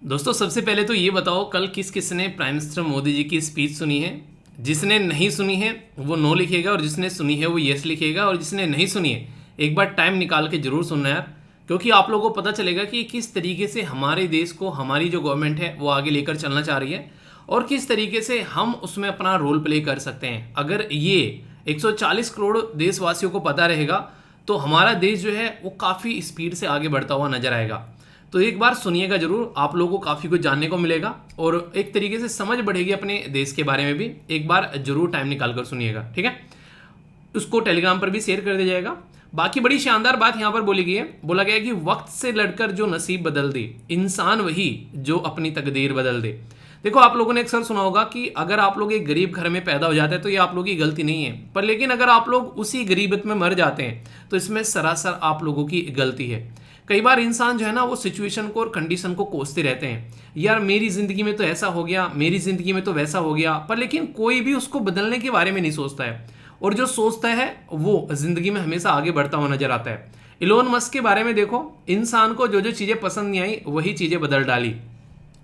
दोस्तों सबसे पहले तो ये बताओ कल किस किसने प्राइम मिनिस्टर मोदी जी की स्पीच सुनी है। जिसने नहीं सुनी है वो नो लिखेगा और जिसने सुनी है वो यस लिखेगा, और जिसने नहीं सुनी है एक बार टाइम निकाल के जरूर सुनना यार, क्योंकि आप लोगों को पता चलेगा कि किस तरीके से हमारे देश को हमारी जो गवर्नमेंट है वो आगे लेकर चलना चाह रही है और किस तरीके से हम उसमें अपना रोल प्ले कर सकते हैं। अगर ये 140 करोड़ देशवासियों को पता रहेगा तो हमारा देश जो है वो काफ़ी स्पीड से आगे बढ़ता हुआ नजर आएगा। तो एक बार सुनिएगा जरूर, आप लोगों को काफ़ी कुछ जानने को मिलेगा और एक तरीके से समझ बढ़ेगी अपने देश के बारे में भी। एक बार जरूर टाइम निकाल कर सुनिएगा, ठीक है। उसको टेलीग्राम पर भी शेयर कर दिया जाएगा। बाकी बड़ी शानदार बात यहाँ पर बोली गई है, बोला गया है कि वक्त से लड़कर जो नसीब बदल दे, इंसान वही जो अपनी तकदीर बदल दे। देखो आप लोगों ने अक्सर सुना होगा कि अगर आप लोग एक गरीब घर में पैदा हो जाते हैं तो ये आप लोगों की गलती नहीं है, पर लेकिन अगर आप लोग उसी गरीबत में मर जाते हैं तो इसमें सरासर आप लोगों की गलती है। कई बार इंसान जो है ना वो सिचुएशन को और कंडीशन को कोसते रहते हैं, यार मेरी ज़िंदगी में तो ऐसा हो गया, मेरी ज़िंदगी में तो वैसा हो गया, पर लेकिन कोई भी उसको बदलने के बारे में नहीं सोचता है। और जो सोचता है वो ज़िंदगी में हमेशा आगे बढ़ता हुआ नजर आता है। इलोन मस्क के बारे में देखो, इंसान को जो जो चीज़ें पसंद नहीं आई वही चीज़ें बदल डाली।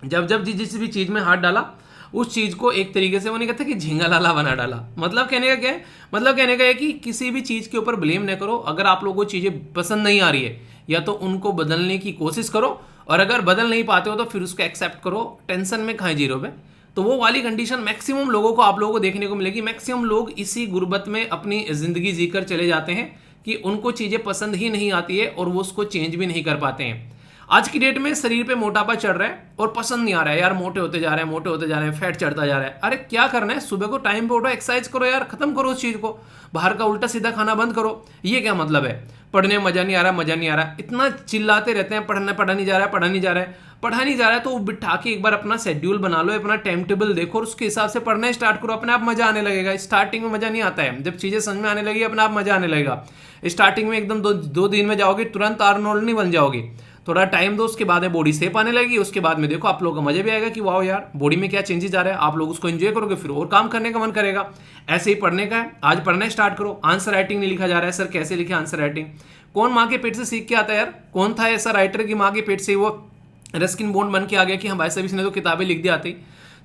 जब जब जिस भी चीज़ में हाथ डाला उस चीज़ को एक तरीके से वो नहीं कहते कि झींगा लाला बना डाला। मतलब कहने का क्या है, मतलब कहने का है कि किसी भी चीज़ के ऊपर ब्लेम न करो। अगर आप लोगों को चीज़ें पसंद नहीं आ रही है या तो उनको बदलने की कोशिश करो, और अगर बदल नहीं पाते हो तो फिर उसको एक्सेप्ट करो। टेंशन में खाएं जीरो पे। तो वो वाली कंडीशन मैक्सिमम लोगों को आप लोगों को देखने को मिलेगी। मैक्सिमम लोग इसी गुर्बत में अपनी ज़िंदगी जीकर चले जाते हैं कि उनको चीज़ें पसंद ही नहीं आती है और वो उसको चेंज भी नहीं कर पाते हैं। आज की डेट में शरीर पे मोटापा चढ़ रहा है और पसंद नहीं आ रहा है, यार मोटे होते जा रहे हैं, मोटे होते जा रहे हैं, फैट चढ़ता जा रहा है। अरे क्या करना है, सुबह को टाइम पे उठो, एक्सरसाइज करो यार, खत्म करो उस चीज़ को। बाहर का उल्टा सीधा खाना बंद करो। ये क्या मतलब है, पढ़ने में मजा नहीं आ रहा, मजा नहीं आ रहा, इतना चिल्लाते रहते हैं, पढ़ा नहीं जा रहा है, पढ़ा नहीं जा रहा है, पढ़ा नहीं जा रहा है, तो बिठा के एक बार अपना शेड्यूल बना लो, अपना टाइम टेबल देखो और उसके हिसाब से पढ़ना स्टार्ट करो। अपने आप मजा आने लगेगा। स्टार्टिंग में मजा नहीं आता है, जब चीज़ें समझ में आने लगी अपने आप मजा आने लगेगा। स्टार्टिंग में एकदम दो दिन में जाओगे, तुरंत आर्नोल्ड नहीं बन जाओगे। थोड़ा टाइम दो, उसके बाद में बॉडी शेप आने लगी, उसके बाद में देखो आप लोगों को मजा भी आएगा कि वाह यार बॉडी में क्या चेंजेस आ रहा है। आप लोग उसको एंजॉय करोगे, फिर और काम करने का मन करेगा। ऐसे ही पढ़ने का है, आज पढ़ना स्टार्ट करो। आंसर राइटिंग नहीं लिखा जा रहा है, सर कैसे लिखे आंसर राइटिंग? कौन माँ के पेट से सीख के आता है यार? कौन था ऐसा राइटर की माँ के पेट से वो रस्किन बॉन्ड बन के आ गया कि हाँ भाई साहब इसने तो किताबें लिख दी आती।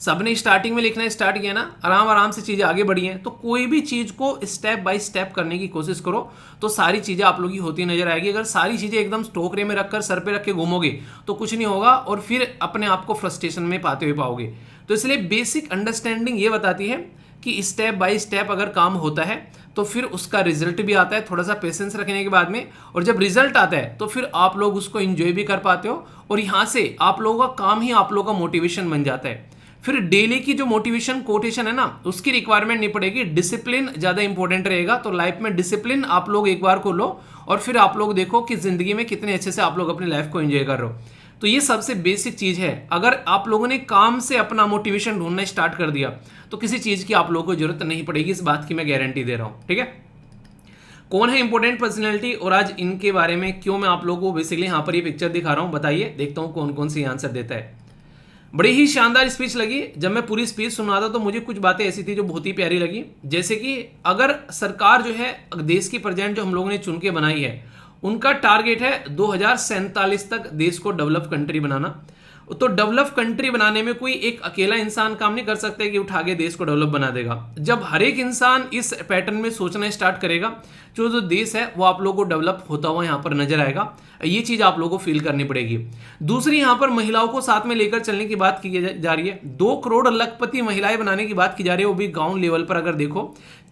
सबने स्टार्टिंग में लिखना स्टार्ट किया ना, आराम आराम से चीज़ें आगे बढ़ी हैं। तो कोई भी चीज़ को स्टेप बाय स्टेप करने की कोशिश करो तो सारी चीज़ें आप लोगों की होती नजर आएगी। अगर सारी चीज़ें एकदम टोकरे में रखकर सर पे रख के घूमोगे तो कुछ नहीं होगा और फिर अपने आप को फ्रस्ट्रेशन में पाते हुए पाओगे। तो इसलिए बेसिक अंडरस्टैंडिंग ये बताती है कि स्टेप बाय स्टेप अगर काम होता है तो फिर उसका रिजल्ट भी आता है, थोड़ा सा पेशेंस रखने के बाद में। और जब रिजल्ट आता है तो फिर आप लोग उसको एंजॉय भी कर पाते हो और यहाँ से आप लोगों का काम ही आप लोगों का मोटिवेशन बन जाता है। फिर डेली की जो मोटिवेशन कोटेशन है ना उसकी रिक्वायरमेंट नहीं पड़ेगी, डिसिप्लिन ज़्यादा इंपॉर्टेंट रहेगा। तो लाइफ में डिसिप्लिन आप लोग एक बार को लो और फिर आप लोग देखो कि ज़िंदगी में कितने अच्छे से आप लोग अपनी लाइफ को एंजॉय कर रहे हो। तो ये सबसे बेसिक चीज़ है। अगर आप लोगों ने काम से अपना मोटिवेशन ढूंढना स्टार्ट कर दिया तो किसी चीज़ की आप लोगों को जरूरत नहीं पड़ेगी, इस बात की मैं गारंटी दे रहा हूँ, ठीक है। कौन है इंपॉर्टेंट पर्सनैलिटी और आज इनके बारे में क्यों मैं आप लोगों को बेसिकली यहाँ पर ये पिक्चर दिखा रहा हूँ, बताइए, देखता हूँ कौन कौन सी आंसर देता है। बड़ी ही शानदार स्पीच लगी। जब मैं पूरी स्पीच सुन रहा था तो मुझे कुछ बातें ऐसी थी जो बहुत ही प्यारी लगी। जैसे कि अगर सरकार जो है देश की प्रेजेंट जो हम लोगों ने चुन के बनाई है उनका टारगेट है 2047 तक देश को डेवलप कंट्री बनाना। तो डेवलप कंट्री बनाने में कोई एक अकेला इंसान काम नहीं कर सकता कि उठा के देश को डेवलप बना देगा। जब हर एक इंसान इस पैटर्न में सोचना स्टार्ट करेगा जो देश है वो आप लोगों को डेवलप होता हुआ यहाँ पर नजर आएगा। ये चीज आप लोगों को फील करनी पड़ेगी। दूसरी यहाँ पर महिलाओं को साथ में लेकर चलने की बात की जा रही है। 2 करोड़ लखपति महिलाएं बनाने की बात की जा रही है, वो भी गांव लेवल पर। अगर देखो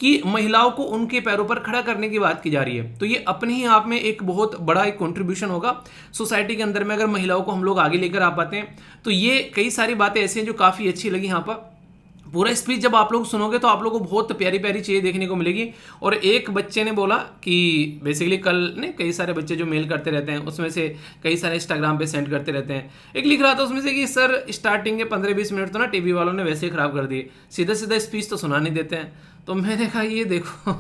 कि महिलाओं को उनके पैरों पर खड़ा करने की बात की जा रही है तो ये अपने ही आप में एक बहुत बड़ा एक कंट्रीब्यूशन होगा सोसाइटी के अंदर में। अगर महिलाओं को हम लोग आगे लेकर आ पाते हैं तो ये कई सारी बातें ऐसी हैं जो काफ़ी अच्छी लगी। यहाँ पर पूरा स्पीच जब आप लोग सुनोगे तो आप लोगों को बहुत प्यारी प्यारी चीज़ें देखने को मिलेगी। और एक बच्चे ने बोला कि बेसिकली कल ने कई सारे बच्चे जो मेल करते रहते हैं उसमें से कई सारे इंस्टाग्राम पे सेंड करते रहते हैं। एक लिख रहा था उसमें से कि सर स्टार्टिंग के 15-20 मिनट तो ना टीवी वालों ने वैसे ही ख़राब कर दिए, सीधा सीधा स्पीच तो सुना नहीं देते हैं। तो मैंने कहा ये देखो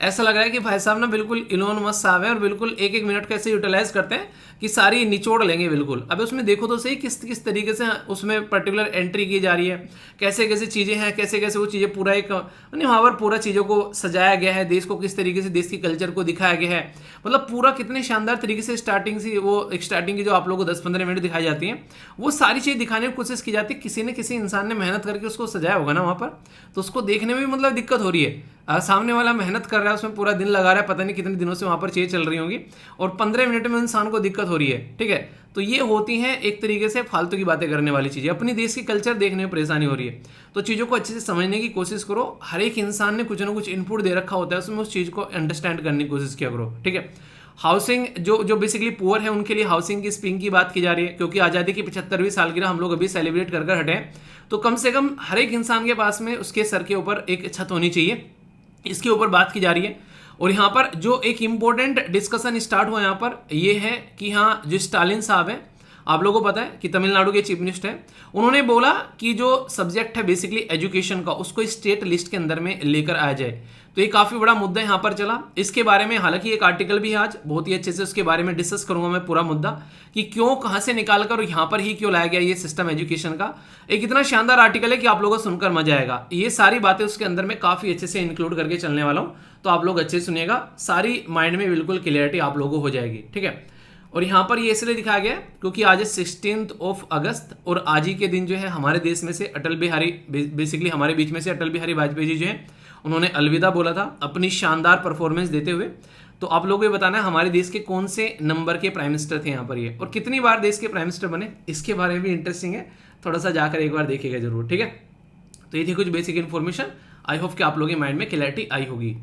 ऐसा लग रहा है कि भाई साहब ना बिल्कुल इलोन मस्क साहब है और बिल्कुल एक एक मिनट कैसे यूटिलाइज करते हैं कि सारी निचोड़ लेंगे बिल्कुल। अब उसमें देखो तो सही किस किस तरीके से उसमें पर्टिकुलर एंट्री की जा रही है, कैसे कैसे चीज़ें हैं, कैसे कैसे वो चीज़ें पूरा एक वहाँ पर पूरा चीज़ों को सजाया गया है, देश को किस तरीके से देश की कल्चर को दिखाया गया है, मतलब पूरा कितने शानदार तरीके से स्टार्टिंग से वो एक स्टार्टिंग की जो आप लोगों को 10-15 मिनट दिखाई जाती हैं वो सारी चीज़ दिखाने की कोशिश की जाती है। किसी न किसी इंसान ने मेहनत करके उसको सजाया होगा ना वहाँ पर, तो उसको देखने में भी मतलब दिक्कत हो रही है। सामने वाला मेहनत कर रहा है, उसमें पूरा दिन लगा रहा है, पता नहीं कितने दिनों से वहाँ पर चीज़ें चल रही होंगी और 15 मिनट में इंसान को दिक्कत हो रही है। ठीक है, तो ये होती हैं एक तरीके से फालतू की बातें करने वाली चीज़ें, अपनी देश की कल्चर देखने में परेशानी हो रही है। तो चीज़ों को अच्छे से समझने की कोशिश करो, हर एक इंसान ने कुछ ना कुछ इनपुट दे रखा होता है, उसमें उस चीज़ को अंडरस्टैंड करने की कोशिश किया करो। ठीक है, हाउसिंग जो बेसिकली पुअर है उनके लिए हाउसिंग की स्कीम की बात की जा रही है, क्योंकि आज़ादी की 75वीं सालगिरह हम लोग अभी सेलिब्रेट कर हटे हैं, तो कम से कम हर एक इंसान के पास में उसके सर के ऊपर एक छत होनी चाहिए, इसके ऊपर बात की जा रही है। और यहाँ पर जो एक इम्पोर्टेंट डिस्कशन स्टार्ट हुआ यहाँ पर ये है कि हाँ, जो स्टालिन साहब हैं, आप लोगों को पता है कि तमिलनाडु के चीफ मिनिस्टर हैं, उन्होंने बोला कि जो सब्जेक्ट है बेसिकली एजुकेशन का उसको स्टेट लिस्ट के अंदर में लेकर आया जाए। तो ये काफ़ी बड़ा मुद्दा यहाँ पर चला। इसके बारे में हालांकि एक आर्टिकल भी आज बहुत ही अच्छे से उसके बारे में डिस्कस करूंगा मैं पूरा मुद्दा, कि क्यों कहाँ से निकाल कर यहाँ पर ही क्यों लाया गया ये सिस्टम एजुकेशन का। एक इतना शानदार आर्टिकल है कि आप लोगों को सुनकर मजा आएगा। ये सारी बातें उसके अंदर में काफ़ी अच्छे से इंक्लूड करके चलने वाला हूँ, तो आप लोग अच्छे से सुनिएगा, सारी माइंड में बिल्कुल क्लियरिटी आप लोगों को हो जाएगी। ठीक है, और यहाँ पर ये इसलिए दिखाया गया क्योंकि आज है 16 अगस्त और आज ही के दिन जो है हमारे देश में से अटल बिहारी बेसिकली हमारे बीच में से अटल बिहारी वाजपेयी जी जो हैं उन्होंने अलविदा बोला था अपनी शानदार परफॉर्मेंस देते हुए। तो आप लोगों को ये बताना है हमारे देश के कौन से नंबर के प्राइम मिनिस्टर थे यहाँ पर ये, और कितनी बार देश के प्राइम मिनिस्टर बने, इसके बारे में भी इंटरेस्टिंग है, थोड़ा सा जाकर एक बार देखिएगा जरूर। ठीक है, तो ये थी कुछ बेसिक इन्फॉर्मेशन, आई होप कि आप लोगों के माइंड में क्लैरिटी आई होगी।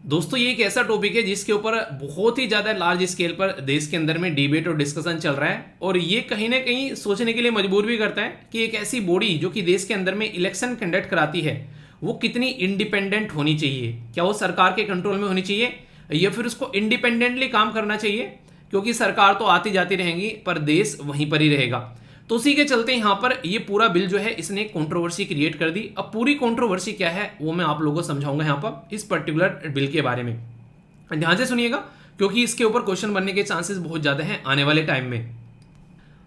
दोस्तों ये एक ऐसा टॉपिक है जिसके ऊपर बहुत ही ज़्यादा लार्ज स्केल पर देश के अंदर में डिबेट और डिस्कशन चल रहा है, और ये कहीं ना कहीं सोचने के लिए मजबूर भी करता है कि एक ऐसी बॉडी जो कि देश के अंदर में इलेक्शन कंडक्ट कराती है वो कितनी इंडिपेंडेंट होनी चाहिए। क्या वो सरकार के कंट्रोल में होनी चाहिए या फिर उसको इंडिपेंडेंटली काम करना चाहिए, क्योंकि सरकार तो आती जाती रहेंगी पर देश वहीं पर ही रहेगा। तो उसी के चलते यहाँ पर ये पूरा बिल जो है इसने कंट्रोवर्सी क्रिएट कर दी। अब पूरी कंट्रोवर्सी क्या है वो मैं आप लोगों को समझाऊंगा यहाँ पर इस पर्टिकुलर बिल के बारे में, ध्यान से सुनिएगा क्योंकि इसके ऊपर क्वेश्चन बनने के चांसेस बहुत ज़्यादा हैं आने वाले टाइम में।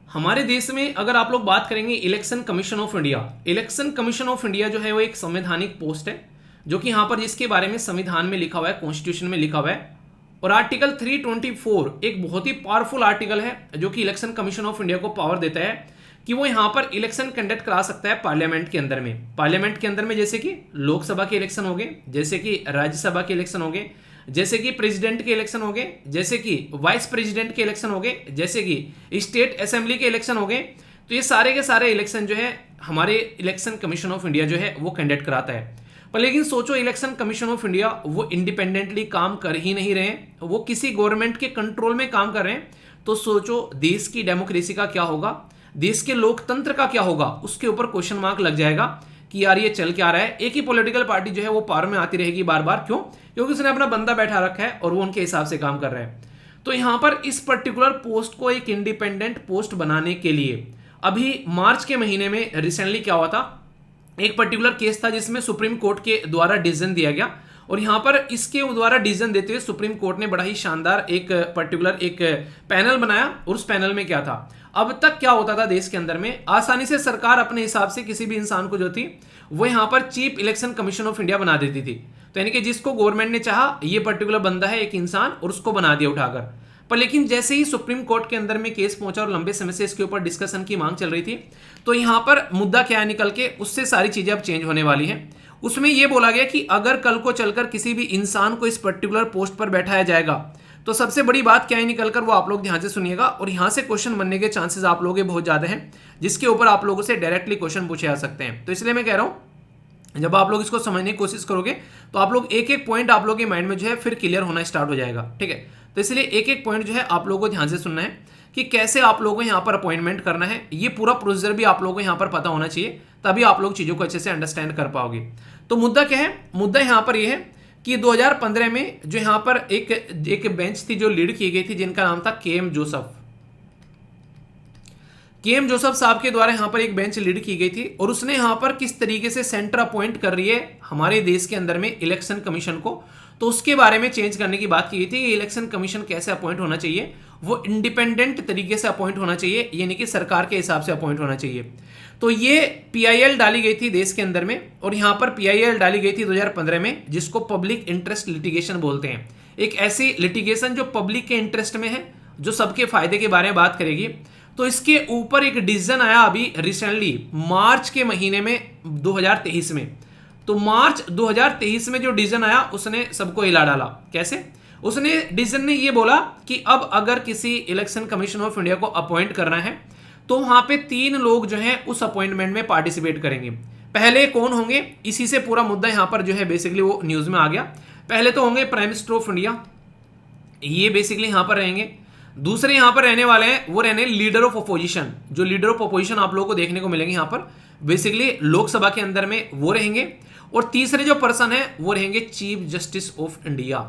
हमारे देश में अगर आप लोग बात करेंगे election commission of India, election commission of India जो है वो एक संवैधानिक पोस्ट है जो कि यहाँ पर जिसके बारे में संविधान में लिखा हुआ है, कॉन्स्टिट्यूशन में लिखा हुआ है, और आर्टिकल 324 एक बहुत ही पावरफुल आर्टिकल है जो कि इलेक्शन कमीशन ऑफ इंडिया को पावर देता है कि वो यहाँ पर इलेक्शन कंडक्ट करा सकता है पार्लियामेंट के अंदर में। पार्लियामेंट के अंदर में जैसे कि लोकसभा के इलेक्शन हो गए, जैसे कि राज्यसभा के इलेक्शन हो गए, जैसे कि प्रेसिडेंट के इलेक्शन हो गए, जैसे कि वाइस प्रेसिडेंट के इलेक्शन हो गए, जैसे कि स्टेट असेंबली के इलेक्शन हो गए। तो ये सारे के सारे इलेक्शन जो है हमारे इलेक्शन कमीशन ऑफ इंडिया जो है वो कंडक्ट कराता है। पर लेकिन सोचो इलेक्शन कमीशन ऑफ इंडिया वो इंडिपेंडेंटली काम कर ही नहीं रहे, वो किसी गवर्नमेंट के कंट्रोल में काम कर रहे हैं। तो सोचो देश की डेमोक्रेसी का क्या होगा, देश के लोकतंत्र का क्या होगा, उसके ऊपर क्वेश्चन मार्क लग जाएगा कि यार ये चल क्या रहा है। एक ही पॉलिटिकल पार्टी जो है वो पावर में आती रहेगी बार बार, क्यों? क्योंकि उसने अपना बंदा बैठा रखा है और वो उनके हिसाब से काम कर रहे हैं। तो यहां पर इस पर्टिकुलर पोस्ट को एक इंडिपेंडेंट पोस्ट बनाने के लिए अभी मार्च के महीने में रिसेंटली क्या हुआ था, एक पर्टिकुलर केस था जिसमें सुप्रीम कोर्ट के द्वारा डिसीजन दिया गया, और यहां पर इसके द्वारा डिसीजन देते हुए सुप्रीम कोर्ट ने बड़ा ही शानदार एक पर्टिकुलर एक पैनल बनाया। और उस पैनल में क्या था, अब तक क्या होता था देश के अंदर में आसानी से सरकार अपने हिसाब से किसी भी इंसान को जो थी वो यहां पर chief election commission of India बना देती थी। तो यानी कि जिसको गवर्नमेंट ने चाहा ये पर्टिकुलर बंदा है एक इंसान और उसको बना दिया उठाकर। पर लेकिन जैसे ही सुप्रीम कोर्ट के अंदर में केस पहुंचा और लंबे समय से इसके ऊपर डिस्कशन की मांग चल रही थी, तो यहां पर मुद्दा क्या है निकल के, उससे सारी चीजें अब चेंज होने वाली हैं। उसमें यह बोला गया कि अगर कल को चलकर किसी भी इंसान को इस पर्टिकुलर पोस्ट पर बैठाया जाएगा तो सबसे बड़ी बात क्या है निकलकर, वो आप लोग ध्यान से सुनिएगा, और यहां से क्वेश्चन बनने के चांसेस आप लोगों के बहुत ज्यादा हैं जिसके ऊपर आप लोगों से डायरेक्टली क्वेश्चन पूछे जा सकते हैं। तो इसलिए मैं कह रहा हूं जब आप लोग इसको समझने की कोशिश करोगे तो आप लोग एक एक पॉइंट आप लोग के माइंड में जो है फिर क्लियर होना स्टार्ट हो जाएगा। ठीक है, तो इसलिए एक एक पॉइंट जो है आप लोगों को ध्यान से सुनना है कि कैसे आप लोगों को यहाँ पर अपॉइंटमेंट करना है। ये पूरा प्रोसीजर भी आप लोगों को यहाँ पर पता होना चाहिए, तभी आप लोग चीज़ों को अच्छे से अंडरस्टैंड कर पाओगे। तो मुद्दा क्या है, मुद्दा यहाँ पर यह है कि 2015 में जो यहाँ पर एक बेंच थी जो लीड की गई थी जिनका नाम था के एम केएम जोसेफ साहब के द्वारा यहाँ पर एक बेंच लीड की गई थी और उसने यहाँ पर किस तरीके से सेंटर अपॉइंट कर रही है हमारे देश के अंदर में इलेक्शन कमीशन को, तो उसके बारे में चेंज करने की बात की गई थी कि इलेक्शन कमीशन कैसे अपॉइंट होना चाहिए, वो इंडिपेंडेंट तरीके से अपॉइंट होना चाहिए, यानी कि सरकार के हिसाब से अपॉइंट होना चाहिए। तो ये पीआईएल डाली गई थी देश के अंदर में, और यहाँ पर पीआईएल डाली गई थी 2015 में, जिसको पब्लिक इंटरेस्ट लिटिगेशन बोलते हैं। एक ऐसी लिटिगेशन जो पब्लिक के इंटरेस्ट में है, जो सबके फायदे के बारे में बात करेगी। तो इसके ऊपर एक डिसीजन आया अभी रिसेंटली मार्च के महीने में 2023 में। तो मार्च 2023 में जो डिसीजन आया उसने सबको हिला डाला। कैसे? उसने डिसीजन ने ये बोला कि अब अगर किसी इलेक्शन कमीशन ऑफ इंडिया को अपॉइंट करना है तो वहां पे 3 लोग जो हैं उस अपॉइंटमेंट में पार्टिसिपेट करेंगे। पहले कौन होंगे, इसी से पूरा मुद्दा यहां पर जो है बेसिकली वो न्यूज में आ गया। पहले तो होंगे प्राइम मिनिस्टर ऑफ इंडिया, ये बेसिकली यहां पर रहेंगे। दूसरे यहां पर रहने वाले हैं वो रहने लीडर ऑफ अपोजिशन। जो लीडर ऑफ अपोजिशन आप लोगों को देखने को मिलेंगे यहां पर बेसिकली लोकसभा के अंदर में, वो रहेंगे। और तीसरे जो पर्सन है वो रहेंगे चीफ जस्टिस ऑफ इंडिया।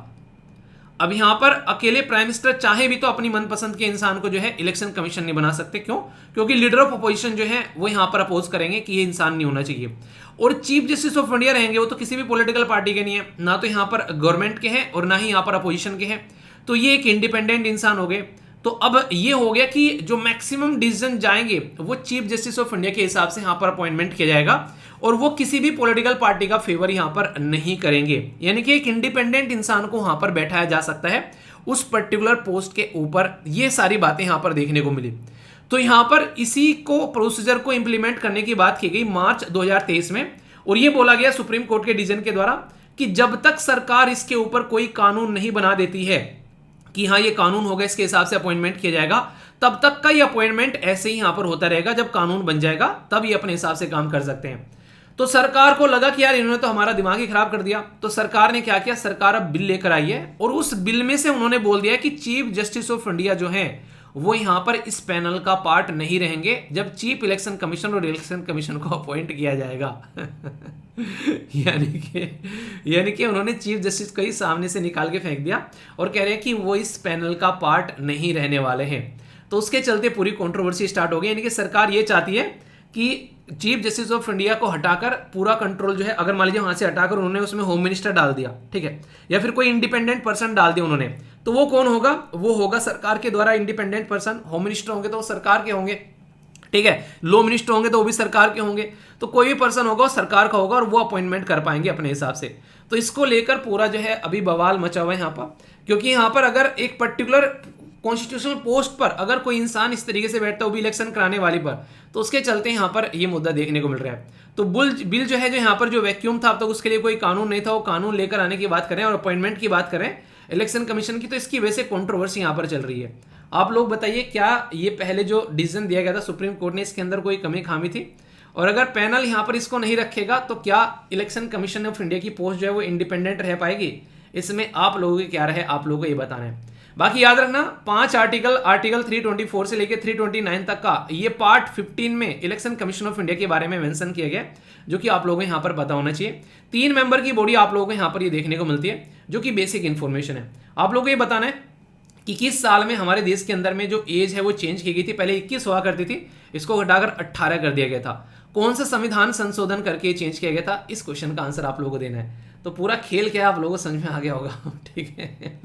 अब यहां पर अकेले प्राइम मिनिस्टर चाहे भी तो अपनी मनपसंद के इंसान को जो है इलेक्शन कमीशन नहीं बना सकते। क्यों? क्योंकि लीडर ऑफ अपोजिशन जो है वो यहां पर अपोज करेंगे कि ये इंसान नहीं होना चाहिए। और चीफ जस्टिस ऑफ इंडिया रहेंगे वो तो किसी भी पॉलिटिकल पार्टी के नहीं है, ना तो यहां पर गवर्नमेंट के हैं और ना ही यहां पर अपोजिशन के हैं। तो ये एक इंडिपेंडेंट इंसान हो गए। तो अब ये हो गया कि जो मैक्सिमम डिसीजन जाएंगे वो चीफ जस्टिस ऑफ इंडिया के हिसाब से यहां पर अपॉइंटमेंट किया जाएगा, और वो किसी भी पॉलिटिकल पार्टी का फेवर यहां पर नहीं करेंगे। यानी कि एक इंडिपेंडेंट इंसान को वहां पर बैठाया जा सकता है उस पर्टिकुलर पोस्ट के ऊपर। ये सारी बातें यहां पर देखने को मिली। तो यहां पर इसी को प्रोसीजर को इंप्लीमेंट करने की बात की गई मार्च 2023 में, और ये बोला गया सुप्रीम कोर्ट के डिसीजन के द्वारा कि जब तक सरकार इसके ऊपर कोई कानून नहीं बना देती है कि हाँ ये कानून होगा, इसके हिसाब से अपॉइंटमेंट किया जाएगा, तब तक का ये अपॉइंटमेंट ऐसे ही यहां पर होता रहेगा। जब कानून बन जाएगा तब ये अपने हिसाब से काम कर सकते हैं। तो सरकार को लगा कि यार इन्होंने तो हमारा दिमाग ही खराब कर दिया। तो सरकार ने क्या किया, सरकार अब बिल लेकर आई है, और उस बिल में से उन्होंने बोल दिया कि चीफ जस्टिस ऑफ इंडिया जो है वो यहां पर इस पैनल का पार्ट नहीं रहेंगे जब चीफ इलेक्शन कमीशन और इलेक्शन कमीशन को अपॉइंट किया जाएगा। यानी कि उन्होंने चीफ जस्टिस को ही सामने से निकाल के फेंक दिया और कह रहे हैं कि वो इस पैनल का पार्ट नहीं रहने वाले हैं। तो उसके चलते पूरी कंट्रोवर्सी स्टार्ट हो गई। यानी कि सरकार ये चाहती है कि चीफ जस्टिस ऑफ इंडिया को हटाकर पूरा कंट्रोल जो है, अगर मान लीजिए वहां से हटाकर उन्होंने उसमें होम मिनिस्टर डाल दिया, ठीक है, या फिर कोई इंडिपेंडेंट पर्सन डाल दिया उन्होंने, तो वो कौन होगा? वो होगा सरकार के द्वारा इंडिपेंडेंट पर्सन। होम मिनिस्टर होंगे तो वो सरकार के होंगे, ठीक है, लॉ मिनिस्टर होंगे तो वो भी सरकार के होंगे। तो कोई भी पर्सन होगा वो सरकार का होगा और वो अपॉइंटमेंट कर पाएंगे अपने हिसाब से। तो इसको लेकर पूरा जो है अभी बवाल मचा हुआ है यहाँ पर, क्योंकि यहाँ पर अगर एक पर्टिकुलर कॉन्स्टिट्यूशनल पोस्ट पर अगर कोई इंसान इस तरीके से बैठता है वो भी इलेक्शन कराने वाली पर, तो उसके चलते यहाँ पर ये मुद्दा देखने को मिल रहा है। तो बिल जो है जो यहाँ पर जो वैक्यूम था अब तक उसके लिए कोई कानून नहीं था, वो कानून लेकर आने की बात करें और अपॉइंटमेंट की बात करें इलेक्शन कमीशन की, तो इसकी वजह से कंट्रोवर्सी यहाँ पर चल रही है। आप लोग बताइए क्या ये पहले जो डिसीजन दिया गया था सुप्रीम कोर्ट ने, इसके अंदर कोई कमी खामी थी? और अगर पैनल यहाँ पर इसको नहीं रखेगा तो क्या इलेक्शन कमीशन ऑफ इंडिया की पोस्ट जो है वो इंडिपेंडेंट रह पाएगी? इसमें आप लोगों की क्या रहे, आप लोगों को ये बताना है। बाकी याद रखना 5 आर्टिकल 324 से लेकर 329 तक का ये पार्ट 15 में इलेक्शन कमीशन ऑफ इंडिया के बारे में मेंशन किया गया, जो कि आप लोगों को यहाँ पर पता होना चाहिए। 3 मेंबर की बॉडी आप लोगों को यहाँ पर ये देखने को मिलती है, जो कि बेसिक इन्फॉर्मेशन है। आप लोगों को ये बताना है कि किस साल में हमारे देश के अंदर में जो एज है वो चेंज की गई थी। पहले 21 हुआ करती थी, इसको घटाकर 18 कर दिया गया था। कौन सा संविधान संशोधन करके चेंज किया गया था? इस क्वेश्चन का आंसर आप लोगों को देना है। तो पूरा खेल क्या है आप लोगों को समझ में आ गया होगा, ठीक है।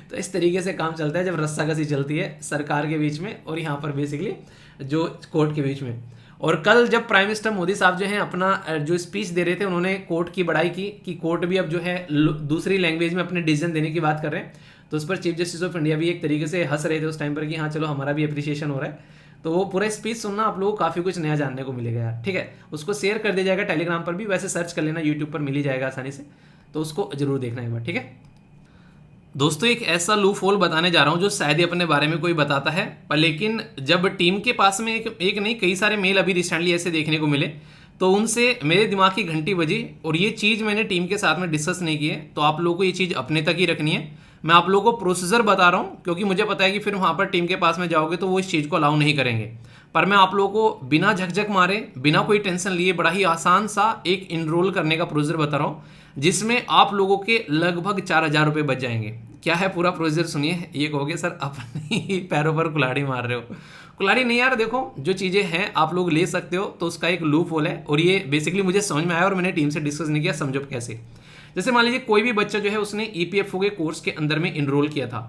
तो इस तरीके से काम चलता है जब रस्साकसी चलती है सरकार के बीच में और यहाँ पर बेसिकली जो कोर्ट के बीच में। और कल जब प्राइम मिनिस्टर मोदी साहब जो हैं अपना जो स्पीच दे रहे थे, उन्होंने कोर्ट की बड़ाई की कि कोर्ट भी अब जो है दूसरी लैंग्वेज में अपने डिसीजन देने की बात कर रहे हैं। तो उस पर चीफ जस्टिस ऑफ इंडिया भी एक तरीके से हंस रहे थे उस टाइम पर कि हाँ चलो हमारा भी अप्रिसिएशन हो रहा है। तो वो पूरा स्पीच सुनना आप लोगों को काफ़ी कुछ नया जानने को मिलेगा यार, ठीक है। उसको शेयर कर दिया जाएगा टेलीग्राम पर भी, वैसे सर्च कर लेना यूट्यूब पर मिल ही जाएगा आसानी से, तो उसको जरूर देखना एक बार, ठीक है दोस्तों। एक ऐसा लूप होल बताने जा रहा हूँ जो शायद ही अपने बारे में कोई बताता है, पर लेकिन जब टीम के पास में एक नहीं कई सारे मेल अभी रिसेंटली ऐसे देखने को मिले, तो उनसे मेरे दिमाग की घंटी बजी और ये चीज़ मैंने टीम के साथ में डिस्कस नहीं की है। तो आप लोगों को ये चीज़ अपने तक ही रखनी है। मैं आप लोगों को प्रोसीजर बता रहा हूँ क्योंकि मुझे पता है कि फिर वहाँ पर टीम के पास में जाओगे तो वो इस चीज़ को अलाउ नहीं करेंगे। पर मैं आप लोगों को बिना झकझक मारे, बिना कोई टेंशन लिए, बड़ा ही आसान सा एक इनरोल करने का प्रोसीजर बता रहा हूँ, जिसमें आप लोगों के लगभग 4000 रुपये बच जाएंगे। क्या है पूरा प्रोसीजर सुनिए। ये कहोगे सर अपने ही पैरों पर कुल्हाड़ी मार रहे हो, कुल्हाड़ी नहीं यार, देखो जो चीज़ें हैं आप लोग ले सकते हो, तो उसका एक लूप होल है और ये बेसिकली मुझे समझ में आया और मैंने टीम से डिस्कस नहीं किया, समझो कैसे। जैसे मान लीजिए कोई भी बच्चा जो है उसने ईपीएफओ के कोर्स के अंदर में इनरोल किया था,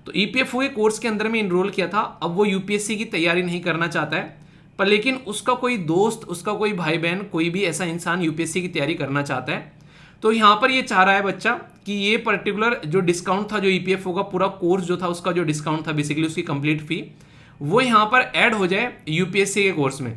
तो ईपीएफओ के कोर्स के अंदर में इनरोल किया था, अब वो यूपीएससी की तैयारी नहीं करना चाहता है, पर लेकिन उसका कोई दोस्त, उसका कोई भाई बहन, कोई भी ऐसा इंसान यूपीएससी की तैयारी करना चाहता है, तो यहाँ पर ये चाह रहा है बच्चा कि ये पर्टिकुलर जो डिस्काउंट था, जो ईपीएफओ का पूरा कोर्स जो था उसका जो डिस्काउंट था बेसिकली उसकी कंप्लीट फी, वो यहाँ पर ऐड हो जाए यूपीएससी के कोर्स में।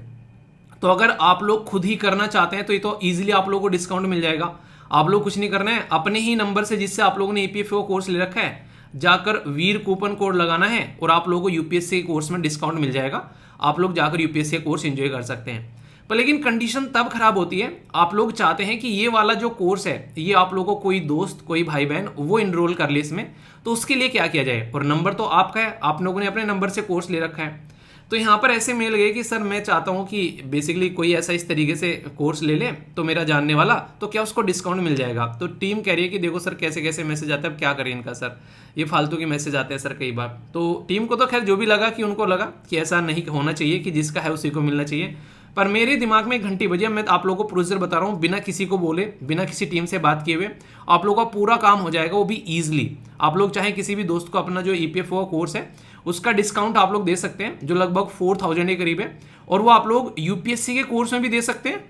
तो अगर आप लोग खुद ही करना चाहते हैं तो ये तो ईजिली आप लोगों को डिस्काउंट मिल जाएगा। आप लोग कुछ नहीं करना है, अपने ही नंबर से जिससे आप लोगों ने ईपीएफओ कोर्स ले रखा है जाकर वीर कूपन कोड लगाना है और आप लोगों को यूपीएससी के कोर्स में डिस्काउंट मिल जाएगा। आप लोग जाकर यूपीएससी का कोर्स एंजॉय कर सकते हैं। पर लेकिन कंडीशन तब खराब होती है, आप लोग चाहते हैं कि ये वाला जो कोर्स है ये आप लोगों को कोई दोस्त, कोई भाई बहन वो इनरोल कर ले इसमें, तो उसके लिए क्या किया जाए? और नंबर तो आपका है, आप लोगों ने अपने नंबर से कोर्स ले रखा है। तो यहाँ पर ऐसे मेल गए कि सर मैं चाहता हूँ कि बेसिकली कोई ऐसा इस तरीके से कोर्स ले ले तो मेरा जानने वाला, तो क्या उसको डिस्काउंट मिल जाएगा? तो टीम कह रही है कि देखो सर कैसे कैसे मैसेज आता है, अब क्या करें इनका सर, ये फालतू के मैसेज आते हैं सर कई बार। तो टीम को तो खैर जो भी लगा कि उनको लगा कि ऐसा नहीं होना चाहिए कि जिसका है उसी को मिलना चाहिए, पर मेरे दिमाग में घंटी बजी। मैं आप लोगों को प्रोसीजर बता रहा हूँ, बिना किसी को बोले, बिना किसी टीम से बात किए हुए आप लोगों का पूरा काम हो जाएगा, वो भी ईजिली। आप लोग चाहे किसी भी दोस्त को अपना जो ईपीएफओ का कोर्स है उसका डिस्काउंट आप लोग दे सकते हैं, जो लगभग 4000 के करीब है, और वो आप लोग यूपीएससी के कोर्स में भी दे सकते हैं,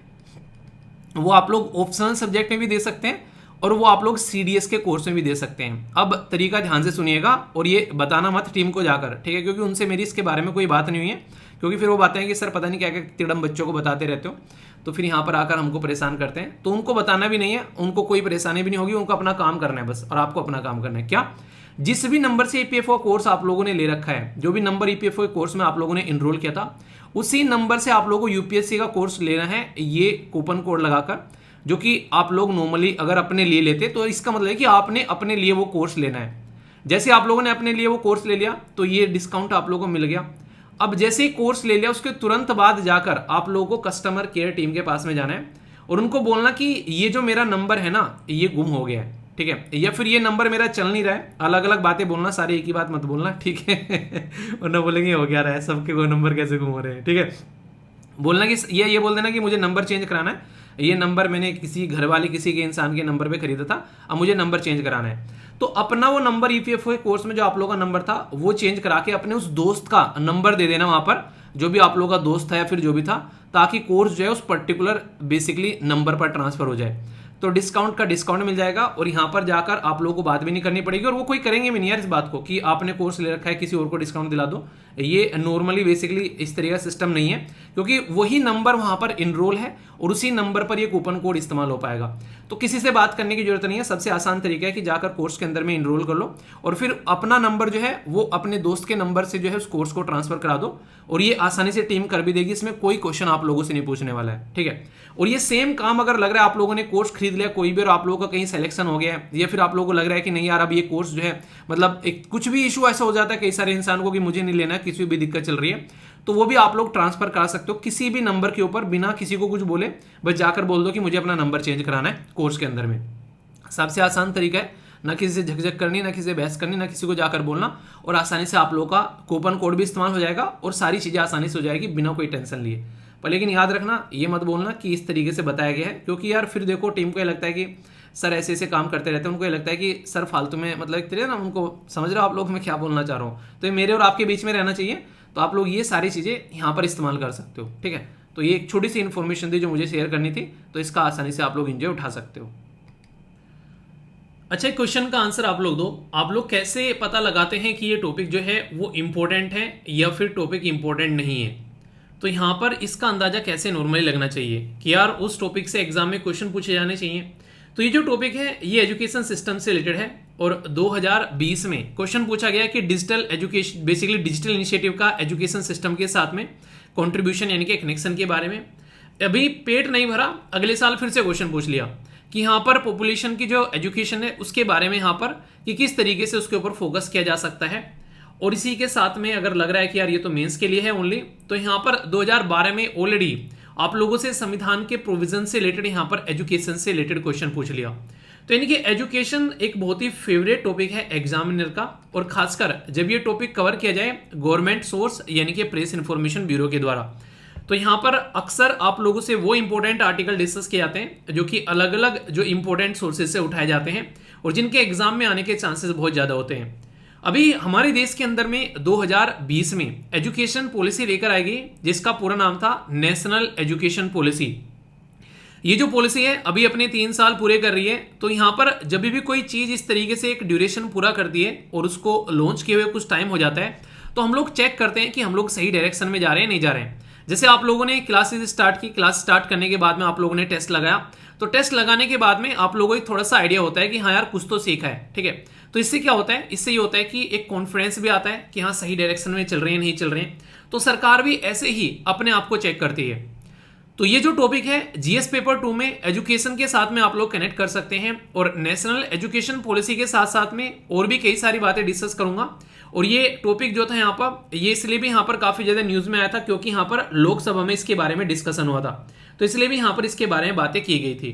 वो आप लोग ऑप्शनल सब्जेक्ट में भी दे सकते हैं, और वो आप लोग सीडीएस के कोर्स में भी दे सकते हैं। अब तरीका ध्यान से सुनिएगा और ये बताना मत टीम को जाकर, ठीक है? क्योंकि उनसे मेरी इसके बारे में कोई बात नहीं हुई है, क्योंकि फिर वो बातें हैं कि सर पता नहीं क्या क्या तिड़म बच्चों को बताते रहते हो, तो फिर यहाँ पर आकर हमको परेशान करते हैं। तो उनको बताना भी नहीं है, उनको कोई परेशानी भी नहीं होगी, उनको अपना काम करना है बस, और आपको अपना काम करना है। क्या? जिस भी नंबर से ईपीएफओ कोर्स आप लोगों ने ले रखा है, जो भी नंबर ईपीएफओ कोर्स में आप लोगों ने इनरोल किया था, उसी नंबर से आप लोगों को यूपीएससी का कोर्स लेना है, ये कूपन कोड लगाकर, जो कि आप लोग नॉर्मली अगर अपने लिए लेते तो इसका मतलब है कि आपने अपने लिए वो कोर्स लेना है। जैसे आप लोगों ने अपने लिए वो कोर्स ले लिया तो ये डिस्काउंट आप लोगों को मिल गया। अब जैसे ही कोर्स ले लिया उसके तुरंत बाद जाकर आप लोगों को कस्टमर केयर टीम के पास में जाना है और उनको बोलना कि ये जो मेरा नंबर है ना ये गुम हो गया है, ठीक है, या फिर ये नंबर मेरा चल नहीं रहा है। अलग अलग बातें बोलना, सारी एक ही बात मत बोलना, ठीक है? वरना बोलेंगे हो क्या रहा है, सबके को नंबर कैसे गुम हो रहे हैं, ठीक है? बोलना कि ये बोल देना कि मुझे नंबर चेंज कराना है, ये नंबर मैंने किसी घर वाले किसी के इंसान के नंबर पे खरीदा था, अब मुझे नंबर चेंज कराना है। तो अपना वो नंबर ईपीएफओ के कोर्स में जो आप लोगों का नंबर था वो चेंज करा के अपने उस दोस्त का नंबर दे देना वहां पर, जो भी आप लोगों का दोस्त था या फिर जो भी था, ताकि कोर्स जो है उस पर्टिकुलर बेसिकली नंबर पर ट्रांसफर हो जाए। तो डिस्काउंट का डिस्काउंट मिल जाएगा और यहाँ पर जाकर आप लोगों को बात भी नहीं करनी पड़ेगी, और वो कोई करेंगे भी नहीं यार इस बात को कि आपने कोर्स ले रखा है किसी और को डिस्काउंट दिला दो। ये नॉर्मली बेसिकली इस तरह का सिस्टम नहीं है, क्योंकि वही नंबर वहाँ पर इनरोल है और उसी नंबर पर ये कूपन कोड इस्तेमाल हो पाएगा। तो किसी से बात करने की जरूरत नहीं है, सबसे आसान तरीका है कि जाकर कोर्स के अंदर में इनरोल कर लो और फिर अपना नंबर जो है वो अपने दोस्त के नंबर से जो है उस कोर्स को ट्रांसफर करा दो, और ये आसानी से टीम कर भी देगी। इसमें कोई क्वेश्चन आप लोगों से नहीं पूछने वाला है, ठीक है? और ये सेम काम अगर लग रहा है आप लोगों ने कोर्स खरीद लिया कोई भी और आप लोगों का कहीं सिलेक्शन हो गया है, या फिर आप लोगों को लग रहा है कि नहीं यार अब ये कोर्स जो है मतलब एक कुछ भी इशू ऐसा हो जाता है कई सारे इंसान को कि मुझे नहीं लेना है, किसी भी दिक्कत चल रही है, तो वो भी आप लोग ट्रांसफर करा सकते हो किसी भी नंबर के ऊपर, बिना किसी को कुछ बोले। बस जाकर बोल दो कि मुझे अपना नंबर चेंज कराना है कोर्स के अंदर में। सबसे आसान तरीका है, ना किसी से झकझक करनी, ना किसी से बहस करनी, ना किसी को जाकर बोलना, और आसानी से आप लोगों का कूपन कोड भी इस्तेमाल हो जाएगा और सारी चीज़ें आसानी से हो जाएगी बिना कोई टेंशन लिए। पर लेकिन याद रखना, ये मत बोलना कि इस तरीके से बताया गया है, क्योंकि यार फिर देखो टीम को ये लगता है कि सर ऐसे ऐसे काम करते रहते हैं, उनको ये लगता है कि सर फालतू में, मतलब एक तरह ना, उनको समझ रहे हो आप लोग मैं क्या बोलना चाह रहा हूँ, तो ये मेरे और आपके बीच में रहना चाहिए। तो आप लोग ये सारी चीज़ें यहाँ पर इस्तेमाल कर सकते हो, ठीक है? तो ये एक छोटी सी इन्फॉर्मेशन थी जो मुझे शेयर करनी थी, तो इसका आसानी से आप लोग एंजॉय उठा सकते हो। अच्छा, एक क्वेश्चन का आंसर आप लोग दो, आप लोग कैसे पता लगाते हैं कि ये टॉपिक जो है वो इम्पोर्टेंट है या फिर टॉपिक इम्पोर्टेंट नहीं है? तो यहाँ पर इसका अंदाजा कैसे नॉर्मली लगना चाहिए कि यार उस टॉपिक से एग्जाम में क्वेश्चन पूछे जाने चाहिए। तो ये जो टॉपिक है ये एजुकेशन सिस्टम से रिलेटेड है, और 2020 में क्वेश्चन पूछा गया कि digital education, basically digital initiative का एजुकेशन सिस्टम के साथ में कंट्रीब्यूशन यानी कि कनेक्शन के बारे में। अभी पेट नहीं भरा, अगले साल फिर से क्वेश्चन पूछ लिया कि यहाँ पर पॉपुलेशन की जो एजुकेशन है उसके बारे में, यहाँ पर कि किस तरीके से उसके ऊपर फोकस किया जा सकता है। और इसी के साथ में अगर लग रहा है कि यार ये तो मेंस के लिए है ओनली, तो यहाँ पर 2012 में ऑलरेडी आप लोगों से संविधान के प्रोविजन से रिलेटेड यहाँ पर एजुकेशन से रिलेटेड क्वेश्चन पूछ लिया। तो यानी कि एजुकेशन एक बहुत ही फेवरेट टॉपिक है एग्जामिनर का, और खासकर जब ये टॉपिक कवर किया जाए गवर्नमेंट सोर्स यानी कि प्रेस इंफॉर्मेशन ब्यूरो के द्वारा, तो यहाँ पर अक्सर आप लोगों से वो इंपॉर्टेंट आर्टिकल डिस्कस किए जाते हैं जो कि अलग अलग जो इंपॉर्टेंट सोर्सेज से उठाए जाते हैं और जिनके एग्जाम में आने के चांसेस बहुत ज़्यादा होते हैं। अभी हमारे देश के अंदर में 2020 में एजुकेशन पॉलिसी लेकर आई गई जिसका पूरा नाम था नेशनल एजुकेशन पॉलिसी। ये जो पॉलिसी है अभी अपने 3 साल पूरे कर रही है। तो यहाँ पर जब भी कोई चीज़ इस तरीके से एक ड्यूरेशन पूरा करती है और उसको लॉन्च किए हुए कुछ टाइम हो जाता है, तो हम लोग चेक करते हैं कि हम लोग सही डायरेक्शन में जा रहे हैं नहीं जा रहे हैं। जैसे आप लोगों ने क्लासेस स्टार्ट की, क्लास स्टार्ट करने के बाद में आप लोगों ने टेस्ट लगाया, तो टेस्ट लगाने के बाद में आप लोगों को थोड़ा सा आइडिया होता है कि हाँ यार कुछ तो सीखा है, ठीक है। तो इससे क्या होता है, इससे ये होता है कि एक कॉन्फिडेंस भी आता है कि हाँ सही डायरेक्शन में चल रहे हैं नहीं चल रहे हैं। तो सरकार भी ऐसे ही अपने आप को चेक करती है। तो ये जो टॉपिक है जीएस पेपर 2 में एजुकेशन के साथ में आप लोग कनेक्ट कर सकते हैं, और नेशनल एजुकेशन पॉलिसी के साथ साथ में और भी कई सारी बातें डिस्कस करूंगा। और ये टॉपिक जो था यहाँ पर, ये इसलिए भी यहाँ पर काफी ज्यादा न्यूज में आया था क्योंकि यहाँ पर लोकसभा में इसके बारे में डिस्कशन हुआ था, तो इसलिए भी यहाँ पर इसके बारे में बातें की गई थी।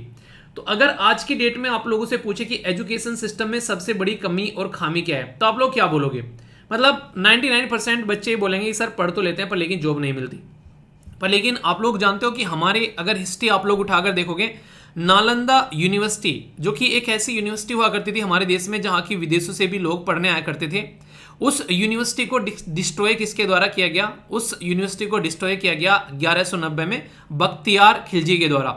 तो अगर आज की डेट में आप लोगों से पूछे कि एजुकेशन सिस्टम में सबसे बड़ी कमी और खामी क्या है, तो आप लोग क्या बोलोगे? मतलब 99% बच्चे बोलेंगे कि सर पढ़ तो लेते हैं पर लेकिन जॉब नहीं मिलती। पर लेकिन आप लोग जानते हो कि हमारे अगर हिस्ट्री आप लोग उठाकर देखोगे, नालंदा यूनिवर्सिटी जो कि एक ऐसी यूनिवर्सिटी हुआ करती थी हमारे देश में जहाँ की विदेशों से भी लोग पढ़ने आया करते थे, उस यूनिवर्सिटी को डिस्ट्रॉय किसके द्वारा किया गया? उस यूनिवर्सिटी को डिस्ट्रॉय किया गया 1190 में बख्तियार खिलजी के द्वारा।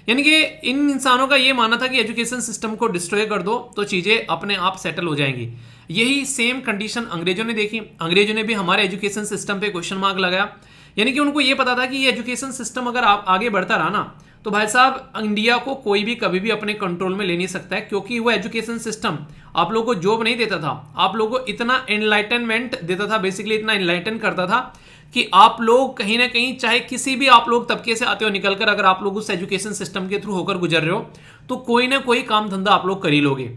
यानी कि इन इंसानों का ये मानना था कि एजुकेशन सिस्टम को डिस्ट्रॉय कर दो तो चीज़ें अपने आप सेटल हो जाएंगी। यही सेम कंडीशन अंग्रेजों ने देखी। अंग्रेजों ने भी हमारे एजुकेशन सिस्टम पे क्वेश्चन मार्क लगाया। यानी कि उनको ये पता था कि ये एजुकेशन सिस्टम अगर आप आगे बढ़ता रहा ना, तो भाई साहब इंडिया को कोई भी कभी भी अपने कंट्रोल में ले नहीं सकता है, क्योंकि वो एजुकेशन सिस्टम आप लोगों को जॉब नहीं देता था, आप लोगों को इतना एनलाइटनमेंट देता था, बेसिकली इतना एनलाइटन करता था कि आप लोग कहीं ना कहीं चाहे किसी भी आप लोग तबके से आते हो निकलकर, अगर आप लोग उस एजुकेशन सिस्टम के थ्रू होकर गुजर रहे हो तो कोई ना कोई काम धंधा आप लोग कर ही लोगे।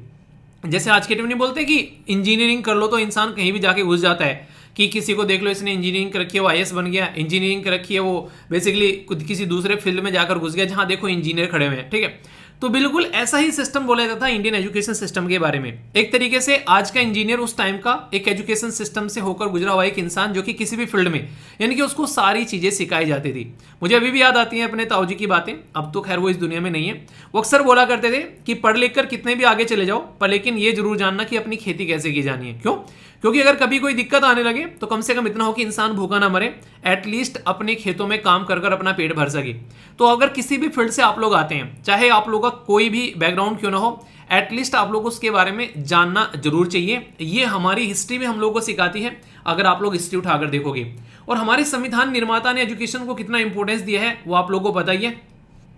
जैसे आज के टाइम में बोलते हैं कि इंजीनियरिंग कर लो तो इंसान कहीं भी जाके घुस जाता है, कि किसी को देख लो इसने इंजीनियरिंग कर रखी है वो आईएएस बन गया, इंजीनियरिंग कर रखी है वो बेसिकली किसी दूसरे फील्ड में जाकर घुस गया जहां देखो इंजीनियर खड़े हुए हैं, ठीक है। तो बिल्कुल ऐसा ही सिस्टम बोला जाता था इंडियन एजुकेशन सिस्टम के बारे में। एक तरीके से आज का इंजीनियर उस टाइम का एक एजुकेशन सिस्टम से होकर गुजरा हुआ एक इंसान जो कि किसी भी फील्ड में यानी कि उसको सारी चीजें सिखाई जाती थी। मुझे अभी भी याद आती हैं अपने ताऊजी की बातें, अब तो खैर वो इस दुनिया में नहीं है। वो अक्सर बोला करते थे कि पढ़ लिख कर कितने भी आगे चले जाओ पर लेकिन ये जरूर जानना कि अपनी खेती कैसे की जानी है। क्यों? क्योंकि अगर कभी कोई दिक्कत आने लगे तो कम से कम इतना हो कि इंसान भूखा ना मरे, एटलीस्ट अपने खेतों में काम कर कर अपना पेट भर सके। तो अगर किसी भी फील्ड से आप लोग आते हैं, चाहे आप लोगों का कोई भी बैकग्राउंड क्यों ना हो, एटलीस्ट आप लोग उसके बारे में जानना जरूर चाहिए। ये हमारी हिस्ट्री भी हम लोगों को सिखाती है, अगर आप लोग हिस्ट्री उठाकर देखोगे। और हमारे संविधान निर्माता ने एजुकेशन को कितना इंपॉर्टेंस दिया है वो आप लोगों को पता ही है।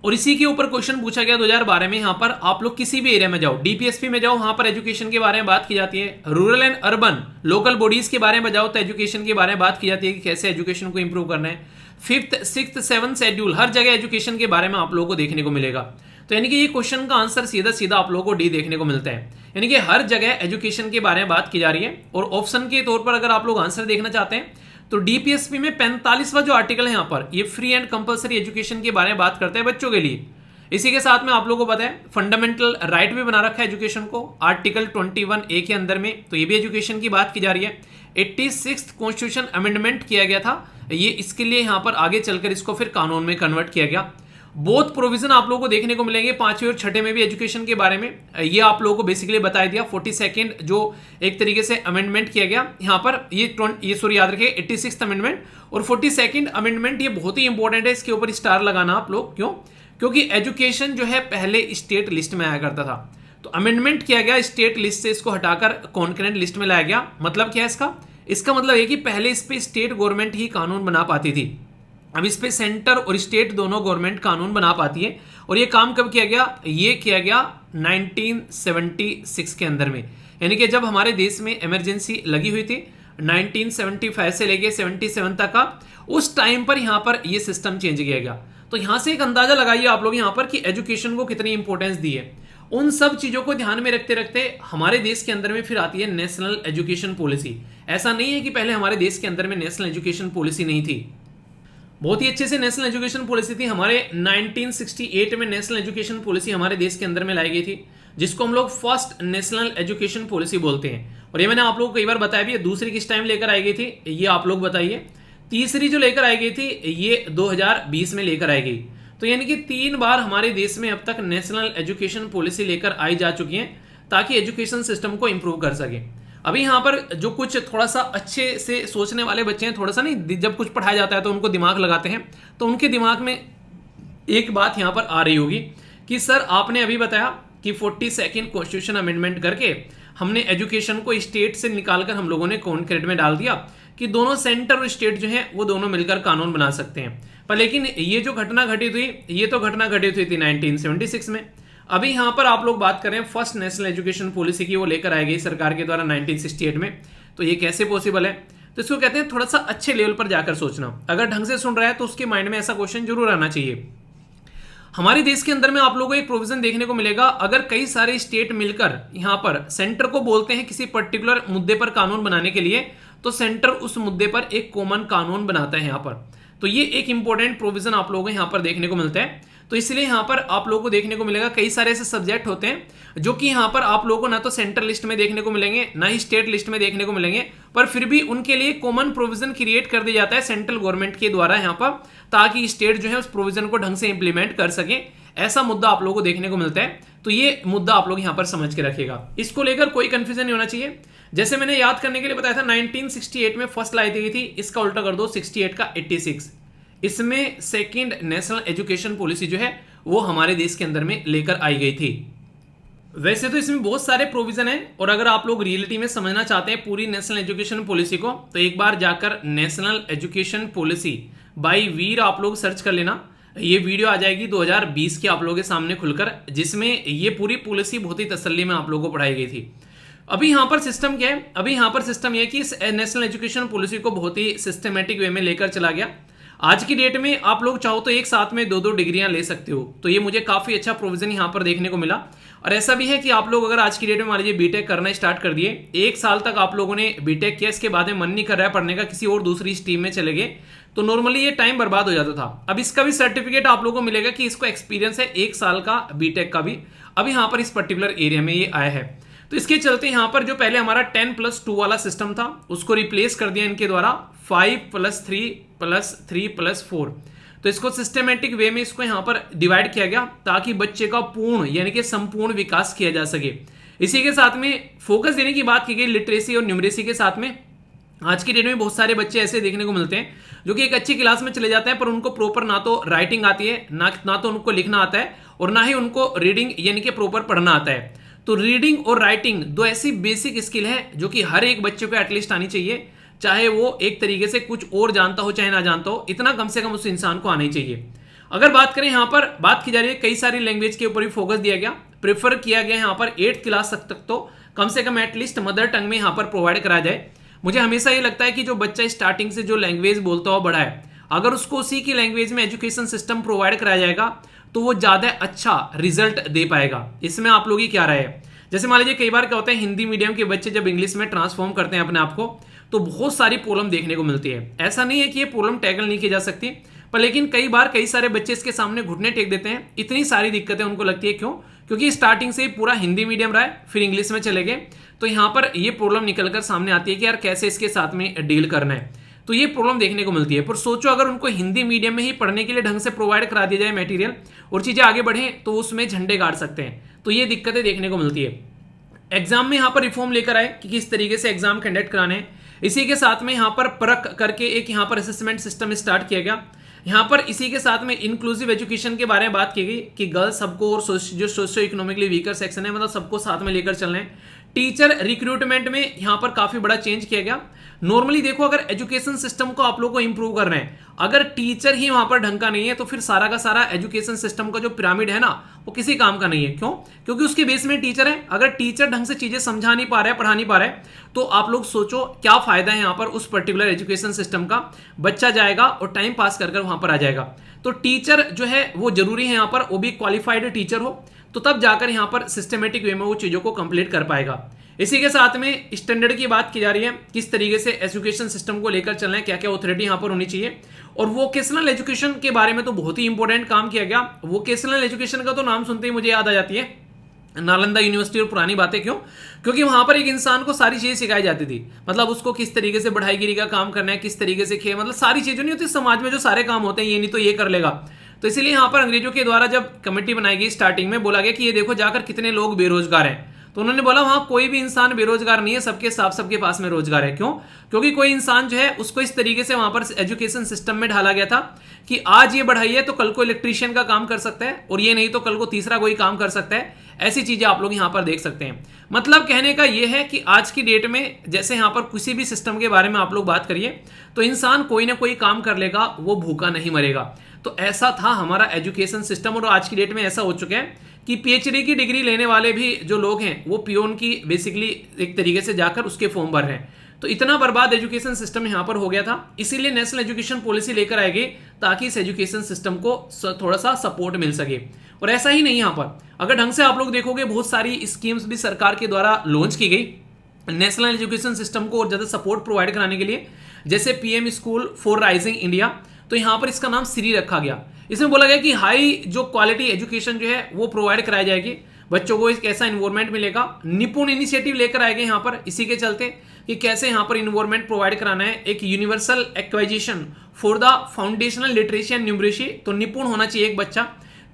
और इसी के ऊपर क्वेश्चन पूछा गया 2012 में। यहाँ पर आप लोग किसी भी एरिया में जाओ, डीपीएसपी में जाओ, वहां पर एजुकेशन के बारे में बात की जाती है। Rural and urban local bodies के बारे में जाओ तो एजुकेशन के बारे में बात की जाती है कि कैसे एजुकेशन को इंप्रूव करना है। 5th, 6th, 7th शेड्यूल हर जगह एजुकेशन के बारे में आप लोगों को देखने को मिलेगा। तो यानी कि ये क्वेश्चन का आंसर सीधा सीधा आप लोगों को डी देखने को मिलता है। यानी कि हर जगह एजुकेशन के बारे में बात की जा रही है। और ऑप्शन के तौर पर अगर आप लोग आंसर देखना चाहते हैं तो डीपीएसपी में 45वां जो आर्टिकल है यहाँ पर, ये फ्री एंड कंपलसरी एजुकेशन के बारे में बात करता है बच्चों के लिए। इसी के साथ में आप लोगों को पता है फंडामेंटल राइट भी बना रखा है एजुकेशन को आर्टिकल 21A के अंदर में, तो ये भी एजुकेशन की बात की जा रही है। 86th कॉन्स्टिट्यूशन अमेंडमेंट किया गया था, ये इसके लिए यहाँ पर आगे चलकर इसको फिर कानून में कन्वर्ट किया गया। बोथ प्रोविजन आप लोगों को देखने को मिलेंगे 5वें और 6ठे में भी एजुकेशन के बारे में। ये आप लोगों को बेसिकली बताया दिया। 42nd जो एक तरीके से अमेंडमेंट किया गया यहाँ पर, ये सॉरी याद रखिए 86th अमेंडमेंट और 42nd अमेंडमेंट, ये बहुत ही इंपॉर्टेंट है, इसके ऊपर स्टार लगाना आप लोग। क्यों? क्योंकि एजुकेशन जो है पहले स्टेट लिस्ट में आया करता था, तो अमेंडमेंट किया गया, स्टेट लिस्ट से इसको हटाकर कॉन्करेंट लिस्ट में लाया गया। मतलब क्या है इसका मतलब है कि पहले इस पे स्टेट गवर्नमेंट ही कानून बना पाती थी, अब इस पे सेंटर और स्टेट दोनों गवर्नमेंट कानून बना पाती है। और ये काम कब किया गया? ये किया गया 1976 के अंदर में, यानी कि जब हमारे देश में इमरजेंसी लगी हुई थी 1975 से लेके 77 तक का, उस टाइम पर यहाँ पर ये सिस्टम चेंज किया गया। तो यहां से एक अंदाजा लगाइए आप लोग यहाँ पर कि एजुकेशन को कितनी इंपॉर्टेंस दी है। उन सब चीजों को ध्यान में रखते रखते हमारे देश के अंदर में फिर आती है नेशनल एजुकेशन पॉलिसी। ऐसा नहीं है कि पहले हमारे देश के अंदर में नेशनल एजुकेशन पॉलिसी नहीं थी। बहुत ही अच्छे से नेशनल एजुकेशन पॉलिसी थी हमारे 1968 में। नेशनल एजुकेशन पॉलिसी हमारे देश के अंदर में लाई गई थी, जिसको हम लोग फर्स्ट नेशनल एजुकेशन पॉलिसी बोलते हैं। और ये मैंने आप लोगों को कई बार बताया भी है। दूसरी किस टाइम लेकर आई गई थी, ये आप लोग बताइए। तीसरी जो लेकर आई गई थी ये 2020 में लेकर आई गई। तो यानी कि 3 बार हमारे देश में अब तक नेशनल एजुकेशन पॉलिसी लेकर आई जा चुकी है, ताकि एजुकेशन सिस्टम को इंप्रूव कर सके। अभी यहाँ पर जो कुछ थोड़ा सा अच्छे से सोचने वाले बच्चे हैं, थोड़ा सा नहीं, जब कुछ पढ़ाया जाता है तो उनको दिमाग लगाते हैं, तो उनके दिमाग में एक बात यहाँ पर आ रही होगी कि सर आपने अभी बताया कि 42nd कॉन्स्टिट्यूशन अमेंडमेंट करके हमने एजुकेशन को स्टेट से निकालकर हम लोगों ने कॉन्करेट में डाल दिया कि दोनों सेंटर और स्टेट जो है वो दोनों मिलकर कानून बना सकते हैं। पर लेकिन ये जो घटना घटित हुई, ये तो घटना घटित हुई थी 1976 में। अभी यहाँ पर आप लोग बात करें फर्स्ट नेशनल एजुकेशन पॉलिसी की, वो लेकर आई गई सरकार के द्वारा 1968 में। तो ये कैसे पॉसिबल है? तो इसको कहते हैं थोड़ा सा अच्छे लेवल पर जाकर सोचना। अगर ढंग से सुन रहा है तो उसके माइंड में ऐसा क्वेश्चन जरूर आना चाहिए। हमारे देश के अंदर में आप लोगों को एक प्रोविजन देखने को मिलेगा, अगर कई सारे स्टेट मिलकर यहाँ पर सेंटर को बोलते हैं किसी पर्टिकुलर मुद्दे पर कानून बनाने के लिए, तो सेंटर उस मुद्दे पर एक कॉमन कानून बनाता है यहाँ पर। तो ये एक इंपॉर्टेंट प्रोविजन आप लोगों को यहाँ पर देखने को मिलता है। तो इसलिए यहाँ पर आप लोगों को देखने को मिलेगा कई सारे ऐसे सब्जेक्ट होते हैं जो कि यहाँ पर आप लोगों को ना तो सेंट्रल लिस्ट में देखने को मिलेंगे, ना ही स्टेट लिस्ट में देखने को मिलेंगे, पर फिर भी उनके लिए कॉमन प्रोविजन क्रिएट कर दिया जाता है सेंट्रल गवर्नमेंट के द्वारा यहाँ पर, ताकि स्टेट जो है उस प्रोविजन को ढंग से इंप्लीमेंट कर सके। ऐसा मुद्दा आप लोगों को देखने को मिलता है। तो ये मुद्दा आप लोग यहाँ पर समझ के रखेगा, इसको लेकर कोई कंफ्यूजन नहीं होना चाहिए। जैसे मैंने याद करने के लिए बताया था 1968 में फर्स्ट लाई गई थी, इसका उल्टा कर दो 68 का 86। इसमें सेकंड नेशनल एजुकेशन पॉलिसी जो है वो हमारे देश के अंदर में लेकर आई गई थी। वैसे तो इसमें बहुत सारे प्रोविजन हैं, और अगर आप लोग रियलिटी में समझना चाहते हैं पूरी नेशनल एजुकेशन पॉलिसी को, तो एक बार जाकर नेशनल एजुकेशन पॉलिसी बाय वीर आप लोग सर्च कर लेना। ये वीडियो आ जाएगी 2020 की आप लोगों के सामने खुलकर, जिसमें ये पूरी पॉलिसी बहुत ही तसल्ली में आप लोगों को पढ़ाई गई थी। अभी यहाँ पर सिस्टम क्या है? अभी यहाँ पर सिस्टम यह है कि इस नेशनल एजुकेशन पॉलिसी को बहुत ही सिस्टमेटिक वे में लेकर चला गया। आज की डेट में आप लोग चाहो तो एक साथ में 2-2 डिग्रियां ले सकते हो। तो ये मुझे काफी अच्छा प्रोविजन यहाँ पर देखने को मिला। और ऐसा भी है कि आप लोग अगर आज की डेट में मान लीजिए बीटेक करना स्टार्ट कर दिए, 1 साल तक आप लोगों ने बीटेक किया, इसके बाद में मन नहीं कर रहा है पढ़ने का, किसी और दूसरी स्ट्रीम में चले गए, तो नॉर्मली ये टाइम बर्बाद हो जाता था। अब इसका भी सर्टिफिकेट आप लोगों को मिलेगा कि इसको एक्सपीरियंस है 1 साल का बीटेक का भी। अभी यहाँ पर इस पर्टिकुलर एरिया में ये आया है। तो इसके चलते यहाँ पर जो पहले हमारा 10+2 वाला सिस्टम था, उसको रिप्लेस कर दिया इनके द्वारा 5+3+3+4। तो इसको सिस्टमेटिक वे में इसको यहाँ पर डिवाइड किया गया, ताकि बच्चे का पूर्ण यानी कि संपूर्ण विकास किया जा सके। इसी के साथ में फोकस देने की बात की गई लिटरेसी और न्यूमरेसी के साथ में। आज की डेट में बहुत सारे बच्चे ऐसे देखने को मिलते हैं जो कि एक अच्छी क्लास में चले जाते हैं, पर उनको प्रॉपर ना तो राइटिंग आती है, ना तो उनको लिखना आता है, और ना ही उनको रीडिंग यानी कि प्रॉपर पढ़ना आता है। तो रीडिंग और राइटिंग 2 ऐसी बेसिक स्किल है जो कि हर एक बच्चे को एटलीस्ट आनी चाहिए, चाहे वो एक तरीके से कुछ और जानता हो चाहे ना जानता हो, इतना कम से कम उस इंसान को आना ही चाहिए। अगर बात करें यहाँ पर बात की जा रही है कई सारी लैंग्वेज के ऊपर भी फोकस दिया गया, प्रेफर किया गया यहाँ पर 8th क्लास तक तो कम से कम एटलीस्ट मदर टंग में यहाँ पर प्रोवाइड कराया जाए। मुझे हमेशा ये लगता है कि जो बच्चा स्टार्टिंग से जो लैंग्वेज बोलता हुआ बड़ा है, अगर उसको उसी की लैंग्वेज में एजुकेशन सिस्टम प्रोवाइड कराया जाएगा तो वो ज्यादा अच्छा रिजल्ट दे पाएगा। इसमें आप लोग की क्या राय है? जैसे मान लीजिए कई बार क्या होता है, हिंदी मीडियम के बच्चे जब इंग्लिश में ट्रांसफॉर्म करते हैं अपने आप को, तो बहुत सारी प्रॉब्लम देखने को मिलती है। ऐसा नहीं है कि ये प्रॉब्लम टैकल नहीं की जा सकती, पर लेकिन कई बार कई सारे बच्चे इसके सामने घुटने टेक देते हैं। इतनी सारी दिक्कतें उनको लगती है, क्यों? क्योंकि स्टार्टिंग से ही पूरा हिंदी मीडियम रहा है, फिर इंग्लिश में चले गए, तो यहाँ पर ये प्रॉब्लम निकलकर सामने आती है कि यार कैसे इसके साथ में डील करना है। तो ये प्रॉब्लम देखने को मिलती है। पर सोचो अगर उनको हिंदी मीडियम में ही पढ़ने के लिए ढंग से प्रोवाइड करा दिया जाए मटेरियल, और चीजें आगे बढ़ें, तो उसमें झंडे गाड़ सकते हैं। तो ये दिक्कतें देखने को मिलती है। एग्जाम में यहाँ पर रिफॉर्म लेकर आए कि किस तरीके से एग्जाम कंडक्ट कराने हैं। इसी के साथ में यहाँ पर परख करके एक यहाँ पर असेसमेंट सिस्टम स्टार्ट किया गया। यहाँ पर इसी के साथ में इंक्लूसिव एजुकेशन के बारे में बात की गई कि गर्ल्स सबको और जो सोशियो इकोनॉमिकली वीकर सेक्शन है, मतलब सबको साथ में लेकर चलना है। टीचर रिक्रूटमेंट में यहाँ पर काफी बड़ा चेंज किया गया। नॉर्मली देखो, अगर एजुकेशन सिस्टम को आप लोग को इंप्रूव करना है, अगर टीचर ही वहां पर ढंग का नहीं है, तो फिर सारा का सारा एजुकेशन सिस्टम का जो पिरामिड है ना, वो किसी काम का नहीं है। क्यों? क्योंकि उसके बेस में टीचर है। अगर टीचर ढंग से चीजें समझा नहीं पा रहा है, पढ़ा नहीं पा रहा है, तो आप लोग सोचो क्या फायदा है यहाँ पर उस पर्टिकुलर एजुकेशन सिस्टम का। बच्चा जाएगा और टाइम पास कर वहां पर आ जाएगा। तो टीचर जो है वो जरूरी है यहाँ पर, वो भी क्वालिफाइड टीचर हो, तो तब जाकर यहाँ पर सिस्टमेटिक वे में वो चीजों को कंप्लीट कर पाएगा। इसी के साथ में स्टैंडर्ड की बात की जा रही है, किस तरीके से एजुकेशन सिस्टम को लेकर चलना है, क्या क्या ऑथोरिटी यहाँ पर होनी चाहिए। और वोकेशनल एजुकेशन के बारे में तो बहुत ही इंपॉर्टेंट काम किया गया। वोकेशनल एजुकेशन का तो नाम सुनते ही मुझे याद आ जाती है नालंदा यूनिवर्सिटी और पुरानी बातें। क्यों? क्योंकि वहां पर एक इंसान को सारी चीजें सिखाई जाती थी, मतलब उसको किस तरीके से बढ़ाईगिरी का काम करना है, किस तरीके से मतलब सारी चीजें नहीं होती समाज में जो सारे काम होते हैं, ये नहीं तो ये कर लेगा। तो इसीलिए यहाँ पर अंग्रेजों के द्वारा जब कमेटी बनाई गई स्टार्टिंग में बोला गया कि ये देखो जाकर कितने लोग बेरोजगार हैं, तो उन्होंने बोला वहां कोई भी इंसान बेरोजगार नहीं है, सबके साथ सबके पास में रोजगार है। क्यों? क्योंकि कोई इंसान जो है उसको इस तरीके से वहां पर एजुकेशन सिस्टम में ढाला गया था कि आज ये बढ़ाई है तो कल को इलेक्ट्रीशियन का काम कर सकता है, और ये नहीं तो कल को तीसरा कोई काम कर सकता है। ऐसी चीजें आप लोग यहां पर देख सकते हैं। मतलब कहने का यह है कि आज की डेट में जैसे यहां पर किसी भी सिस्टम के बारे में आप लोग बात करिए तो इंसान कोई ना कोई काम कर लेगा, वो भूखा नहीं मरेगा। तो ऐसा था हमारा एजुकेशन सिस्टम, और आज की डेट में ऐसा हो चुका है कि पीएचडी की डिग्री लेने वाले भी जो लोग हैं वो पियोन की बेसिकली एक तरीके से जाकर उसके फॉर्म भर रहे हैं। तो इतना बर्बाद एजुकेशन सिस्टम यहां पर हो गया था, इसीलिए नेशनल एजुकेशन पॉलिसी लेकर आएगी ताकि इस एजुकेशन सिस्टम को थोड़ा सा सपोर्ट मिल सके। और ऐसा ही नहीं, यहां पर अगर ढंग से आप लोग देखोगे बहुत सारी स्कीम्स भी सरकार के द्वारा लॉन्च की गई नेशनल एजुकेशन सिस्टम को और ज्यादा सपोर्ट प्रोवाइड कराने के लिए, जैसे PM school for rising India. तो यहां पर इसका नाम श्री रखा गया। इसमें बोला गया कि हाई जो क्वालिटी एजुकेशन जो है वो प्रोवाइड कराई जाएगी, बच्चों को एक ऐसा इन्वायरमेंट मिलेगा। निपुण इनिशिएटिव लेकर आएंगे यहाँ पर इसी के चलते कि कैसे यहाँ पर इन्वायरमेंट प्रोवाइड कराना है। एक universal एक्वाइजिशन for the foundational literacy and numeracy, तो निपुण होना चाहिए एक बच्चा।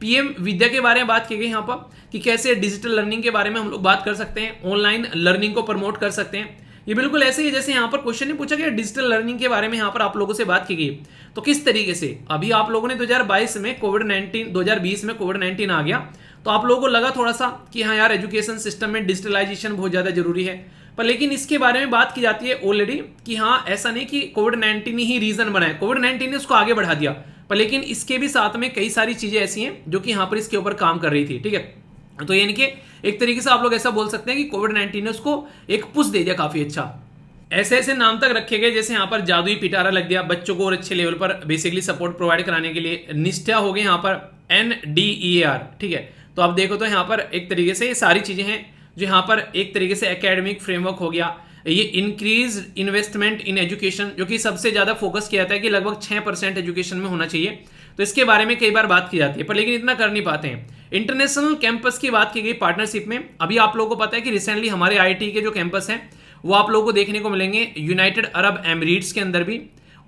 पीएम विद्या के बारे में बात की गई यहाँ पर कि कैसे डिजिटल लर्निंग के बारे में हम लोग बात कर सकते हैं, ऑनलाइन लर्निंग को प्रमोट कर सकते हैं। ये बिल्कुल ऐसे ही जैसे यहाँ पर क्वेश्चन नहीं पूछा गया डिजिटल लर्निंग के बारे में, यहाँ पर आप लोगों से बात की गई तो किस तरीके से अभी आप लोगों ने 2022 में कोविड-19 2020 में कोविड-19 आ गया तो आप लोगों को लगा थोड़ा सा कि हाँ यार एजुकेशन सिस्टम में डिजिटलाइजेशन बहुत ज्यादा जरूरी है, पर लेकिन इसके बारे में बात की जाती है ऑलरेडी कि हाँ ऐसा नहीं कि कोविड-19 ही रीजन बना है, कोविड-19 ने उसको आगे बढ़ा दिया, पर लेकिन इसके भी साथ में कई सारी चीजें ऐसी हैं जो कि यहाँ पर इसके ऊपर काम कर रही थी। ठीक है, तो यानी कि एक तरीके से आप लोग ऐसा बोल सकते हैं कि कोविड-19 ने उसको एक पुश दे दिया काफी अच्छा। ऐसे ऐसे नाम तक रखे गए जैसे यहाँ पर जादुई पिटारा लग दिया बच्चों को और अच्छे लेवल पर बेसिकली सपोर्ट प्रोवाइड कराने के लिए। निष्ठा हो गई यहाँ पर NDEAR। ठीक है, तो आप देखो तो यहाँ पर एक तरीके से ये सारी चीजें हैं जो यहाँ पर एक तरीके से एकेडमिक फ्रेमवर्क हो गया। ये इंक्रीज इन्वेस्टमेंट इन एजुकेशन जो कि सबसे ज्यादा फोकस किया जाता है कि लगभग 6% एजुकेशन में होना चाहिए, तो इसके बारे में कई बार बात की जाती है पर लेकिन इतना कर नहीं पाते हैं। इंटरनेशनल कैंपस की बात की गई पार्टनरशिप में। अभी आप लोगों को पता है कि रिसेंटली हमारे IIT के जो कैंपस हैं वो आप लोगों को देखने को मिलेंगे यूनाइटेड अरब एमिरेट्स के अंदर भी,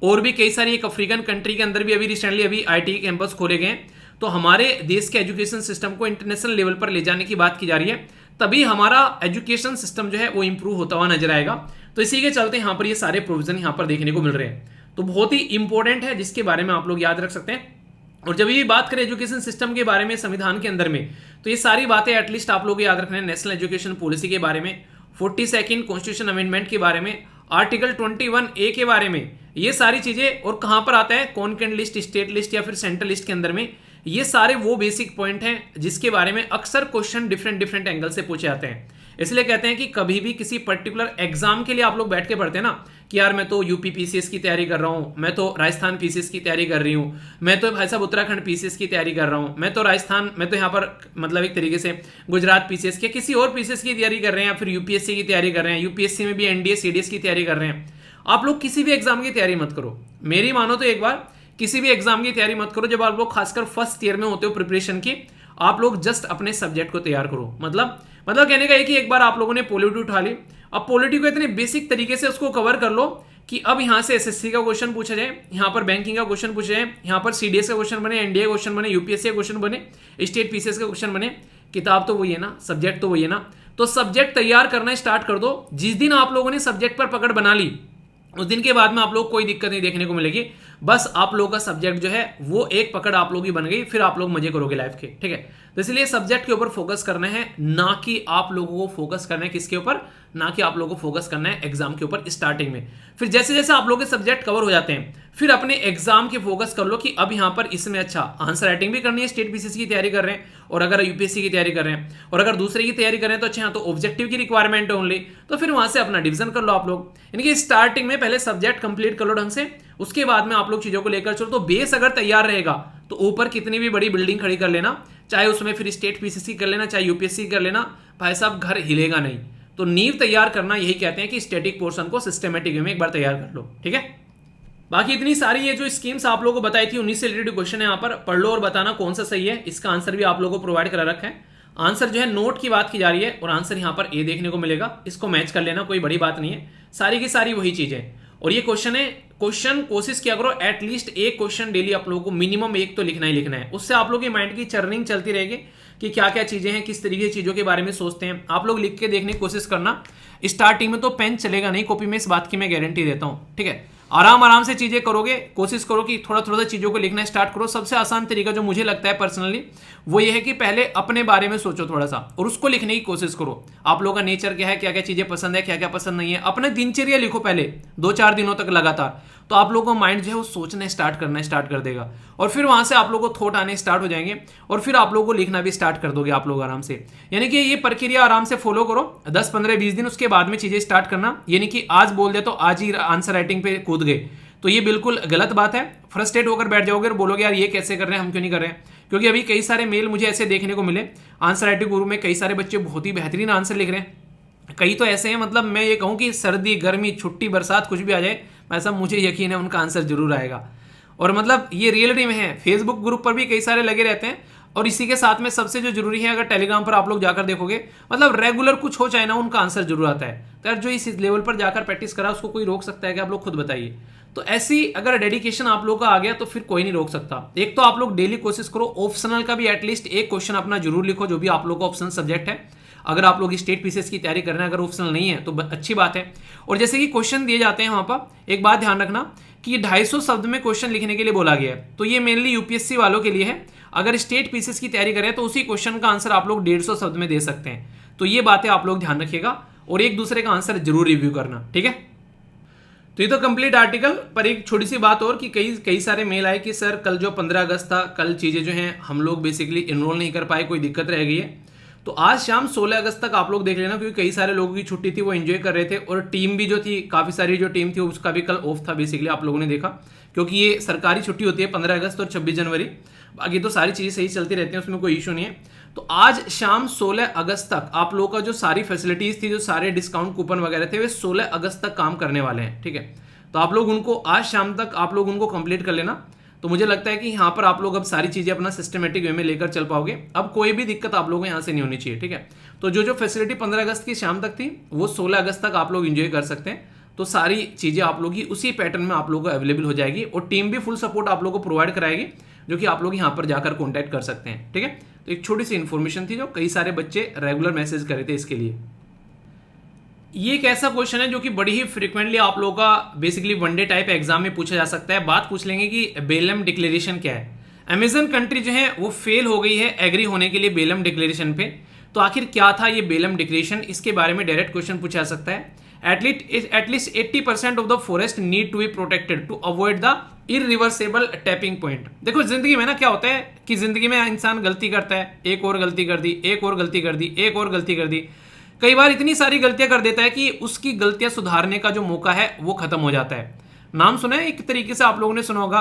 और भी कई सारी एक अफ्रीकन कंट्री के अंदर भी अभी रिसेंटली अभी IIT के कैंपस खोले गए। तो हमारे देश के एजुकेशन सिस्टम को इंटरनेशनल लेवल पर ले जाने की बात की जा रही है, तभी हमारा एजुकेशन सिस्टम जो है वो इंप्रूव होता हुआ नजर आएगा। तो इसी के चलते यहाँ पर ये सारे प्रोविजन यहाँ पर देखने को मिल रहे हैं, तो बहुत ही इंपॉर्टेंट है जिसके बारे में आप लोग याद रख सकते हैं। और जब ये बात करें एजुकेशन सिस्टम के बारे में संविधान के अंदर में, तो ये सारी बातें एटलीस्ट आप लोग याद रखना है। नेशनल एजुकेशन पॉलिसी के बारे में, 42nd कॉन्स्टिट्यूशन अमेंडमेंट के बारे में, आर्टिकल 21A के बारे में, ये सारी चीजें। और कहां पर आता है कॉन्करेंट लिस्ट, स्टेट लिस्ट या फिर सेंट्रल लिस्ट के अंदर में, ये सारे वो बेसिक पॉइंट हैं जिसके बारे में अक्सर क्वेश्चन डिफरेंट एंगल से पूछे जाते हैं। इसलिए कहते हैं कि कभी भी किसी पर्टिकुलर एग्जाम के लिए आप लोग बैठ के पढ़ते हैं ना कि यार मैं तो यूपी PCS की तैयारी कर रहा हूँ, मैं तो राजस्थान PCS की तैयारी कर रही हूँ, मैं तो भाई साहब उत्तराखंड PCS की तैयारी कर रहा हूँ, मैं तो राजस्थान, मैं तो यहाँ पर मतलब एक तरीके से गुजरात PCS के किसी और PCS की तैयारी कर रहे हैं या फिर UPSC की तैयारी कर रहे हैं, UPSC में भी NDA CDS की तैयारी कर रहे हैं। आप लोग किसी भी एग्जाम की तैयारी मत करो, मेरी मानो तो एक बार किसी भी एग्जाम की तैयारी मत करो। जब आप लोग खासकर फर्स्ट ईयर में होते हो प्रिपरेशन की, आप लोग जस्ट अपने सब्जेक्ट को तैयार करो। मतलब कहने का है कि एक बार आप लोगों ने पॉलिटी उठा ली, अब पॉलिटी को इतने बेसिक तरीके से उसको कवर कर लो कि अब यहां से SSC का क्वेश्चन पूछा जाए, यहां पर बैंकिंग का क्वेश्चन पूछा जाए, यहां पर CDS का क्वेश्चन बने, NDA क्वेश्चन बने, UPSC का क्वेश्चन बने, स्टेट PCS का क्वेश्चन बने। किताब तो वही है ना, सब्जेक्ट तो वही है ना, तो सब्जेक्ट तैयार करना स्टार्ट कर दो। जिस दिन आप लोगों ने सब्जेक्ट पर पकड़ बना ली उस दिन के बाद में आप लोग कोई दिक्कत नहीं देखने को मिलेगी। बस आप लोगों का सब्जेक्ट जो है वो एक पकड़ आप लोग की बन गई, फिर आप लोग मजे करोगे लाइफ के। ठीक है, तो इसलिए सब्जेक्ट के ऊपर फोकस करना है, ना कि आप लोगों को फोकस करना है किसके ऊपर, ना कि आप लोगों को फोकस करना है एग्जाम के ऊपर स्टार्टिंग में। फिर जैसे जैसे आप लोगों के सब्जेक्ट कवर हो जाते हैं फिर अपने एग्जाम के फोकस कर लो कि अब यहाँ पर इसमें अच्छा आंसर राइटिंग भी करनी है, स्टेट PCS की तैयारी कर रहे हैं और अगर UPSC की तैयारी कर रहे हैं और अगर दूसरे की तैयारी कर रहे हैं तो अच्छा यहाँ तो ऑब्जेक्टिव की रिक्वायरमेंट है ओनली, तो फिर वहां से अपना डिवीजन कर लो आप लोग। यानी कि स्टार्टिंग में पहले सब्जेक्ट कंप्लीट कर लो ढंग से, उसके बाद में आप लोग चीजों को लेकर चलो। तो बेस अगर तैयार रहेगा तो ऊपर कितनी भी बड़ी बिल्डिंग खड़ी कर लेना, चाहे उसमें फिर स्टेट PCS कर लेना, चाहे UPSC कर लेना, भाई साहब घर हिलेगा नहीं। तो नींव तैयार करना यही कहते हैं कि स्टैटिक पोर्शन को सिस्टमेटिक वे में एक बार तैयार कर लो, ठीक है। बाकी इतनी सारी ये जो स्कीम्स आप लोगों को बताई थी, 19 से रिलेटेड क्वेश्चन है, यहाँ पर पढ़ लो और बताना कौन सा सही है। इसका आंसर भी आप लोगों को प्रोवाइड करा रखा है। आंसर जो है नोट की बात की जा रही है और आंसर यहाँ पर ए देखने को मिलेगा, इसको मैच कर लेना, कोई बड़ी बात नहीं है, सारी की सारी वही चीजें। और ये क्वेश्चन है, क्वेश्चन कोशिश किया करो एटलीस्ट एक क्वेश्चन डेली आप लोगों को मिनिमम एक तो लिखना ही लिखना है। उससे आप लोगों की माइंड की चर्निंग चलती रहेगी कि क्या क्या चीजें हैं, किस तरीके की चीजों के बारे में सोचते हैं। आप लोग लिख के देखने की कोशिश करना। स्टार्टिंग में तो पेन चलेगा नहीं कॉपी में, इस बात की मैं गारंटी देता हूं, ठीक है। आराम आराम से चीजें करोगे, कोशिश करो कि थोड़ा थोड़ा चीजों को लिखना स्टार्ट करो। सबसे आसान तरीका जो मुझे लगता है पर्सनली वो ये है कि पहले अपने बारे में सोचो थोड़ा सा और उसको लिखने की कोशिश करो। आप लोगों का नेचर क्या है, क्या क्या चीजें पसंद है, क्या क्या पसंद नहीं है, अपने दिनचर्या लिखो पहले 2-4 दिनों तक लगातार, तो आप लोगों का माइंड जो है वो सोचना स्टार्ट करना स्टार्ट कर देगा और फिर वहां से आप लोगों को थॉट आने स्टार्ट हो जाएंगे और फिर आप लोगों को लिखना भी स्टार्ट कर दोगे आप लोग आराम से। यानी कि ये प्रक्रिया आराम से फॉलो करो 10, 15, 20 दिन, उसके बाद में चीजें स्टार्ट करना। यानी कि आज बोल दे तो आज ही आंसर राइटिंग पे कूद गए, तो ये बिल्कुल गलत बात है। फ्रस्ट्रेट होकर बैठ जाओगे और बोलोगे यार ये कैसे कर रहे हैं, हम क्यों नहीं कर रहे हैं। क्योंकि अभी कई सारे मेल मुझे ऐसे देखने को मिले, आंसर राइटिंग ग्रुप में कई सारे बच्चे बहुत ही बेहतरीन आंसर लिख रहे हैं। कई तो ऐसे हैं, मतलब मैं ये कहूँ कि सर्दी गर्मी छुट्टी बरसात कुछ भी आ जाए, ऐसा मुझे यकीन है उनका आंसर जरूर आएगा। और मतलब ये रियलिटी में है, फेसबुक ग्रुप पर भी कई सारे लगे रहते हैं। और इसी के साथ में सबसे जो जरूरी है, अगर टेलीग्राम पर आप लोग जाकर देखोगे, मतलब रेगुलर कुछ हो चाहे ना, उनका आंसर जरूर आता है। तो यार जो इस लेवल पर जाकर प्रैक्टिस करा उसको कोई रोक सकता है कि आप लोग खुद बताइए। तो ऐसी अगर डेडिकेशन आप लोग का आ गया तो फिर कोई नहीं रोक सकता। एक तो आप लोग डेली कोशिश करो, ऑप्शनल का भी एटलीस्ट एक क्वेश्चन अपना जरूर लिखो, जो भी आप लोग का ऑप्शनल सब्जेक्ट है। अगर आप लोग स्टेट पीसीएस की तैयारी कर रहे हैं, अगर ऑप्शनल नहीं है तो अच्छी बात है। और जैसे कि क्वेश्चन दिए जाते हैं वहां पर, एक बात ध्यान रखना कि 250 शब्द में क्वेश्चन लिखने के लिए बोला गया है, तो ये मेनली यूपीएससी वालों के लिए है। अगर स्टेट पीसीएस की तैयारी करें तो उसी क्वेश्चन का आंसर आप लोग 150 शब्द में दे सकते हैं। तो ये बातें आप लोग ध्यान रखिएगा और एक दूसरे का आंसर जरूर रिव्यू करना, ठीक है। तो ये तो कंप्लीट आर्टिकल पर एक छोटी सी बात और कि कई सारे मेल आए कि सर कल जो 15 अगस्त था, कल चीजें जो हैं हम लोग बेसिकली इनरोल नहीं कर पाए, कोई दिक्कत रह गई है। तो आज शाम 16 अगस्त तक आप लोग देख लेना, क्योंकि कई सारे लोगों की छुट्टी थी, वो एंजॉय कर रहे थे। और टीम भी जो थी, काफी सारी जो टीम थी उसका भी कल ऑफ था बेसिकली, आप लोगों ने देखा, क्योंकि ये सरकारी छुट्टी होती है 15 अगस्त और 26 जनवरी। बाकी तो सारी चीजें सही चलती रहती हैं, उसमें कोई इशू नहीं है। तो आज शाम 16 अगस्त तक आप लोगों का जो सारी फैसिलिटीज थी, जो सारे डिस्काउंट कूपन वगैरह थे, वे 16 अगस्त तक काम करने वाले हैं, ठीक है। तो आप लोग उनको आज शाम तक आप लोग उनको कंप्लीट कर लेना। तो मुझे लगता है कि यहाँ पर आप लोग अब सारी चीजें अपना सिस्टमेटिक वे में लेकर चल पाओगे। अब कोई भी दिक्कत आप लोगों को यहाँ से नहीं होनी चाहिए, ठीक है। तो जो जो फैसिलिटी 15 अगस्त की शाम तक थी, वो 16 अगस्त तक आप लोग एंजॉय कर सकते हैं। तो सारी चीजें आप लोग की उसी पैटर्न में आप लोगों को अवेलेबल हो जाएगी और टीम भी फुल सपोर्ट आप लोग को प्रोवाइड कराएगी, जो कि आप लोग यहाँ पर जाकर कॉन्टैक्ट कर सकते हैं, ठीक है। तो एक छोटी सी इन्फॉर्मेशन थी जो कई सारे बच्चे रेगुलर मैसेज कर रहे थे इसके लिए। ये एक ऐसा क्वेश्चन है जो कि बड़ी ही फ्रीक्वेंटली आप लोगों का बेसिकली वनडे टाइप एग्जाम में पूछा जा सकता है। बात पूछ लेंगे कि बेलम डिक्लेरेशन क्या है। अमेजन कंट्री जो है वो फेल हो गई है एग्री होने के लिए बेलम डिक्लेरेशन पे। तो आखिर क्या था ये बेलम डिक्लेरेशन, इसके बारे में डायरेक्ट क्वेश्चन पूछा जा सकता है। At least 80% of the forest need to be protected to avoid the irreversible tapping point. देखो जिंदगी में ना क्या होता है कि जिंदगी में इंसान गलती करता है, एक और गलती कर दी, एक और गलती कर दी, एक और गलती कर दी, कई बार इतनी सारी गलतियां कर देता है कि उसकी गलतियां सुधारने का जो मौका है वो खत्म हो जाता है। नाम सुना है, एक तरीके से आप लोगों ने सुना होगा,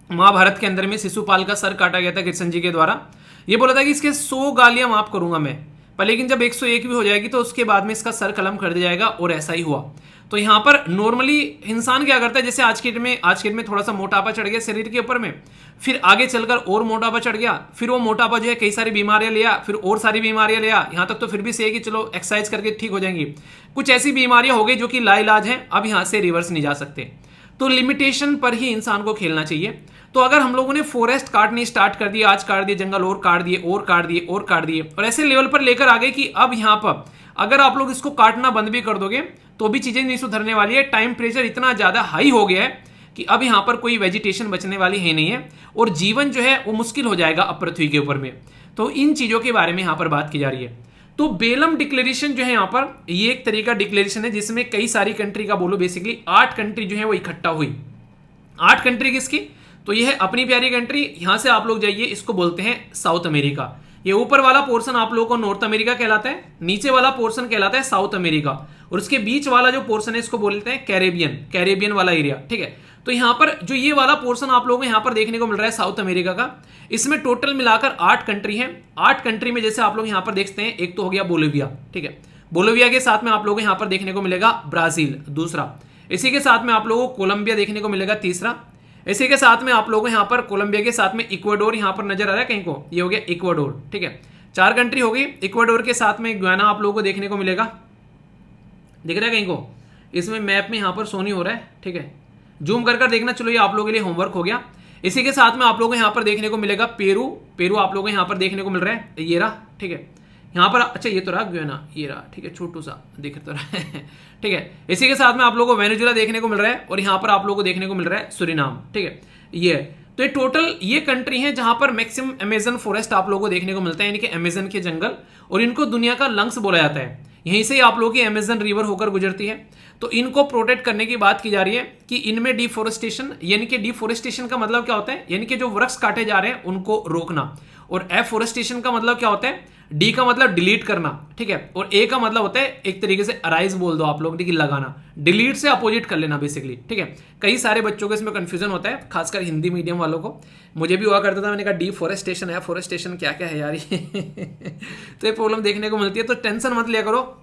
महाभारत के अंदर में शिशुपाल का सर काटा गया था कृष्ण जी के द्वारा। ये बोला था कि इसके 100 गालियां माफ करूंगा मैं, पर लेकिन जब 101 भी हो जाएगी तो उसके बाद में इसका सर कलम कर दिया जाएगा, और ऐसा ही हुआ। तो यहाँ पर नॉर्मली इंसान क्या करता है, जैसे आज के डेट में थोड़ा सा मोटापा चढ़ गया शरीर के ऊपर में, फिर आगे चलकर और मोटापा चढ़ गया, फिर वो मोटापा जो है कई सारी बीमारियां लिया, फिर और सारी बीमारियां लिया, यहाँ तक तो फिर भी सही है कि चलो एक्सरसाइज करके ठीक हो जाएंगी। कुछ ऐसी बीमारियां हो गई जो कि लाइलाज हैं, अब यहाँ से रिवर्स नहीं जा सकते। तो लिमिटेशन पर ही इंसान को खेलना चाहिए। तो अगर हम लोगों ने फॉरेस्ट काटनी स्टार्ट कर दी, आज काट दिए जंगल, और काट दिए और काट दिए और काट दिए, और ऐसे लेवल पर लेकर आ गए कि अब यहाँ पर अगर आप लोग इसको काटना बंद भी कर दोगे तो भी चीजें नहीं सुधरने वाली है। टाइम प्रेशर इतना ज्यादा हाई हो गया है कि अब यहाँ पर कोई वेजिटेशन बचने वाली है नहीं है, और जीवन जो है वो मुश्किल हो जाएगा अब पृथ्वी के ऊपर में। तो इन चीजों के बारे में यहाँ पर बात की जा रही है। तो बेलम डिक्लेरेशन जो है यहाँ पर, ये एक तरीका डिक्लेरेशन है जिसमें कई सारी कंट्री का बोलो बेसिकली 8 कंट्री जो है वो इकट्ठा हुई। 8 कंट्री किसकी, तो ये है अपनी प्यारी कंट्री। यहां से आप लोग जाइए, इसको बोलते हैं साउथ अमेरिका। ये ऊपर वाला पोर्शन आप लोगों को नॉर्थ अमेरिका कहलाता है, नीचे वाला पोर्शन कहलाता है साउथ अमेरिका, और उसके बीच वाला जो पोर्शन है इसको बोलते हैं कैरेबियन वाला एरिया, ठीक है। तो यहाँ पर जो ये वाला पोर्शन आप लोगों को यहाँ पर देखने को मिल रहा है साउथ अमेरिका का, इसमें टोटल मिलाकर 8 कंट्री हैं। 8 कंट्री में जैसे आप लोग यहाँ पर देखते हैं, एक तो हो गया बोलिविया, ठीक है। बोलोविया के साथ में आप लोगों को यहाँ पर देखने को मिलेगा ब्राजील, दूसरा। इसी के साथ में आप लोगों को कोलंबिया देखने को मिलेगा, तीसरा। इसी के साथ में आप लोगों को यहाँ पर कोलंबिया के साथ में इक्वाडोर यहाँ पर नजर आ रहा है कहीं को, ये हो गया इक्वाडोर, ठीक है। 4 कंट्री हो गई। इक्वाडोर के साथ में गुयाना आप लोगों को देखने को मिलेगा, दिख रहा है कहीं को, इसमें मैप में यहाँ पर सोनी हो रहा है, ठीक है, जूम कर देखना। चलो ये आप लोगों के लिए होमवर्क हो गया। इसी के साथ में आप लोगों को यहाँ पर देखने को मिलेगा पेरू, पेरू आप लोगों को यहाँ पर देखने को मिल रहा है, ये रहा, ठीक है। यहाँ पर अच्छा ये तो रहा गुयाना, ये रहा, ठीक है, छोटू सा दिख तो रहा है ठीक है। इसी के साथ में आप लोगों को वेनेजुएला देखने को मिल रहा है और यहाँ पर आप लोगों को देखने को मिल रहा है सुरिनाम, ठीक है। ये तो ये टोटल ये कंट्री है जहां पर मैक्सिमम अमेजन फॉरेस्ट आप लोगों को देखने को मिलता है, यानी कि अमेजन के जंगल, और इनको दुनिया का लंग्स बोला जाता है। यहीं से आप लोगों की अमेजन रिवर होकर गुजरती है। तो इनको प्रोटेक्ट करने की बात की जा रही है कि इनमें डिफोरेस्टेशन, यानी कि डिफोरेस्टेशन का मतलब क्या होता है, यानी कि जो वृक्ष काटे जा रहे हैं उनको रोकना, और एफोरेस्टेशन का मतलब क्या होता है, डी का मतलब डिलीट करना, ठीक है, और ए का मतलब होता है एक तरीके से अराइज बोल दो आप लोग, ठीक है, लगाना, डिलीट से अपोजिट कर लेना बेसिकली, ठीक है। कई सारे बच्चों को इसमें कंफ्यूजन होता है, खासकर हिंदी मीडियम वालों को, मुझे भी हुआ करता था, मैंने कहा डिफोरेस्टेशन है, फॉरेस्टेशन क्या क्या है यार ये तो ये प्रॉब्लम देखने को मिलती है। तो टेंशन मत लिया करो,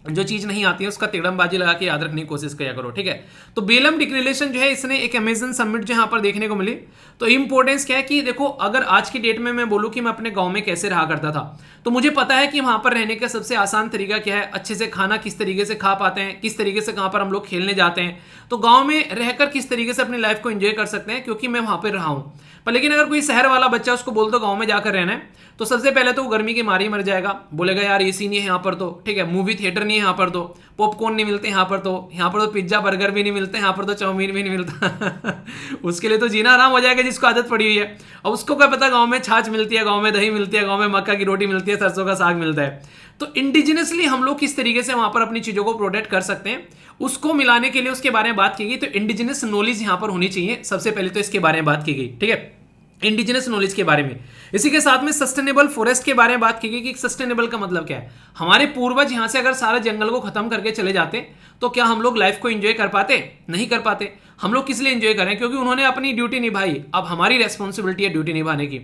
जो चीज नहीं आती है उसका तिड़मबाजी लगा के याद रखने की कोशिश किया करो, ठीक है। तो बेलम डिक्लेरेशन जो है इसने एक अमेजन समिट जो यहाँ पर देखने को मिली। तो इंपॉर्टेंस क्या है कि देखो, अगर आज की डेट में मैं बोलूँ कि मैं अपने गांव में कैसे रहा करता था, तो मुझे पता है कि वहां पर रहने का सबसे आसान तरीका क्या है, अच्छे से खाना किस तरीके से खा पाते हैं, किस तरीके से कहाँ पर हम लोग खेलने जाते हैं, तो गाँव में रहकर किस तरीके से अपनी लाइफ को एंजॉय कर सकते हैं, क्योंकि मैं वहां पर रहा हूँ। पर लेकिन अगर कोई शहर वाला बच्चा उसको बोल दो गाँव में जाकर रहना है, तो सबसे पहले तो वो गर्मी की मारी मर जाएगा, बोलेगा यार एसी नहीं है यहाँ पर, तो ठीक है, मूवी थिएटर नहीं है यहाँ पर, तो पॉपकॉर्न नहीं मिलते यहाँ पर, तो यहाँ पर तो पिज्जा बर्गर भी नहीं मिलते, यहाँ पर तो चाउमीन भी नहीं मिलता उसके लिए तो जीना आराम हो जाएगा जिसको आदत पड़ी हुई है। अब उसको क्या पता गाँव में छाछ मिलती है, गाँव में दही मिलती है, गाँव में मक्का की रोटी मिलती है, सरसों का साग मिलता है। तो इंडिजिनसली हम लोग किस तरीके से वहां पर अपनी चीजों को प्रोटेक्ट कर सकते हैं, उसको मिलाने के लिए उसके बारे में बात की गई। तो इंडिजिनस नॉलेज यहां पर होनी चाहिए, सबसे पहले तो इसके बारे में बात की गई, ठीक है, इंडिजिनस नॉलेज के बारे में। इसी के साथ में सस्टेनेबल फॉरेस्ट के बारे में बात की गई कि सस्टेनेबल का मतलब क्या है। हमारे पूर्वज यहां से अगर सारे जंगल को खत्म करके चले जाते तो क्या हम लोग लाइफ को एंजॉय कर पाते? नहीं कर पाते। हम लोग किस लिए एंजॉय करें? क्योंकि उन्होंने अपनी ड्यूटी निभाई, अब हमारी रेस्पॉन्सिबिलिटी है ड्यूटी निभाने की।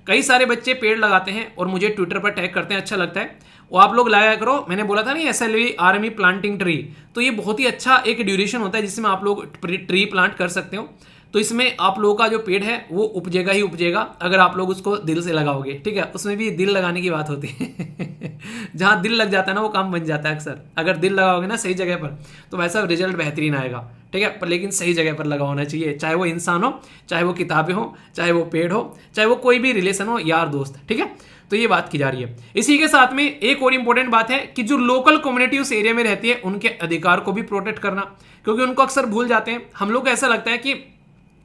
कई सारे बच्चे पेड़ लगाते हैं और मुझे ट्विटर पर टैग करते हैं, अच्छा लगता है, वो आप लोग लगाया करो। मैंने बोला था नहीं SLV आर्मी प्लांटिंग ट्री, तो ये बहुत ही अच्छा एक ड्यूरेशन होता है जिसमें आप लोग ट्री प्लांट कर सकते हो। तो इसमें आप लोगों का जो पेड़ है वो उपजेगा ही उपजेगा अगर आप लोग उसको दिल से लगाओगे, ठीक है। उसमें भी दिल लगाने की बात होती है जहां दिल लग जाता है ना वो काम बन जाता है अक्सर। अगर दिल लगाओगे ना सही जगह पर तो वैसा रिजल्ट बेहतरीन आएगा, ठीक है। पर लेकिन सही जगह पर लगा होना चाहिए, चाहे वो इंसान हो, चाहे वो किताबें हो, चाहे वो पेड़ हो, चाहे वो कोई भी रिलेशन हो, यार दोस्त, ठीक है। तो ये बात की जा रही है। इसी के साथ में एक और इंपॉर्टेंट बात है कि जो लोकल कम्युनिटी उस एरिया में रहती है उनके अधिकार को भी प्रोटेक्ट करना, क्योंकि उनको अक्सर भूल जाते हैं। हम लोग को ऐसा लगता है कि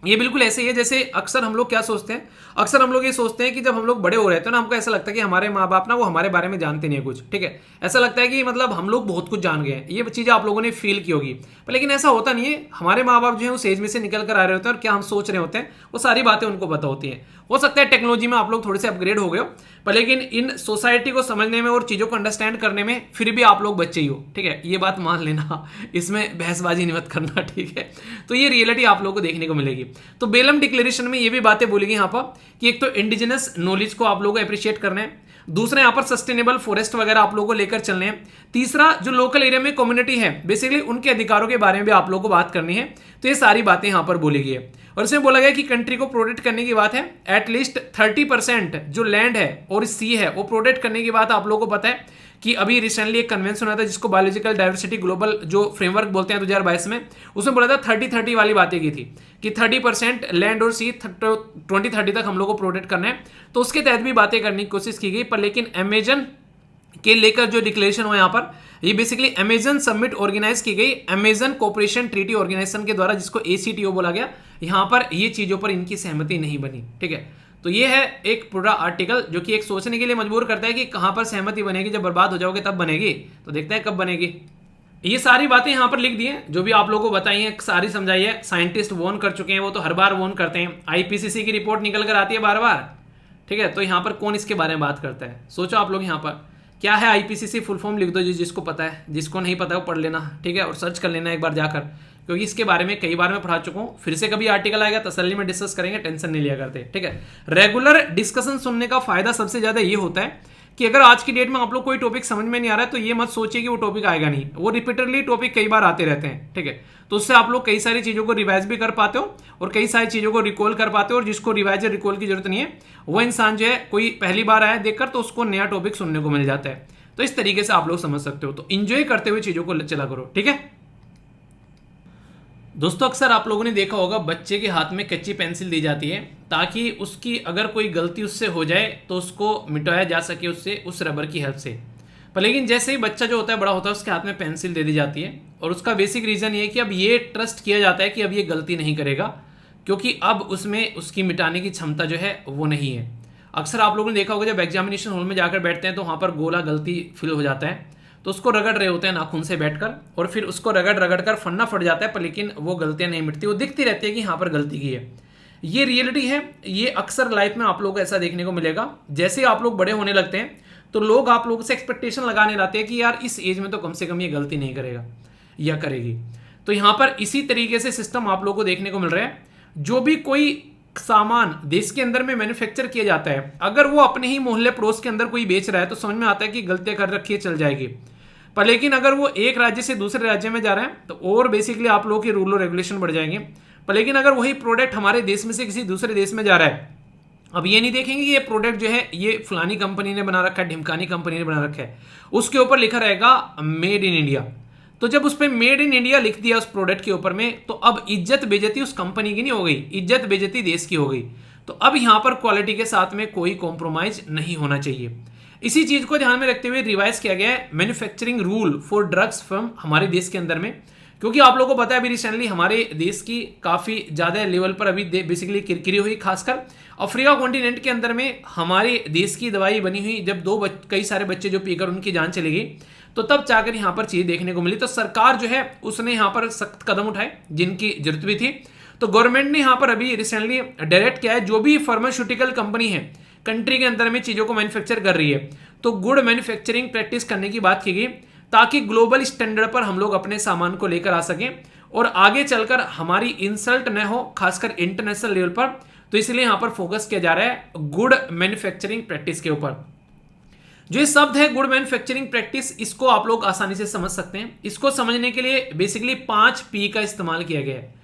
ये बिल्कुल ऐसे ही है जैसे अक्सर हम लोग क्या सोचते हैं, अक्सर हम लोग ये सोचते हैं कि जब हम लोग बड़े हो रहे थे ना, हमको ऐसा लगता है कि हमारे माँ बाप ना वो हमारे बारे में जानते नहीं है कुछ, ठीक है। ऐसा लगता है कि मतलब हम लोग बहुत कुछ जान गए हैं, ये चीज़ें आप लोगों ने फील की होगी। पर लेकिन ऐसा होता नहीं है। हमारे माँ बाप जो है उस एज में से निकल कर आ रहे होते हैं और क्या हम सोच रहे होते हैं वो सारी बातें उनको पता होती हैं। हो सकता है टेक्नोलॉजी में आप लोग थोड़े से अपग्रेड हो गए हो, पर लेकिन इन सोसाइटी को समझने में और चीज़ों को अंडरस्टैंड करने में फिर भी आप लोग बच्चे ही हो, ठीक है। ये बात मान लेना, इसमें बहसबाजी नहीं मत करना, ठीक है। तो ये रियलिटी आप लोगों को देखने को मिलेगी। तो बेलम डिक्लेरेशन में ये भी बातें बोली गई यहाँ पर कि एक तो इंडिजिनस नॉलेज को आप लोगों को अप्रिशिएट करना है, दूसरा यहाँ पर सस्टेनेबल फॉरेस्ट वगैरह आप लोगों को लेकर चलने हैं, तीसरा जो लोकल एरिया में कम्युनिटी है बेसिकली उनके अधिकारों के बारे में भी आप लोगों को बात करनी है। तो ये सारी बातें यहाँ पर बोली गई है। और इसमें बोला गया कि कंट्री को प्रोटेक्ट करने की बात है, एटलीस्ट 30% जो लैंड है और सी है वो प्रोटेक्ट करने की बात आप लोगों को पता है कि अभी रिसेंटली एक कन्वेंशन हुआ था जिसको बायोलॉजिकल डाइवर्सिटी ग्लोबल जो फ्रेमवर्क बोलते हैं 2022 में, उसमें बोला था 30-30 वाली बातें की थी कि 30% लैंड और सी 2030 तक हम लोग को प्रोटेक्ट करना है। तो उसके तहत भी बातें करने की कोशिश की गई। पर लेकिन अमेजन के लेकर जो डिक्लेरेशन हुआ यहाँ पर, ये बेसिकली अमेजन समिट ऑर्गेनाइज की गई अमेजन कोऑपरेशन ट्रीटी ऑर्गेनाइजेशन के द्वारा, जिसको ACTO बोला गया। यहाँ पर ये चीजों पर इनकी सहमति नहीं बनी, ठीक है। तो ये है एक पूरा आर्टिकल जो कि एक सोचने के लिए मजबूर करता है कि कहां पर सहमति बनेगी, जब बर्बाद हो जाओगे तब बनेगी। तो देखते हैं कब बनेगी। ये सारी बातें यहाँ पर लिख दी हैं जो भी आप लोगों को बताई हैं, सारी समझाई है। साइंटिस्ट वॉर्न कर चुके हैं, वो तो हर बार वॉर्न करते हैं। IPCC की रिपोर्ट निकल कर आती है बार बार, ठीक है। तो यहाँ पर कौन इसके बारे में बात करता है? सोचो आप लोग यहाँ पर क्या है IPCC फुल फॉर्म लिख दो, जिसको पता है, जिसको नहीं पता है वो पढ़ लेना, ठीक है, और सर्च कर लेना एक बार जाकर, क्योंकि इसके बारे में कई बार मैं पढ़ा चुका हूँ। फिर से कभी आर्टिकल आएगा तसल्ली में डिस्कस करेंगे, टेंशन नहीं लिया करते, ठीक है। रेगुलर डिस्कशन सुनने का फायदा सबसे ज्यादा ये होता है कि अगर आज की डेट में आप लोग कोई टॉपिक समझ में नहीं आ रहा है तो ये मत सोचिए कि वो टॉपिक आएगा नहीं, वो रिपीटेडली टॉपिक कई बार आते रहते हैं, ठीक है। तो उससे आप लोग कई सारी चीज़ों को रिवाइज भी कर पाते हो और कई सारी चीज़ों को रिकॉल कर पाते हो, और जिसको रिवाइज या रिकॉल की जरूरत नहीं है वो इंसान जो है कोई पहली बार आया देखकर तो उसको नया टॉपिक सुनने को मिल जाता है। तो इस तरीके से आप लोग समझ सकते हो। तो इंजॉय करते हुए चीज़ों को चला करो, ठीक है दोस्तों। अक्सर आप लोगों ने देखा होगा बच्चे के हाथ में कच्ची पेंसिल दी जाती है ताकि उसकी अगर कोई गलती उससे हो जाए तो उसको मिटाया जा सके उससे, उस रबर की हेल्प से। पर लेकिन जैसे ही बच्चा जो होता है बड़ा होता है उसके हाथ में पेंसिल दे दी जाती है, और उसका बेसिक रीज़न ये है कि अब ये ट्रस्ट किया जाता है कि अब ये गलती नहीं करेगा, क्योंकि अब उसमें उसकी मिटाने की क्षमता जो है वो नहीं है। अक्सर आप लोगों ने देखा होगा जब एग्जामिनेशन हॉल में जाकर बैठते हैं तो वहाँ पर गोला गलती फिल हो जाता है, तो उसको रगड़ रहे होते हैं नाखून से बैठकर, और फिर उसको रगड़ रगड़ कर फन्ना फट जाता है, पर लेकिन वो गलतियां नहीं मिटती, वो दिखती रहती है कि यहाँ पर गलती की है। ये रियलिटी है, ये अक्सर लाइफ में आप लोगों को ऐसा देखने को मिलेगा। जैसे आप लोग बड़े होने लगते हैं तो लोग आप लोगों से एक्सपेक्टेशन लगाने लाते हैं कि यार इस एज में तो कम से कम ये गलती नहीं करेगा या करेगी। तो यहाँ पर इसी तरीके से सिस्टम आप लोगों को देखने को मिल रहा है। जो भी कोई सामान देश के अंदर में मैन्युफैक्चर किया जाता है, अगर वो अपने ही मोहल्ले पड़ोस के अंदर कोई बेच रहा है तो समझ में आता है कि गलतियां कर रखी है, चल जाएगी। पर लेकिन अगर वो एक राज्य से दूसरे राज्य में जा रहे हैं तो और बेसिकली आप लोगों के रूल और रेगुलेशन बढ़ जाएंगे। पर लेकिन अगर वही प्रोडक्ट हमारे देश में से किसी दूसरे देश में जा रहा है, अब ये नहीं देखेंगे कि ये प्रोडक्ट जो है ये फलानी कंपनी ने बना रखा है, ढिमकानी कंपनी ने बना रखा है, उसके ऊपर लिखा रहेगा मेड इन इंडिया। तो जब उस पर मेड इन इंडिया लिख दिया उस प्रोडक्ट के ऊपर में, तो अब इज्जत बेइज्जती उस कंपनी की नहीं हो गई, इज्जत बेइज्जती देश की हो गई। तो अब यहां पर क्वालिटी के साथ में कोई कॉम्प्रोमाइज नहीं होना चाहिए। इसी चीज को ध्यान में रखते हुए रिवाइज किया गया है manufacturing rule for drugs from हमारे देश के अंदर में, क्योंकि आप लोगों को पता है अभी रिसेंटली हमारे देश की काफी ज्यादा लेवल पर अभी बेसिकली किरकिरी हुई, खासकर अफ्रीका कॉन्टिनेंट के अंदर में हमारे देश की दवाई बनी हुई, जब कई सारे बच्चे जो पीकर उनकी जान चली गई, तो तब जाकर यहाँ पर चीज देखने को मिली। तो सरकार जो है उसने यहाँ पर सख्त कदम उठाए जिनकी जरूरत भी थी। तो गवर्नमेंट ने यहाँ पर अभी रिसेंटली डायरेक्ट किया है, जो भी फार्मास्यूटिकल कंपनी है कंट्री के अंदर में चीजों को मैन्युफैक्चर कर रही है, तो गुड मैन्युफैक्चरिंग प्रैक्टिस करने की बात की गई, ताकि ग्लोबल स्टैंडर्ड पर हम लोग अपने सामान को लेकर आ सकें और आगे चलकर हमारी इंसल्ट न हो, खासकर इंटरनेशनल लेवल पर। तो इसलिए यहां पर फोकस किया जा रहा है गुड मैन्युफैक्चरिंग प्रैक्टिस के ऊपर। जो ये शब्द है गुड मैन्युफैक्चरिंग प्रैक्टिस, इसको आप लोग आसानी से समझ सकते हैं। इसको समझने के लिए बेसिकली 5 P का इस्तेमाल किया गया है।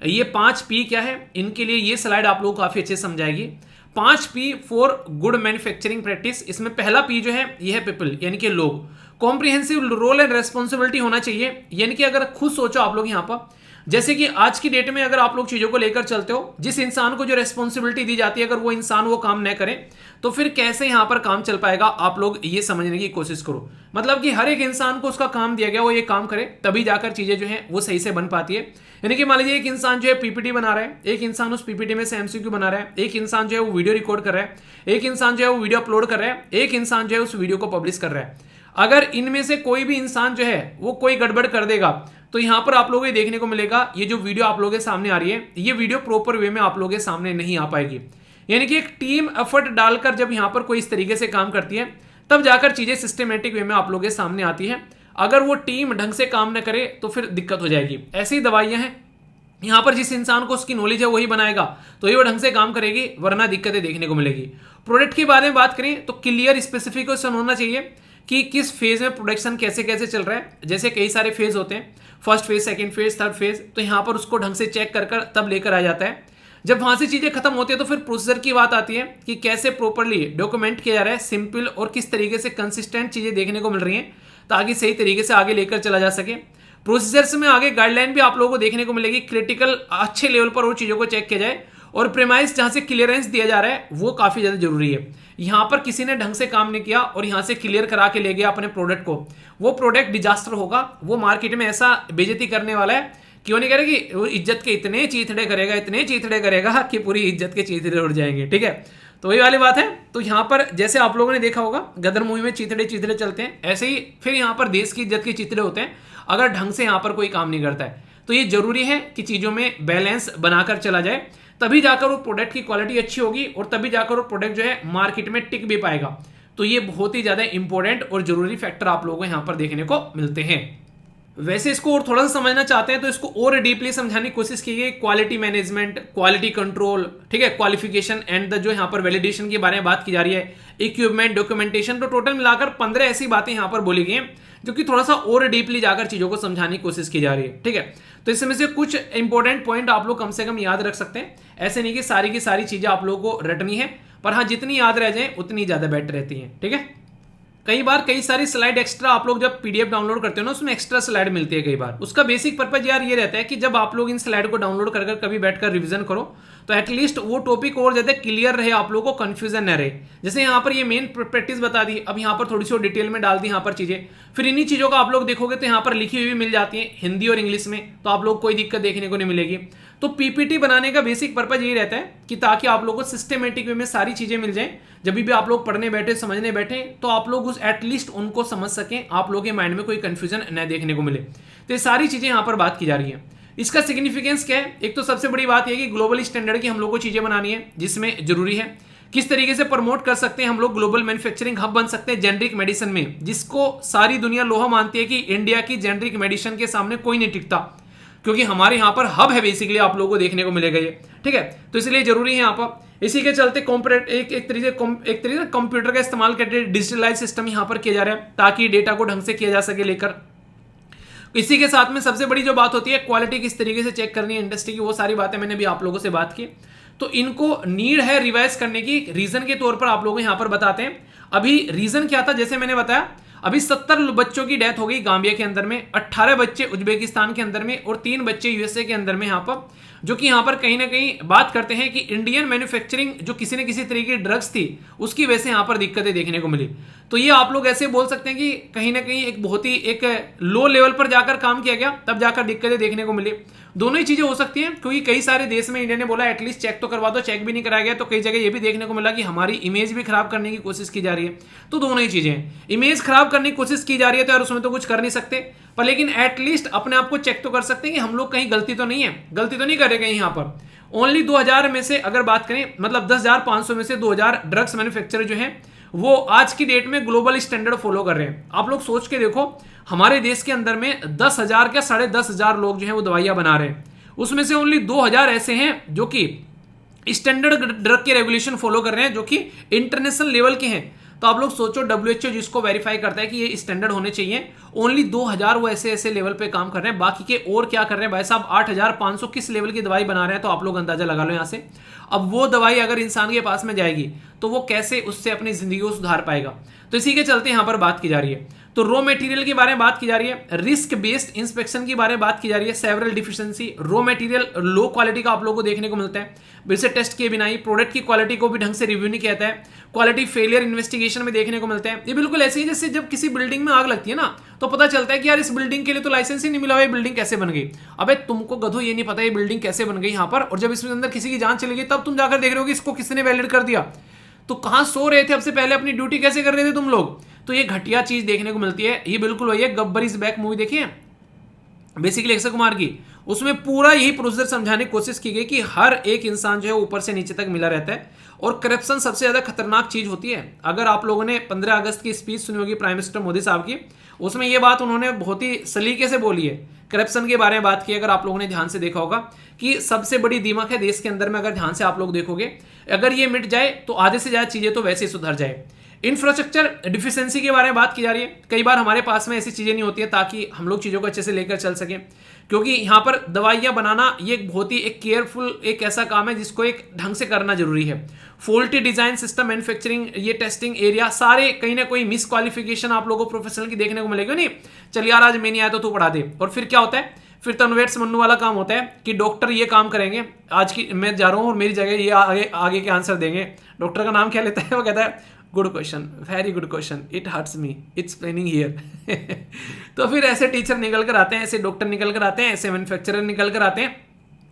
ये 5 P क्या है, इनके लिए ये स्लाइड आप लोग काफी अच्छे से समझाएगी। 5 P for good manufacturing practice. इसमें पहला P जो है ये है पीपल, यानी कि लोग। कॉम्प्रिहेंसिव रोल एंड रेस्पॉन्सिबिलिटी होना चाहिए, यानी कि अगर खुद सोचो आप लोग यहाँ पर, जैसे कि आज की डेट में अगर आप लोग चीजों को लेकर चलते हो, जिस इंसान को जो रेस्पॉन्सिबिलिटी दी जाती है अगर वो इंसान वो काम न करे तो फिर कैसे यहां पर काम चल पाएगा, आप लोग ये समझने की कोशिश करो। मतलब कि हर एक इंसान को उसका काम दिया गया, वो ये काम करे तभी जाकर चीजें जो है वो सही से बन पाती है। यानी कि मान लीजिए एक इंसान जो है पीपीटी बना रहा है, एक इंसान उस पीपीटी में से एमसीक्यू बना रहा है, एक इंसान जो है वो वीडियो रिकॉर्ड कर रहा है, एक इंसान जो है वो वीडियो अपलोड कर रहा है, एक इंसान जो है उस वीडियो को पब्लिश कर रहा है। अगर इनमें से कोई भी इंसान जो है वो कोई गड़बड़ कर देगा तो यहां पर आप लोगों को देखने को मिलेगा ये जो वीडियो आप लोगों के सामने आ रही है, ये वीडियो प्रॉपर वे में आप लोगों के सामने नहीं आ पाएगी। यानी कि एक टीम एफर्ट डालकर जब यहां पर कोई इस तरीके से काम करती है तब जाकर चीजें सिस्टमेटिक वे में आप लोगों के सामने आती है। अगर वो टीम ढंग से काम न करे तो फिर दिक्कत हो जाएगी। ऐसी ही दवाइयां हैं, यहां पर जिस इंसान को उसकी नॉलेज है वही बनाएगा तो ये वो ढंग से काम करेगी, वरना दिक्कतें देखने को मिलेगी। प्रोडक्ट के बारे में बात करें तो क्लियर स्पेसिफिकेशन होना चाहिए कि किस फेज में प्रोडक्शन कैसे कैसे चल रहा है। जैसे कई सारे फेज होते हैं, first phase, second phase, third phase, तो यहाँ पर उसको ढंग से चेक कर कर तब लेकर आ जाता है। जब वहां से चीजें खत्म होती है तो फिर प्रोसीजर की बात आती है कि कैसे प्रॉपरली डॉक्यूमेंट किया जा रहा है, सिंपल और किस तरीके से कंसिस्टेंट चीजें देखने को मिल रही हैं ताकि सही तरीके से आगे लेकर चला जा सके। प्रोसीजर्स में आगे गाइडलाइन भी आप लोगों को देखने को मिलेगी, क्रिटिकल अच्छे लेवल पर वो चीजों को चेक किया जाए, और प्रेमाइस जहां से क्लियरेंस दिया जा रहा है वो काफी ज्यादा जरूरी है। यहां पर किसी ने ढंग से काम नहीं किया और यहां से क्लियर करा के ले गया अपने प्रोडक्ट को, वो प्रोडक्ट डिजास्टर होगा, वो मार्केट में ऐसा बेइज्जती करने वाला है क्यों नहीं करेगी, वो इज्जत के इतने चीथड़े करेगा, इतने चीथड़े करेगा कि पूरी इज्जत के चीथड़े उड़ जाएंगे। ठीक है, तो वही वाली बात है। तो यहाँ पर जैसे आप लोगों ने देखा होगा गदर मूवी में चीथड़े चीथड़े चलते हैं, ऐसे ही फिर यहाँ पर देश की इज्जत के चीथड़े होते हैं अगर ढंग से यहाँ पर कोई काम नहीं करता है। तो ये जरूरी है कि चीजों में बैलेंस बनाकर चला जाए, तभी जाकर वो प्रोडक्ट की क्वालिटी अच्छी होगी और तभी जाकर वो प्रोडक्ट जो है मार्केट में टिक भी पाएगा। तो ये बहुत ही ज्यादा इंपॉर्टेंट और जरूरी फैक्टर आप लोगों को यहाँ पर देखने को मिलते हैं। वैसे इसको और थोड़ा सा समझना चाहते हैं तो इसको और डीपली समझाने की कोशिश की गई। क्वालिटी मैनेजमेंट, क्वालिटी कंट्रोल, ठीक है, क्वालिफिकेशन एंड द जो यहाँ पर वैलिडेशन के बारे में बात की जा रही है, इक्विपमेंट, डॉक्यूमेंटेशन, तो टोटल मिलाकर 15 ऐसी बातें यहाँ पर बोली गई हैं जो कि थोड़ा सा और डीपली जाकर चीजों को समझाने की कोशिश की जा रही है, ठीक है। तो इसमें से कुछ इंपॉर्टेंट पॉइंट आप लोग कम से कम याद रख सकते हैं। ऐसे नहीं कि सारी की सारी चीजें आप लोगों को रटनी है, पर हाँ जितनी याद रह जाए उतनी ज्यादा बेटर रहती है, ठीक है। कई बार कई सारी स्लाइड एक्स्ट्रा आप लोग जब पीडीएफ डाउनलोड करते हो ना, उसमें एक्स्ट्रा स्लाइड मिलती है कई बार। उसका बेसिक पर्पज यार ये रहता है कि जब आप लोग इन स्लाइड को डाउनलोड कर कभी बैठकर रिवीजन करो तो एटलीस्ट वो टॉपिक और ज्यादा क्लियर रहे, आप लोगों को कंफ्यूजन न रहे। जैसे यहाँ पर ये मेन प्रैक्टिस बता दी, अब यहाँ पर थोड़ी सी और डिटेल में डाल दी यहाँ पर चीजें, फिर इन्हीं चीजों का आप लोग देखोगे तो यहाँ पर लिखी हुई भी मिल जाती है हिंदी और इंग्लिश में, तो आप लोग कोई दिक्कत देखने को नहीं मिलेगी। तो पीपीटी बनाने का बेसिक पर्पज यही रहता है कि ताकि आप लोगों को सिस्टमेटिक वे में सारी चीजें मिल जाएं, जब भी आप लोग पढ़ने बैठे, समझने बैठे, तो आप लोग उस एटलीस्ट उनको समझ सकें, आप लोगों के माइंड में कोई कंफ्यूजन न देखने को मिले। तो ये सारी चीजें यहाँ पर बात की जा रही है। इसका सिग्निफिकेंस क्या है? एक तो सबसे बड़ी बात यह है कि ग्लोबल स्टैंडर्ड की हम लोग को चीजें बनानी है, जिसमें जरूरी है किस तरीके से प्रमोट कर सकते हैं हम लोग, ग्लोबल मैन्युफैक्चरिंग हब बन सकते हैं जेनरिक मेडिसिन में, जिसको सारी दुनिया लोहा मानती है कि इंडिया की जेनरिक मेडिसिन के सामने कोई नहीं टिकता, क्योंकि हमारे यहाँ पर हब है बेसिकली, आप लोगों को देखने को मिलेगा ये, ठीक है। तो इसलिए जरूरी है यहाँ पर। इसी के चलते एक तरीके से कंप्यूटर का इस्तेमाल करके डिजिटलाइज सिस्टम यहाँ पर किया जा रहा है, ताकि डेटा को ढंग से किया जा सके लेकर। इसी के साथ में सबसे बड़ी जो बात होती है क्वालिटी किस तरीके से चेक करनी है इंडस्ट्री की, वो सारी बातें मैंने भी आप लोगों से बात की। तो इनको नीड है रिवाइज करने की, रीजन के तौर पर आप लोग यहाँ पर बताते हैं। अभी रीजन क्या था, जैसे मैंने बताया अभी 70 बच्चों की डेथ हो गई गांबिया के अंदर में, 18 बच्चे उज्बेकिस्तान के अंदर में और 3 बच्चे यूएसए के अंदर में यहाँ पर, जो कि यहाँ पर कहीं ना कहीं बात करते हैं कि इंडियन मैन्युफैक्चरिंग जो किसी न किसी तरीके की ड्रग्स थी उसकी वजह से यहाँ पर दिक्कतें देखने को मिली। तो ये आप लोग ऐसे बोल सकते हैं कि कहीं ना कहीं एक बहुत ही एक लो लेवल पर जाकर काम किया गया, तब जाकर दिक्कतें देखने को मिली। दोनों ही चीजें हो सकती हैं, क्योंकि कई सारे देश में इंडिया ने बोला एटलीस्ट चेक तो करवा दो, चेक भी नहीं कराया गया, तो कई जगह ये भी देखने को मिला कि हमारी इमेज भी खराब करने की कोशिश की जा रही है। तो दोनों ही चीजें हैं, इमेज खराब करने की कोशिश की जा रही है तो यार उसमें तो कुछ कर नहीं सकते, पर लेकिन एटलीस्ट अपने आप को चेक तो कर सकते हैं कि हम लोग कहीं गलती तो नहीं है, गलती तो नहीं कर रहे कहीं यहाँ पर। ओनली 2000 में से अगर बात करें, मतलब 10,500 में से 2000 ड्रग्स मैन्युफैक्चरर जो हैं वो आज की डेट में ग्लोबल स्टैंडर्ड फॉलो कर रहे हैं। आप लोग सोच के देखो, हमारे देश के अंदर में 10,000 या 10,500 लोग जो हैं वो दवाइयां बना रहे हैं, उसमें से ओनली 2000 ऐसे हैं जो कि स्टैंडर्ड ड्रग के रेगुलेशन फॉलो कर रहे हैं, जो कि इंटरनेशनल लेवल के हैं। तो आप लोग सोचो, WHO जिसको वेरीफाई करता है कि ये स्टैंडर्ड होने चाहिए, ओनली 2000 वो ऐसे ऐसे लेवल पे काम कर रहे हैं, बाकी के और क्या कर रहे हैं भाई साहब, 8500 किस लेवल की दवाई बना रहे हैं, तो आप लोग अंदाजा लगा लो यहाँ से। अब वो दवाई अगर इंसान के पास में जाएगी तो वो कैसे उससे अपनी जिंदगी को सुधार पाएगा। तो इसी के चलते यहाँ पर बात की जा रही है। तो रॉ मटेरियल के बारे में बात की जा रही है, रिस्क बेस्ड इंस्पेक्शन के बारे में बात की जा रही है, several deficiency, raw material low quality का आप लोगों को देखने को मिलता है, वैसे टेस्ट किए बिना ही प्रोडक्ट की क्वालिटी को भी ढंग से रिव्यू नहीं किया जाता है, क्वालिटी फेलियर इन्वेस्टिगेशन में देखने को मिलता है। ये बिल्कुल ऐसे ही जैसे जब किसी बिल्डिंग में आग लगती है ना, तो पता चलता है कि यार इस बिल्डिंग के लिए तो लाइसेंस ही नहीं मिला हुआ, ये बिल्डिंग कैसे बन गई। अबे तुमको गधो ये नहीं पता ये बिल्डिंग कैसे बन गई यहाँ पर, और जब इसमें अंदर किसी की जान चली गई तब तुम जाकर देख रहे हो कि इसको किसने वैलिड कर दिया। तो कहां सो रहे थे, अब से पहले अपनी ड्यूटी कैसे कर रहे थे तुम लोग। तो ये घटिया चीज देखने को मिलती है। ये बिल्कुल वही है, गब्बर इज बैक मूवी देखिए बेसिकली अक्षय कुमार की, उसमें पूरा यही प्रोसीजर समझाने की कोशिश की गई कि हर एक इंसान जो है ऊपर से नीचे तक मिला रहता है, और करप्शन सबसे ज्यादा खतरनाक चीज होती है। अगर आप लोगों ने 15 अगस्त की स्पीच सुनी होगी प्राइम मिनिस्टर मोदी साहब की, उसमें यह बात उन्होंने बहुत ही सलीके से बोली है, करप्शन के बारे में बात की। अगर आप लोगों ने ध्यान से देखा होगा कि सबसे बड़ी दीमक है देश के अंदर में, अगर ध्यान से आप लोग देखोगे, अगर ये मिट जाए तो आधे से ज्यादा चीजें तो वैसे ही सुधर जाए। इंफ्रास्ट्रक्चर डिफिशिएंसी के बारे में बात की जा रही है। कई बार हमारे पास में ऐसी चीजें नहीं होती है ताकि हम लोग चीजों को अच्छे से लेकर चल सकें, क्योंकि यहाँ पर दवाइयाँ बनाना ये एक बहुत ही एक केयरफुल एक ऐसा काम है जिसको एक ढंग से करना जरूरी है। फॉल्टी डिजाइन सिस्टम, मैन्युफैक्चरिंग, ये टेस्टिंग एरिया, सारे कहीं ना कोई मिस क्वालिफिकेशन आप लोगों को प्रोफेशनल की देखने को मिलेगी। नहीं चल यार आज मैं नहीं आया तो तू पढ़ा दे, और फिर क्या होता है, फिर तनवेट्स मन्नू वाला काम होता है कि डॉक्टर ये काम करेंगे, आज की मैं जा रहा हूँ और मेरी जगह ये आगे के आंसर देंगे। डॉक्टर का नाम क्या लेता है, वो कहता है good question, very good question, it hurts me, it's paining here. तो फिर ऐसे टीचर निकल कर आते हैं, ऐसे डॉक्टर निकल कर आते हैं, ऐसे मैन्युफैक्चरर निकल कर आते हैं,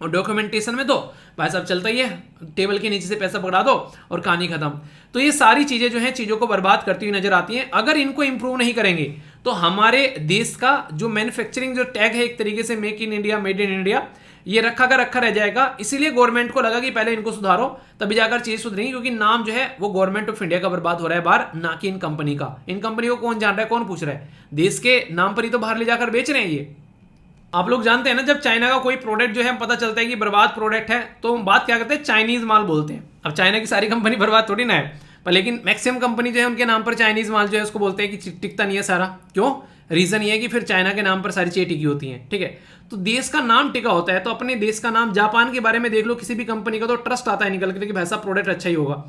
और डॉक्यूमेंटेशन में तो भाई साहब चलता ही है, टेबल के नीचे से पैसा पकड़ा दो और कहानी खत्म। तो ये सारी चीजें जो हैं चीजों को बर्बाद करती हुई नजर आती हैं। अगर इनको इंप्रूव नहीं करेंगे तो हमारे देश का जो मैन्युफैक्चरिंग जो टैग है एक तरीके से make in India, made in India, ये रखा का रखा रह जाएगा। इसीलिए गवर्नमेंट को लगा कि पहले इनको सुधारो तभी जाकर चीज सुधरेंगी, क्योंकि नाम जो है वो गवर्नमेंट ऑफ इंडिया का बर्बाद हो रहा है बाहर, ना कि इन कंपनी का। इन कंपनी को कौन जान रहा है, कौन पूछ रहा है, देश के नाम पर ही तो बाहर ले जाकर बेच रहे हैं ये। आप लोग जानते हैं ना, जब चाइना का कोई प्रोडक्ट जो है पता चलता है कि बर्बाद प्रोडक्ट है, तो हम बात क्या करते हैं, चाइनीज माल बोलते हैं। अब चाइना की सारी कंपनी बर्बाद थोड़ी ना है, पर लेकिन मैक्सिमम कंपनी जो है उनके नाम पर चाइनीज माल जो है उसको बोलते हैं कि टिकता नहीं है सारा। क्यों? रीजन ये है कि फिर चाइना के नाम पर सारी चीजें टिकी होती हैं। ठीक है, तो देश का नाम टिका होता है, तो अपने देश का नाम, जापान के बारे में देख लो किसी भी कंपनी का, तो ट्रस्ट आता है निकल के कि भाई साहब प्रोडक्ट अच्छा ही होगा।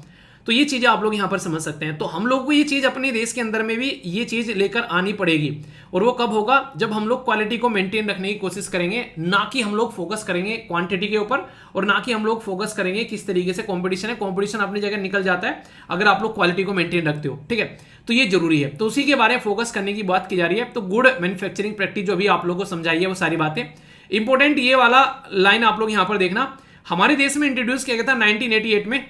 तो ये चीजें आप लोग यहाँ पर समझ सकते हैं। तो हम लोग को ये चीज अपने देश के अंदर में भी ये चीज लेकर आनी पड़ेगी, और वो कब होगा, जब हम लोग क्वालिटी को मेंटेन रखने की कोशिश करेंगे, ना कि हम लोग फोकस करेंगे क्वांटिटी के ऊपर, और ना कि हम लोग फोकस करेंगे किस तरीके से कंपटीशन है। कंपटीशन अपनी जगह निकल जाता है अगर आप लोग क्वालिटी को मेंटेन रखते हो। ठीक है, तो ये जरूरी है, तो उसी के बारे में फोकस करने की बात की जा रही है। तो गुड मैन्युफैक्चरिंग प्रैक्टिस जो भी आप लोगों को समझाई है वो सारी बातें इंपॉर्टेंट, ये वाला लाइन आप लोग यहां पर देखना। हमारे देश में इंट्रोड्यूस किया गया था 1988 में,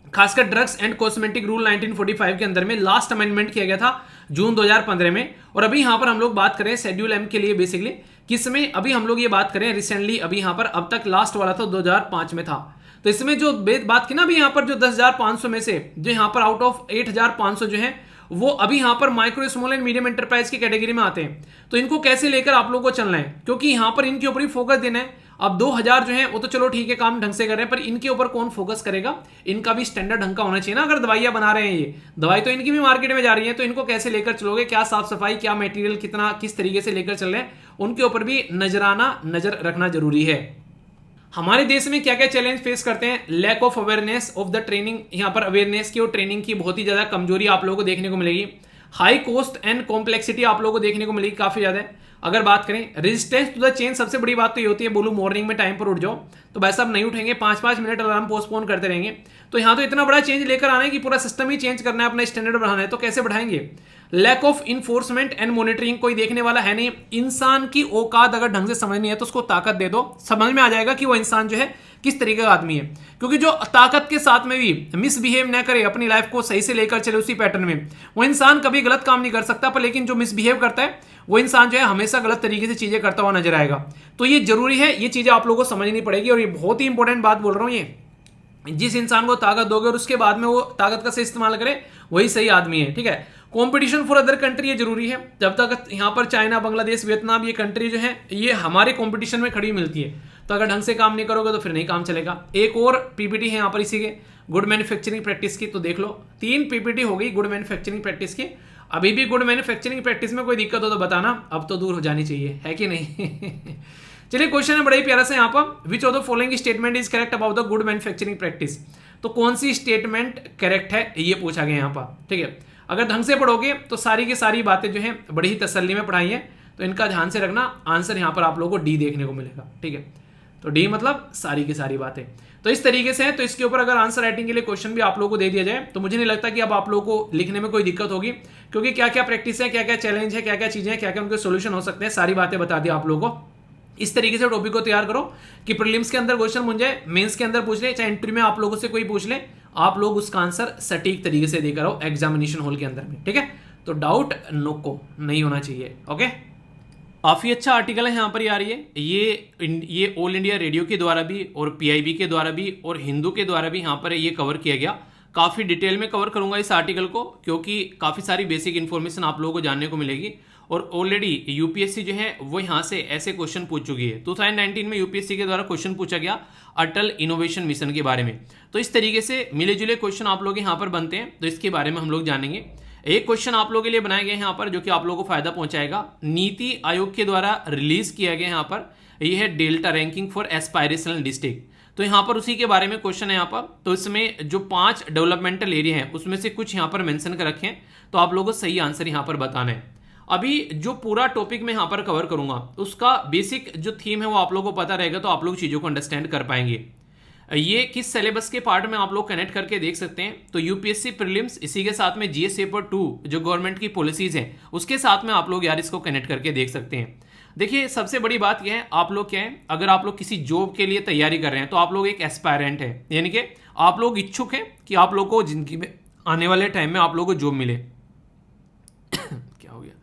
खासकर ड्रग्स एंड कॉस्मेटिक रूल 1945 के अंदर में लास्ट अमेंडमेंट किया गया था जून 2015 में। और अभी यहां पर हम लोग बात करें शेड्यूल एम के लिए, बेसिकली किसमें अभी हम लोग ये बात करें रिसेंटली, अभी यहां पर अब तक लास्ट वाला था 2005 में था। तो इसमें जो बात की ना अभी यहां पर जो 10,500 में से जो यहां पर आउट ऑफ 8,500 जो है वो अभी यहां पर micro small and medium enterprise की कैटेगरी में आते हैं। तो इनको कैसे लेकर आप लोगों को चलना है, क्योंकि यहां पर इनके ऊपर ही फोकस देना है। अब 2,000 जो है वो तो चलो ठीक है, काम ढंग से कर रहे हैं, पर इनके ऊपर कौन फोकस करेगा, इनका भी स्टैंडर्ड ढंग का होना चाहिए ना। अगर दवाइयां बना रहे हैं, ये दवाई तो इनकी भी मार्केट में जा रही है, तो इनको कैसे लेकर चलोगे, क्या साफ सफाई, क्या मटेरियल, कितना किस तरीके से लेकर चल रहे हैं, उनके ऊपर भी नजर रखना जरूरी है। हमारे देश में क्या क्या चैलेंज फेस करते हैं, lack of awareness of the training, यहां पर अवेयरनेस की और ट्रेनिंग की बहुत ही ज्यादा कमजोरी आप लोगों को देखने को मिलेगी। हाई कॉस्ट एंड कॉम्प्लेक्सिटी आप लोगों को देखने को मिलेगी काफी ज्यादा। अगर बात करें रेजिस्टेंस टू द चेंज, सबसे बड़ी बात तो ये होती है, बोलूं मॉर्निंग में टाइम पर उठ जाओ तो भाई साहब नहीं उठेंगे, 5-5 मिनट अलार्म पोस्टपोन करते रहेंगे। तो यहां तो इतना बड़ा चेंज लेकर आना है कि पूरा सिस्टम ही चेंज करना है, अपना स्टैंडर्ड बढ़ाना है, तो कैसे बढ़ाएंगे। Lack of enforcement and monitoring, कोई देखने वाला है नहीं। इंसान की औकात अगर ढंग से समझ नहीं है तो उसको ताकत दे दो, समझ में आ जाएगा कि वो इंसान जो है किस तरीके का आदमी है। क्योंकि जो ताकत के साथ में भी मिसबिहेव ना करे, अपनी लाइफ को सही से लेकर चले उसी पैटर्न में, वो इंसान कभी गलत काम नहीं कर सकता। पर लेकिन जो मिसबिहेव करता है वो इंसान जो है हमेशा गलत तरीके से चीजें करता हुआ नजर आएगा। तो ये जरूरी है, ये चीजें आप लोगों को समझनी पड़ेगी। और ये बहुत ही इंपॉर्टेंट बात बोल रहा हूं, ये जिस इंसान को ताकत दोगे और उसके बाद में वो ताकत का सही इस्तेमाल करे, वही सही आदमी है। ठीक है, कंपटीशन फॉर अदर कंट्री ये जरूरी है। जब तक यहाँ पर चाइना, बांग्लादेश, वियतनाम, ये कंट्री जो है ये हमारे कंपटीशन में खड़ी मिलती है, तो अगर ढंग से काम नहीं करोगे तो फिर नहीं काम चलेगा। एक और पीपीटी है यहाँ पर इसी के गुड मैन्युफैक्चरिंग प्रैक्टिस की, तो देख लो 3 पीपीटी हो गई गुड मैन्युफैक्चरिंग प्रैक्टिस की। अभी भी गुड मैन्युफैक्चरिंग प्रैक्टिस में कोई दिक्कत हो तो बताना, अब तो दूर हो जानी चाहिए, है कि नहीं। चलिए क्वेश्चन है बड़ा ही प्यारा सा यहाँ पर, which of the following statement is correct about the good manufacturing practice. तो कौन सी स्टेटमेंट करेक्ट है ये पूछा गया यहाँ पर। ठीक है, अगर ढंग से पढ़ोगे तो सारी की सारी बातें जो है बड़ी ही तसल्ली में पढ़ाई है, तो इनका ध्यान से रखना। आंसर यहाँ पर आप लोगों को डी देखने को मिलेगा। ठीक है, तो डी मतलब सारी की सारी बातें। तो इस तरीके से है, तो इसके ऊपर अगर आंसर राइटिंग के लिए क्वेश्चन भी आप लोगों को दे दिया जाए तो मुझे नहीं लगता कि अब आप लोगों को लिखने में कोई दिक्कत होगी, क्योंकि क्या क्या प्रैक्टिस है, क्या क्या चैलेंज है, क्या क्या चीजें हैं, क्या क्या उनके सोल्यूशन हो सकते हैं, सारी बातें बता दी आप लोगों को। इस तरीके से टॉपिक को तैयार करो कि प्रीलिम्स के अंदर क्वेश्चन बन जाए, मेंस के अंदर पूछ ले, चाहे इंटरव्यू में आप लोगों से कोई पूछ ले, आप लोग उसका आंसर सटीक तरीके से देकर आओ एग्जामिनेशन हॉल के अंदर में। ठीक है, तो डाउट नो नहीं होना चाहिए। ओके, काफ़ी अच्छा आर्टिकल है यहाँ पर आ रही है, ये ऑल इंडिया रेडियो के द्वारा भी और पीआईबी के द्वारा भी और हिंदू के द्वारा भी यहाँ पर ये कवर किया गया। काफ़ी डिटेल में कवर करूंगा इस आर्टिकल को, क्योंकि काफ़ी सारी बेसिक इन्फॉर्मेशन आप लोगों को जानने को मिलेगी। और ऑलरेडी यूपीएससी जो है वो यहाँ से ऐसे क्वेश्चन पूछ चुकी है। 2019 में यूपीएससी के द्वारा क्वेश्चन पूछा गया अटल इनोवेशन मिशन के बारे में। तो इस तरीके से मिले जुले क्वेश्चन आप लोग यहाँ पर बनते हैं, तो इसके बारे में हम लोग जानेंगे। एक क्वेश्चन आप लोगों के लिए बनाया गया है यहाँ पर जो कि आप लोगों को फायदा पहुंचाएगा। नीति आयोग के द्वारा रिलीज किया गया यहाँ पर, यह है delta ranking for aspirational district. तो यहाँ पर उसी के बारे में क्वेश्चन है यहाँ पर। तो इसमें जो 5 डेवलपमेंटल एरिया हैं उसमें से कुछ यहाँ पर मेंशन कर रखे हैं, तो आप लोगों को सही आंसर यहाँ पर बताना है। अभी जो पूरा टॉपिक मैं यहाँ पर कवर करूंगा उसका बेसिक जो थीम है वो आप लोगों को पता रहेगा, तो आप लोग चीज़ों को अंडरस्टैंड कर पाएंगे। ये किस सिलेबस के पार्ट में आप लोग कनेक्ट करके देख सकते हैं, तो यूपीएससी प्रीलिम्स, इसी के साथ में जीएस पेपर 2 जो गवर्नमेंट की पॉलिसीज हैं उसके साथ में आप लोग यार इसको कनेक्ट करके देख सकते हैं। देखिए सबसे बड़ी बात यह है, आप लोग क्या है, अगर आप लोग किसी जॉब के लिए तैयारी कर रहे हैं तो आप लोग एक एस्पायरेंट है, यानी कि आप लोग इच्छुक हैं कि आप लोग को जिंदगी में आने वाले टाइम में आप लोग को जॉब मिले। क्या हो गया,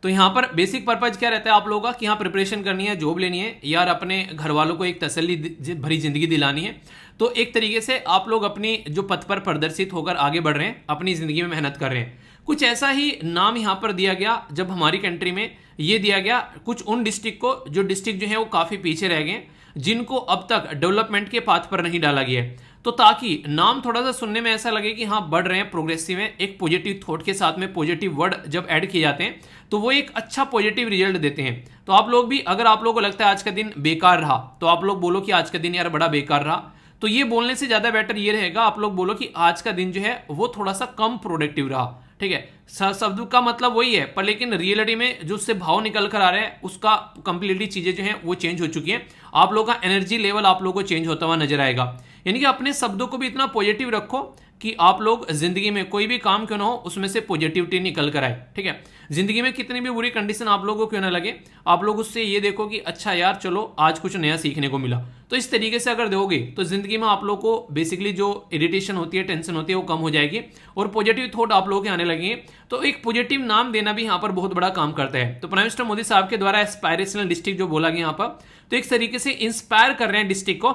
तो यहाँ पर बेसिक पर्पज क्या रहता है आप लोगों का कि यहाँ प्रिपरेशन करनी है, जॉब लेनी है यार, अपने घर वालों को एक तसल्ली भरी जिंदगी दिलानी है। तो एक तरीके से आप लोग अपनी जो पथ पर प्रदर्शित होकर आगे बढ़ रहे हैं, अपनी जिंदगी में मेहनत कर रहे हैं। कुछ ऐसा ही नाम यहाँ पर दिया गया जब हमारी कंट्री में ये दिया गया कुछ उन डिस्ट्रिक्ट को, जो डिस्ट्रिक्ट जो है वो काफ़ी पीछे रह गए, जिनको अब तक डेवलपमेंट के पाथ पर नहीं डाला गया है। तो ताकि नाम थोड़ा सा सुनने में ऐसा लगे कि हाँ बढ़ रहे हैं, प्रोग्रेसिव है, एक पॉजिटिव थॉट के साथ में पॉजिटिव वर्ड जब ऐड किए जाते हैं तो वो एक अच्छा पॉजिटिव रिजल्ट देते हैं। तो आप लोग भी, अगर आप लोगों को लगता है आज का दिन बेकार रहा, तो आप लोग बोलो कि आज का दिन यार बड़ा बेकार रहा। तो ये बोलने से ज्यादा बेटर ये रहेगा आप लोग बोलो कि आज का दिन जो है वो थोड़ा सा कम प्रोडक्टिव रहा। ठीक है, शब्द का मतलब वही है, पर लेकिन रियलिटी में जो उससे भाव निकल कर आ रहा है उसका कंप्लीटली चीजें जो हैं वो चेंज हो चुकी हैं। आप लोगों का एनर्जी लेवल आप लोगों को चेंज होता हुआ नजर आएगा। यानी कि अपने शब्दों को भी इतना पॉजिटिव रखो कि आप लोग जिंदगी में कोई भी काम क्यों ना हो उसमें से पॉजिटिविटी निकल कर आए। ठीक है, जिंदगी में कितनी भी बुरी कंडीशन आप लोगों को क्यों ना लगे, आप लोग उससे ये देखो कि अच्छा यार चलो आज कुछ नया सीखने को मिला। तो इस तरीके से अगर दोगे तो जिंदगी में आप लोग को बेसिकली जो इरिटेशन होती है, टेंशन होती है, वो कम हो जाएगी और पॉजिटिव थॉट आप लोगों के आने लगेंगे। तो एक पॉजिटिव नाम देना भी यहाँ पर बहुत बड़ा काम करता है। तो प्राइम मिनिस्टर मोदी साहब के द्वारा एस्पायरेशनल डिस्ट्रिक्ट जो बोला गया यहाँ पर, तो एक तरीके से इंस्पायर कर रहे हैं डिस्ट्रिक्ट को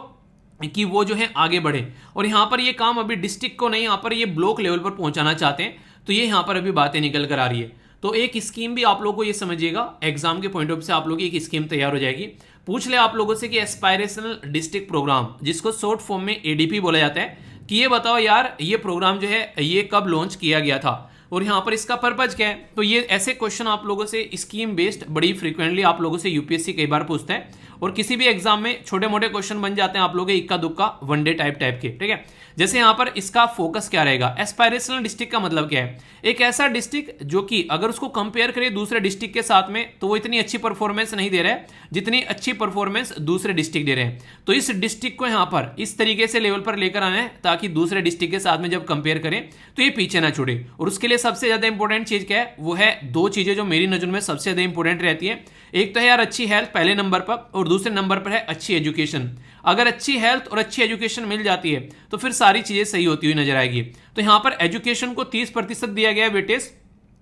कि वो जो है आगे बढ़े। और यहाँ पर ये काम अभी डिस्ट्रिक्ट को नहीं, यहाँ पर ये ब्लॉक लेवल पर पहुंचाना चाहते हैं। तो ये यहाँ पर अभी बातें निकल कर आ रही है। तो एक स्कीम भी आप लोगों को ये समझिएगा, एग्जाम के पॉइंट ऑफ से आप लोगों की एक स्कीम तैयार हो जाएगी। पूछ ले आप लोगों से कि एस्पायरेशनल डिस्ट्रिक्ट प्रोग्राम, जिसको शॉर्ट फॉर्म में एडीपी बोला जाता है, कि ये बताओ यार ये प्रोग्राम जो है ये कब लॉन्च किया गया था और यहाँ पर इसका पर्पज क्या है। तो ये ऐसे क्वेश्चन आप लोगों से स्कीम बेस्ड बड़ी फ्रीक्वेंटली आप लोगों से यूपीएससी कई बार पूछता है और किसी भी एग्जाम में छोटे मोटे क्वेश्चन बन जाते हैं आप लोगों के इक्का दुक्का वनडे टाइप के। ठीक है, जैसे यहाँ पर इसका फोकस क्या रहेगा, एस्पायरेशनल डिस्ट्रिक्ट का मतलब क्या है, एक ऐसा डिस्ट्रिक्ट जो कि अगर उसको कंपेयर करें दूसरे डिस्ट्रिक्ट के साथ में तो वो इतनी अच्छी परफॉर्मेंस नहीं दे रहा है जितनी अच्छी परफॉर्मेंस दूसरे डिस्ट्रिक्ट दे रहे हैं। तो इस डिस्ट्रिक्ट को यहाँ पर इस तरीके से लेवल पर लेकर आना है ताकि दूसरे डिस्ट्रिक्ट के साथ में जब कंपेयर करें तो ये पीछे ना छूटे। और उसके लिए सबसे ज्यादा इंपॉर्टेंट चीज क्या है, वो है दो चीजें जो मेरी नजर में सबसे ज्यादा इंपॉर्टेंट रहती है। एक तो है यार अच्छी हेल्थ पहले नंबर पर, और दूसरे नंबर पर है अच्छी एजुकेशन। अगर अच्छी हेल्थ और अच्छी एजुकेशन मिल जाती है तो फिर सारी चीजें सही होती हुई नजर आएगी। तो यहां पर एजुकेशन को 30% दिया गया है वेटेज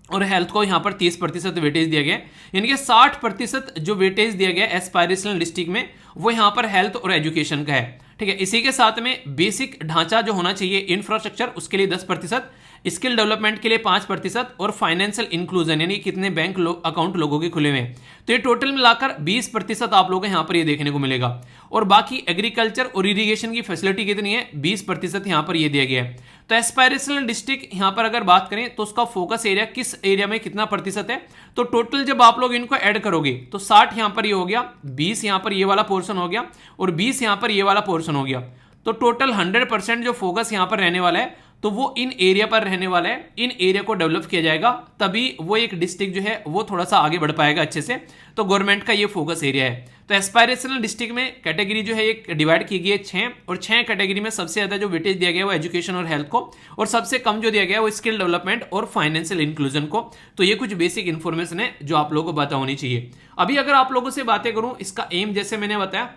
और हेल्थ को यहां पर 30% वेटेज दिया गया है। यानी कि 60% जो वेटेज दिया गया एस्पायरेशनल डिस्ट्रिक्ट में वो यहां पर हेल्थ और एजुकेशन का है। ठीक है, इसी के साथ में बेसिक ढांचा जो होना चाहिए इंफ्रास्ट्रक्चर, उसके लिए 10%, स्किल डेवलपमेंट के लिए 5% और फाइनेंशियल इंक्लूजन यानी कितने बैंक अकाउंट लोगों के खुले हुए हैं, तो ये टोटल मिलाकर 20% आप लोगों को यहाँ पर ये देखने को मिलेगा। और बाकी एग्रीकल्चर और इरिगेशन की फैसिलिटी कितनी है, 20% यहाँ पर ये दिया गया है। तो एस्पायरेशनल डिस्ट्रिक्ट यहाँ पर अगर बात करें तो उसका फोकस एरिया किस एरिया में कितना प्रतिशत है, तो टोटल जब आप लोग इनको ऐड करोगे तो 60 यहाँ पर ये हो गया, 20 यहाँ पर ये वाला पोर्शन हो गया और 20 यहाँ पर ये वाला पोर्शन हो गया। तो टोटल 100% जो फोकस यहाँ पर रहने वाला है तो वो इन एरिया पर रहने वाला है। इन एरिया को डेवलप किया जाएगा तभी वो एक डिस्ट्रिक्ट जो है वो थोड़ा सा आगे बढ़ पाएगा अच्छे से। तो गवर्नमेंट का ये फोकस एरिया है। तो एस्पायरेशनल डिस्ट्रिक्ट में कैटेगरी जो है एक डिवाइड की गई है 6 और 6 कैटेगरी में सबसे ज्यादा जो वेटेज दिया गया है वो एजुकेशन और हेल्थ को, और सबसे कम जो दिया गया है वो स्किल डेवलपमेंट और फाइनेंशियल इंक्लूजन को। तो ये कुछ बेसिक इंफॉर्मेशन है जो आप लोगों को पता होनी चाहिए। अभी अगर आप लोगों से बातें करूं इसका एम, जैसे मैंने बताया,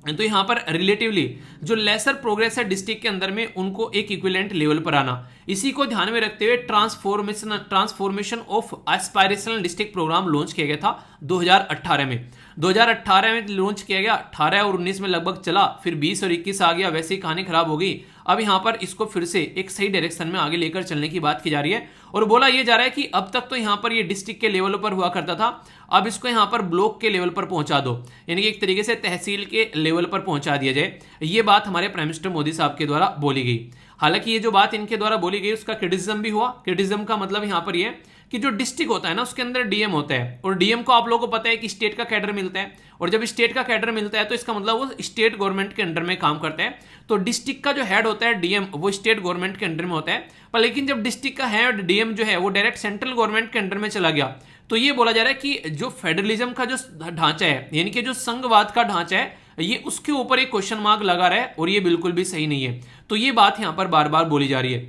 तो यहां पर रिलेटिवली जो लेसर प्रोग्रेस है डिस्ट्रिक्ट के अंदर में उनको एक इक्विवेलेंट लेवल पर आना, इसी को ध्यान में रखते हुए transformation of aspirational district programme launch किया गया था 2018 में। 2018 में लॉन्च किया गया, 18 और 19 में लगभग चला, फिर 20 और 21 आ गया, वैसे ही कहानी खराब हो गई। अब यहाँ पर इसको फिर से एक सही डायरेक्शन में आगे लेकर चलने की बात की जा रही है और बोला यह जा रहा है कि अब तक तो यहाँ पर ये डिस्ट्रिक्ट के लेवल पर हुआ करता था, अब इसको यहाँ पर ब्लॉक के लेवल पर पहुंचा दो, यानी कि एक तरीके से तहसील के लेवल पर पहुंचा दिया जाए। ये बात हमारे प्राइम मिनिस्टर मोदी साहब के द्वारा बोली गई। हालांकि ये जो बात इनके द्वारा बोली गई उसका क्रिटिसिज्म भी हुआ। क्रिटिसिज्म का मतलब यहाँ पर ये कि जो डिस्ट्रिक्ट होता है ना उसके अंदर डीएम होता है और डीएम को आप लोगों को पता है कि स्टेट का कैडर मिलता है, और जब स्टेट का कैडर मिलता है तो इसका मतलब वो स्टेट गवर्नमेंट के अंडर में काम करता है। तो डिस्ट्रिक्ट का जो हेड होता है डीएम वो स्टेट गवर्नमेंट के अंडर में होता है, पर लेकिन जब डिस्ट्रिक्ट का हेड डीएम जो है वो डायरेक्ट सेंट्रल गवर्नमेंट के अंडर में चला गया तो ये बोला जा रहा है कि जो फेडरलिज्म का जो ढांचा है यानी कि जो संघवाद का ढांचा है ये उसके ऊपर एक क्वेश्चन मार्क लगा रहा है और ये बिल्कुल भी सही नहीं है। तो ये बात यहां पर बार बार बोली जा रही है।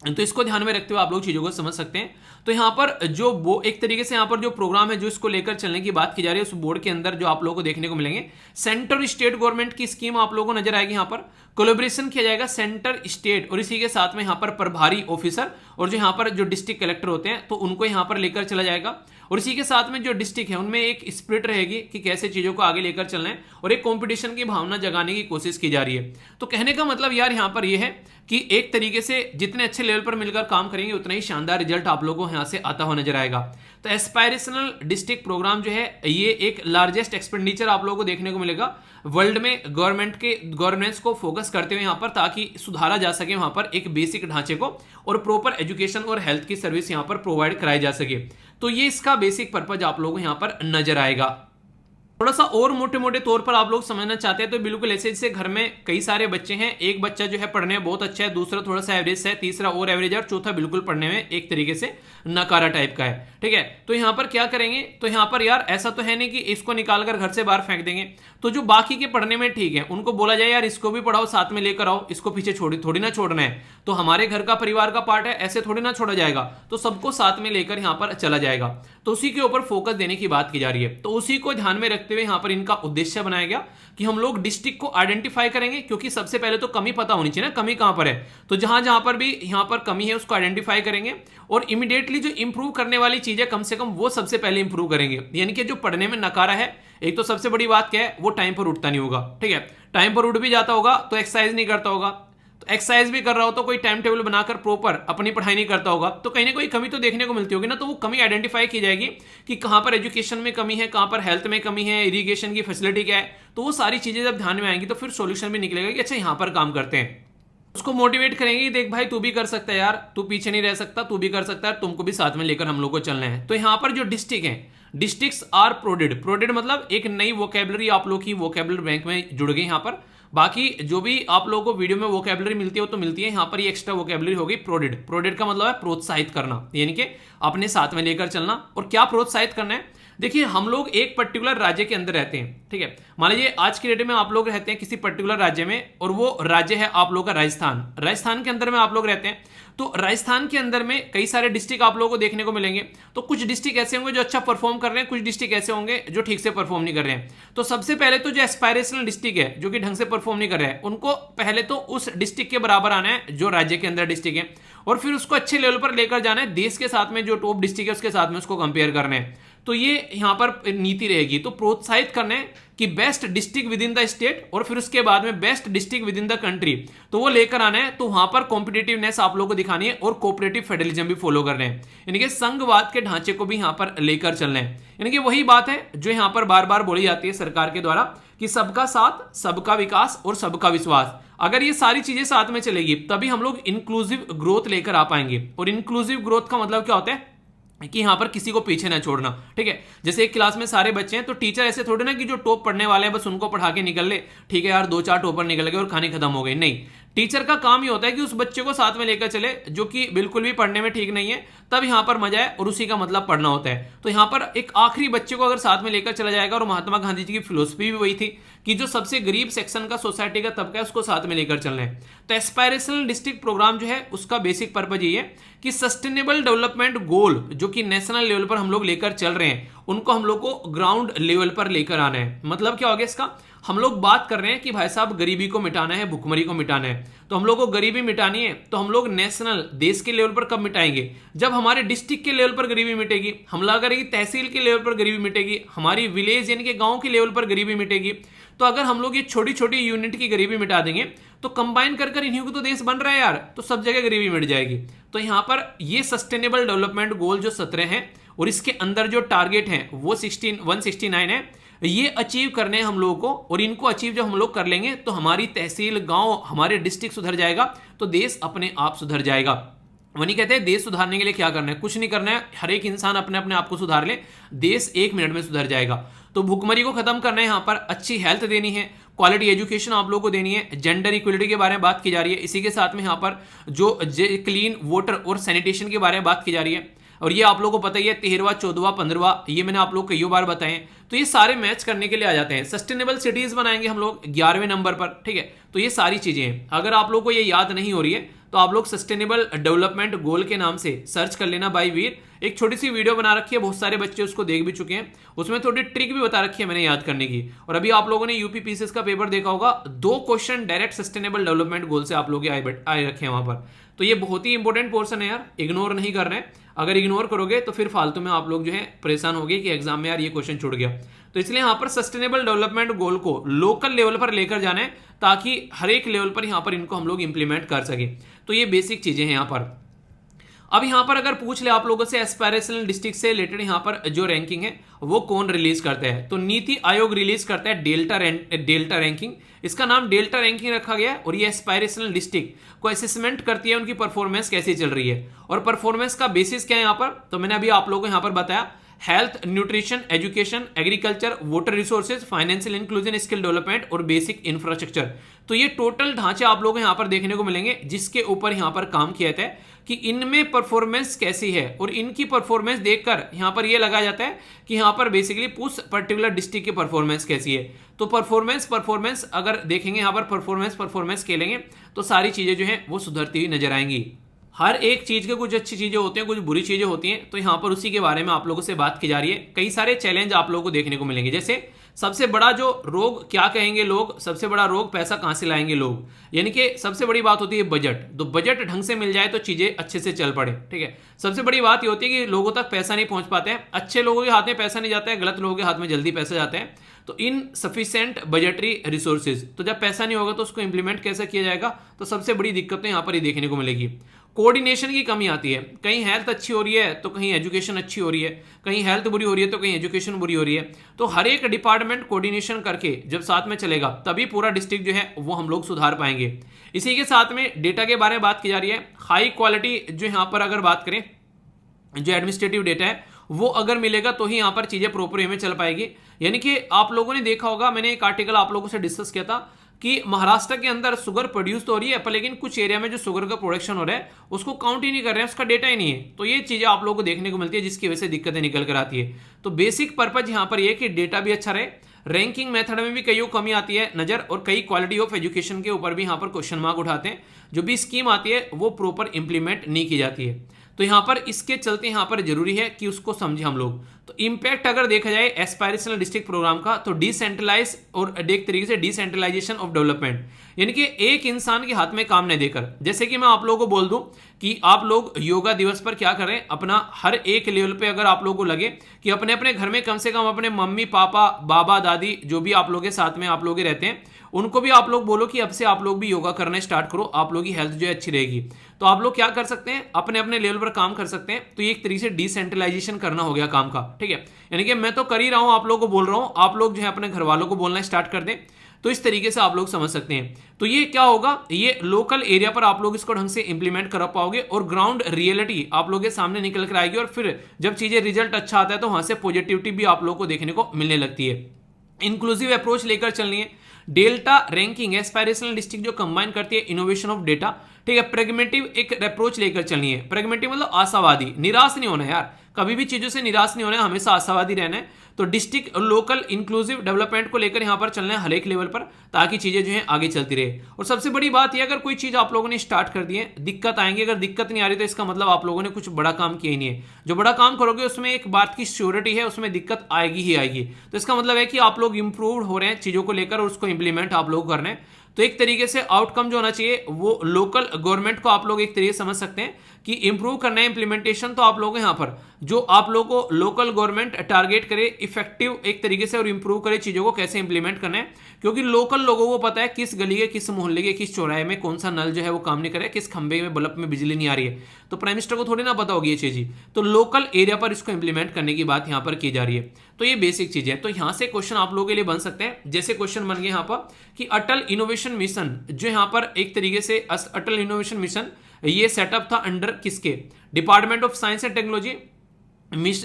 तो इसको ध्यान में रखते हुए आप लोग चीज़ों को समझ सकते हैं। तो यहाँ पर जो वो एक तरीके से यहाँ पर जो प्रोग्राम है जो इसको लेकर चलने की बात की जा रही है, उस बोर्ड के अंदर जो आप लोगों को देखने को मिलेंगे, सेंटर स्टेट गवर्नमेंट की स्कीम आप लोगों को नजर आएगी। यहाँ पर कोलेब्रेशन किया जाएगा सेंटर स्टेट और इसी के साथ में यहाँ पर प्रभारी ऑफिसर और जो यहाँ पर जो डिस्ट्रिक्ट कलेक्टर होते हैं तो उनको यहाँ पर लेकर चला जाएगा। और इसी के साथ में जो डिस्ट्रिक्ट है उनमें एक स्पिरिट रहेगी कि कैसे चीज़ों को आगे लेकर चलना है और एक कंपटीशन की भावना जगाने की कोशिश की जा रही है। तो कहने का मतलब यार यहाँ पर यह है कि एक तरीके से जितने अच्छे लेवल पर मिलकर काम करेंगे उतना ही शानदार रिजल्ट आप लोगों को यहाँ से आता हुआ नजर आएगा। तो एस्पायरेशनल डिस्ट्रिक्ट प्रोग्राम जो है ये एक लार्जेस्ट एक्सपेंडिचर आप लोगों को देखने को मिलेगा वर्ल्ड में गवर्नमेंट के गवर्नेंस को फोकस करते हुए यहाँ पर, ताकि सुधारा जा सके वहाँ पर एक बेसिक ढांचे को और प्रॉपर एजुकेशन और हेल्थ की सर्विस यहाँ पर प्रोवाइड कराई जा सके। तो ये इसका बेसिक पर्पज आप लोगों को यहाँ पर नजर आएगा। थोड़ा सा और मोटे मोटे तौर पर आप लोग समझना चाहते हैं तो बिल्कुल ऐसे जैसे घर में कई सारे बच्चे हैं, एक बच्चा जो है पढ़ने में बहुत अच्छा है, दूसरा थोड़ा सा एवरेज है, तीसरा और एवरेज है और चौथा बिल्कुल पढ़ने में एक तरीके से नकारा टाइप का है। ठीक है, तो यहाँ पर क्या करेंगे, तो यहाँ पर यार ऐसा तो है नहीं कि इसको निकालकर घर से बाहर फेंक देंगे। तो जो बाकी के पढ़ने में ठीक है उनको बोला जाए यार इसको भी पढ़ाओ, साथ में लेकर आओ, इसको पीछे थोड़ी ना छोड़ना है, तो हमारे घर का परिवार का पार्ट है, ऐसे थोड़ी ना छोड़ा जाएगा, तो सबको साथ में लेकर यहाँ पर चला जाएगा। तो उसी के ऊपर फोकस देने की बात की जा रही है। तो उसी को ध्यान में रखते हुए यहाँ पर इनका उद्देश्य बनाया गया कि हम लोग डिस्ट्रिक्ट को आइडेंटिफाई करेंगे, क्योंकि सबसे पहले तो कमी पता होनी चाहिए ना, कमी कहां पर है। तो जहां जहां पर भी यहां पर कमी है उसको आइडेंटिफाई करेंगे और इमीडिएटली जो इंप्रूव करने वाली चीजें कम से कम वो सबसे पहले इंप्रूव करेंगे। यानी कि जो पढ़ने में नकारा है, एक तो सबसे बड़ी बात क्या है, वो टाइम पर उठता नहीं होगा। ठीक है, टाइम पर उठ भी जाता होगा तो एक्सरसाइज नहीं करता होगा, तो एक्सरसाइज भी कर रहा हो तो कोई टाइम टेबल बनाकर प्रॉपर अपनी पढ़ाई नहीं करता होगा, तो कहीं ना कोई कमी तो देखने को मिलती होगी ना। तो वो कमी आइडेंटिफाई की जाएगी कि कहां पर एजुकेशन में कमी है, कहां पर हेल्थ में कमी है, इरिगेशन की फैसिलिटी क्या है। तो वो सारी चीजें जब ध्यान में आएंगी तो फिर सॉल्यूशन भी निकलेगा कि अच्छा यहां पर काम करते हैं। उसको मोटिवेट करेंगे, देख भाई तू भी कर सकता है यार, तू पीछे नहीं रह सकता, तू भी कर सकता है, तुमको भी साथ में लेकर हम लोग को चलना है। तो यहाँ पर जो डिस्ट्रिक्ट है, डिस्ट्रिक्ट्स आर प्रोडेड मतलब एक नई वोकेबलरी आप लोग की वोकेबलरी बैंक में जुड़ गई। यहाँ पर बाकी जो भी आप लोगों को वीडियो में वोकेबलरी मिलती है वो तो मिलती है, यहाँ पर ये एक्स्ट्रा वोकेबलरी होगी प्रोडेड का मतलब है प्रोत्साहित करना, यानी कि अपने साथ में लेकर चलना। और क्या प्रोत्साहित करना है, देखिए हम लोग एक पर्टिकुलर राज्य के अंदर रहते हैं। ठीक है, मान लीजिए आज की डेट में आप लोग रहते हैं किसी पर्टिकुलर राज्य में और वो राज्य है आप लोग का राजस्थान के अंदर में आप लोग रहते हैं। तो राजस्थान के अंदर में कई सारे डिस्ट्रिक्ट आप लोगों को देखने को मिलेंगे। तो कुछ डिस्ट्रिक्ट ऐसे होंगे जो अच्छा परफॉर्म कर रहे हैं, कुछ डिस्ट्रिक्ट ऐसे होंगे जो ठीक से परफॉर्म नहीं कर रहे हैं। तो सबसे पहले तो जो एस्पायरेशनल डिस्ट्रिक्ट है जो कि ढंग से परफॉर्म नहीं कर रहे हैं, उनको पहले तो उस डिस्ट्रिक्ट के बराबर आना है जो राज्य के अंदर डिस्ट्रिक्ट है, और फिर उसको अच्छे लेवल पर लेकर जाना है, देश के साथ में जो टॉप डिस्ट्रिक्ट है उसके साथ में उसको कंपेयर करना है। तो ये यहां पर नीति रहेगी। तो प्रोत्साहित करना है कि best district with in the state और फिर उसके बाद में best district with in the country, तो वो लेकर आना है। तो वहां पर कॉम्पिटिटिवनेस आप लोगों को दिखानी है और कोऑपरेटिव फेडरलिज्म भी फॉलो करना है, यानी कि संघवाद के ढांचे को भी यहां पर लेकर चलना है। यानी कि वही बात है जो यहां पर बार बार बोली जाती है सरकार के द्वारा कि सबका साथ, सबका विकास और सबका विश्वास। अगर ये सारी चीजें साथ में चलेगी तभी हम लोग इंक्लूसिव ग्रोथ लेकर आ पाएंगे। और इंक्लूसिव ग्रोथ का मतलब क्या होता है कि यहां पर किसी को पीछे ना छोड़ना। ठीक है, जैसे एक क्लास में सारे बच्चे हैं तो टीचर ऐसे थोड़े ना कि जो टॉप पढ़ने वाले हैं बस उनको पढ़ा के निकल ले, ठीक है यार 2-4 टॉपर निकल गए और कहानी खत्म हो गई। नहीं, टीचर का काम ही होता है कि उस बच्चे को साथ में लेकर चले जो कि बिल्कुल भी पढ़ने में ठीक नहीं है, तब यहां पर मजा है और उसी का मतलब पढ़ना होता है। तो यहां पर एक आखिरी बच्चे को अगर साथ में लेकर चला जाएगा, और महात्मा गांधी जी की फिलोसफी भी वही थी कि जो सबसे गरीब सेक्शन का सोसाइटी का तबका है उसको साथ में लेकर चलना है। तो एस्पायरेशनल डिस्ट्रिक्ट प्रोग्राम जो है उसका बेसिक पर्पज ये है कि सस्टेनेबल डेवलपमेंट गोल जो कि नेशनल लेवल पर हम लोग लेकर चल रहे हैं उनको हम लोग को ग्राउंड लेवल पर लेकर आना है। मतलब क्या हो गया इसका, हम लोग बात कर रहे हैं कि भाई साहब गरीबी को मिटाना है, भुखमरी को मिटाना है। तो हम लोग को गरीबी मिटानी है तो हम लोग नेशनल देश के लेवल पर कब मिटाएंगे, जब हमारे डिस्ट्रिक्ट के लेवल पर गरीबी मिटेगी, हमला करेगी तहसील के लेवल पर गरीबी मिटेगी, हमारी विलेज यानी कि गांव के लेवल पर गरीबी मिटेगी। तो अगर हम लोग ये छोटी छोटी यूनिट की गरीबी मिटा देंगे तो कंबाइन कर इन्हीं को तो देश बन रहा है यार, तो सब जगह गरीबी मिट जाएगी। तो यहां पर ये सस्टेनेबल डेवलपमेंट गोल जो 17 है और इसके अंदर जो टारगेट है वो 169 है, ये अचीव करने हैं हम लोगों को। और इनको अचीव जब हम लोग कर लेंगे तो हमारी तहसील, गांव, हमारे डिस्ट्रिक्ट सुधर जाएगा, तो देश अपने आप सुधर जाएगा। वही कहते हैं देश सुधारने के लिए क्या करना है, कुछ नहीं करना है, हर एक इंसान अपने अपने आप को सुधार ले, देश 1 मिनट में सुधर जाएगा। तो भुखमरी को खत्म करना है, यहाँ पर अच्छी हेल्थ देनी है, क्वालिटी एजुकेशन आप लोगों को देनी है, जेंडर इक्वलिटी के बारे में बात की जा रही है, इसी के साथ में यहाँ पर जो क्लीन वाटर और सैनिटेशन के बारे में बात की जा रही है। और ये आप लोगों को पता ही है 13वां, 14वां, 15वां, ये मैंने आप लोग कई बार बताए। तो ये सारे मैच करने के लिए आ जाते हैं। सस्टेनेबल सिटीज बनाएंगे हम लोग 11वें नंबर पर। ठीक है, तो ये सारी चीजें हैं, अगर आप लोग को ये याद नहीं हो रही है तो आप लोग सस्टेनेबल डेवलपमेंट गोल के नाम से सर्च कर लेना बाई वीर। एक छोटी सी वीडियो बना रखी है, बहुत सारे बच्चे उसको देख भी चुके हैं, उसमें थोड़ी ट्रिक भी बता रखी है मैंने याद करने की। और अभी आप लोगों ने यूपी पीसीएस का पेपर देखा होगा, 2 question direct sustainable development goal से आप लोग आए रखे हैं वहां पर। तो ये बहुत ही इंपॉर्टेंट पोर्सन है यार, इग्नोर नहीं कर रहे हैं। अगर इग्नोर करोगे तो फिर फालतू में आप लोग जो है परेशान हो गए कि एग्जाम में यार ये क्वेश्चन छूट गया। तो इसलिए यहाँ पर सस्टेनेबल डेवलपमेंट गोल को लोकल लेवल पर लेकर जाना है, ताकि हर एक लेवल पर यहाँ पर इनको हम लोग इंप्लीमेंट कर सके। तो ये बेसिक चीजें हैं यहाँ पर। अब यहां पर अगर पूछ ले आप लोगों से एस्पायरेशनल डिस्ट्रिक्ट से रिलेटेड यहां पर जो रैंकिंग है वो कौन रिलीज करता है, तो नीति आयोग रिलीज करता है डेल्टा रैंकिंग। इसका नाम डेल्टा रैंकिंग रखा गया है और ये एस्पायरेशनल डिस्ट्रिक्ट को असेसमेंट करती है उनकी परफॉर्मेंस कैसी चल रही है। और परफॉर्मेंस का बेसिस क्या है यहाँ पर, तो मैंने अभी आप लोगों को यहाँ पर बताया, health, nutrition, education, agriculture, water resources, financial inclusion, skill development और बेसिक इंफ्रास्ट्रक्चर। तो ये टोटल ढांचे आप लोगों को यहाँ पर देखने को मिलेंगे, जिसके ऊपर यहाँ पर काम किया जाता है कि इनमें परफॉर्मेंस कैसी है। और इनकी परफॉर्मेंस देखकर यहाँ पर ये लगाया जाता है कि यहाँ पर बेसिकली उस पर्टिकुलर डिस्ट्रिक्ट की परफॉर्मेंस कैसी है। तो परफॉर्मेंस अगर देखेंगे यहाँ पर परफॉर्मेंस खेलेंगे तो सारी चीजें जो है वो सुधरती हुई नजर आएंगी। हर एक चीज के कुछ अच्छी चीजें होती हैं, कुछ बुरी चीजें होती हैं, तो यहाँ पर उसी के बारे में आप लोगों से बात की जा रही है। कई सारे चैलेंज आप लोगों को देखने को मिलेंगे, जैसे सबसे बड़ा जो रोग क्या कहेंगे लोग, सबसे बड़ा रोग पैसा कहां से लाएंगे लोग, यानी कि सबसे बड़ी बात होती है बजट। तो बजट ढंग से मिल जाए तो चीजें अच्छे से चल पड़े, ठीक है। सबसे बड़ी बात ये होती है कि लोगों तक पैसा नहीं पहुंच पाते हैं, अच्छे लोगों के हाथ में पैसा नहीं जाता है, गलत लोगों के हाथ में जल्दी पैसा जाता है। तो इन सफिशिएंट बजटरी रिसोर्सेज, तो जब पैसा नहीं होगा तो उसको इंप्लीमेंट कैसे किया जाएगा, तो सबसे बड़ी दिक्कत तो यहाँ पर ही देखने को मिलेगी। कोऑर्डिनेशन की कमी आती है, कहीं हेल्थ अच्छी हो रही है तो कहीं एजुकेशन अच्छी हो रही है, कहीं हेल्थ बुरी हो रही है तो कहीं एजुकेशन बुरी हो रही है। तो हर एक डिपार्टमेंट कोऑर्डिनेशन करके जब साथ में चलेगा तभी पूरा डिस्ट्रिक्ट जो है वो हम लोग सुधार पाएंगे। इसी के साथ में डेटा के बारे में बात की जा रही है, हाई क्वालिटी जो यहाँ पर अगर बात करें जो एडमिनिस्ट्रेटिव डेटा है वो अगर मिलेगा तो ही यहाँ पर चीजें प्रॉपर वे में चल पाएगी। यानी कि आप लोगों ने देखा होगा, मैंने एक आर्टिकल आप लोगों से डिस्कस किया था कि महाराष्ट्र के अंदर शुगर प्रोड्यूस तो हो रही है, पर लेकिन कुछ एरिया में जो शुगर का प्रोडक्शन हो रहा है उसको काउंट ही नहीं कर रहे हैं, उसका डेटा ही नहीं है। तो ये चीजें आप लोगों को देखने को मिलती है, जिसकी वजह से दिक्कतें निकल कर आती है। तो बेसिक पर्पज यहाँ पर यह कि डेटा भी अच्छा रहे, रैंकिंग मेथड में भी कई कमी आती है नजर, और कई क्वालिटी ऑफ एजुकेशन के ऊपर भी यहाँ पर क्वेश्चन मार्क उठाते हैं। जो भी स्कीम आती है वो प्रॉपर इंप्लीमेंट नहीं की जाती है। तो यहाँ पर इसके चलते यहाँ पर जरूरी है कि उसको समझे हम लोग। तो इंपैक्ट अगर देखा जाए एस्पायरेशनल डिस्ट्रिक्ट प्रोग्राम का, तो डिसेंट्रलाइज और एक तरीके से डिसेंट्रलाइजेशन ऑफ डेवलपमेंट, यानी कि एक इंसान के हाथ में काम नहीं देकर, जैसे कि मैं आप लोगों को बोल दूं कि आप लोग योगा दिवस पर क्या करें, अपना हर एक लेवल पे अगर आप लोगों को लगे कि अपने अपने घर में कम से कम अपने मम्मी पापा बाबा दादी जो भी आप लोग के साथ में आप लोग रहते हैं उनको भी आप लोग बोलो कि अब से आप लोग भी योगा करना स्टार्ट करो, आप लोग की हेल्थ जो है अच्छी रहेगी। तो आप लोग क्या कर सकते हैं, अपने अपने लेवल पर काम कर सकते हैं। तो ये एक तरीके से डिसेंट्रलाइजेशन करना हो गया काम का, ठीक है। यानी कि मैं तो कर ही रहा हूं, आप लोगों को बोल रहा हूं, आप लोग जो है अपने घर वालों को बोलना स्टार्ट कर दें। तो इस तरीके से आप लोग समझ सकते हैं। तो ये क्या होगा, ये लोकल एरिया पर आप लोग इसको ढंग से इंप्लीमेंट कर पाओगे और ग्राउंड रियलिटी आप लोगों के सामने निकल कर आएगी, और फिर जब चीजें रिजल्ट अच्छा आता है तो वहां से पॉजिटिविटी भी आप लोग को देखने को मिलने लगती है। इंक्लूसिव अप्रोच लेकर चलनी है। डेल्टा रैंकिंग एस्पायरेशनल डिस्ट्रिक्ट जो कंबाइन करती है इनोवेशन ऑफ डेटा, ठीक है। प्रेगमेटिव एक अप्रोच लेकर चलनी है। प्रेगमेटिव मतलब आशावादी, निराश नहीं होना यार, कभी भी चीजों से निराश नहीं होना है, हमेशा आशावादी रहना है। तो डिस्ट्रिक्ट लोकल इंक्लूसिव डेवलपमेंट को लेकर यहां पर चलना है हर एक लेवल पर, ताकि चीजें जो है आगे चलती रहे। और सबसे बड़ी बात यह, अगर कोई चीज आप लोगों ने स्टार्ट कर दी है, दिक्कत आएंगी, अगर दिक्कत नहीं आ रही तो इसका मतलब आप लोगों ने कुछ बड़ा काम किया ही नहीं है। जो बड़ा काम करोगे उसमें एक बात की श्योरिटी है, उसमें दिक्कत आएगी ही आएगी। तो इसका मतलब है कि आप लोग इंप्रूव हो रहे हैं चीजों को लेकर और उसको इंप्लीमेंट आप लोग कर रहे हैं। तो एक तरीके से आउटकम जो होना चाहिए वो लोकल गवर्नमेंट को आप लोग एक तरीके से समझ सकते हैं कि इंप्रूव करना है इंप्लीमेंटेशन। तो आप लोग यहां पर जो आप लोगों को लोकल गवर्नमेंट टारगेट करे इफेक्टिव एक तरीके से और इंप्रूव करे चीजों को कैसे इंप्लीमेंट करना है, क्योंकि लोकल लोगों को पता है किस गली के, किस मोहल्ले के, किस चौराहे में कौन सा नल जो है वो काम नहीं करे, किस खंबे में बल्ब में बिजली नहीं आ रही है। तो प्राइम मिनिस्टर को थोड़ी ना पता होगी ये चीज ही। तो लोकल एरिया पर इसको इंप्लीमेंट करने की बात यहां पर की जा रही है। तो ये बेसिक चीज है। तो यहां से क्वेश्चन आप लोगों के लिए बन सकते हैं, जैसे क्वेश्चन बन गए यहां पर कि अटल इनोवेशन मिशन, जो यहां पर एक तरीके से अटल इनोवेशन मिशन ये सेटअप था अंडर किसके, department of science and technology,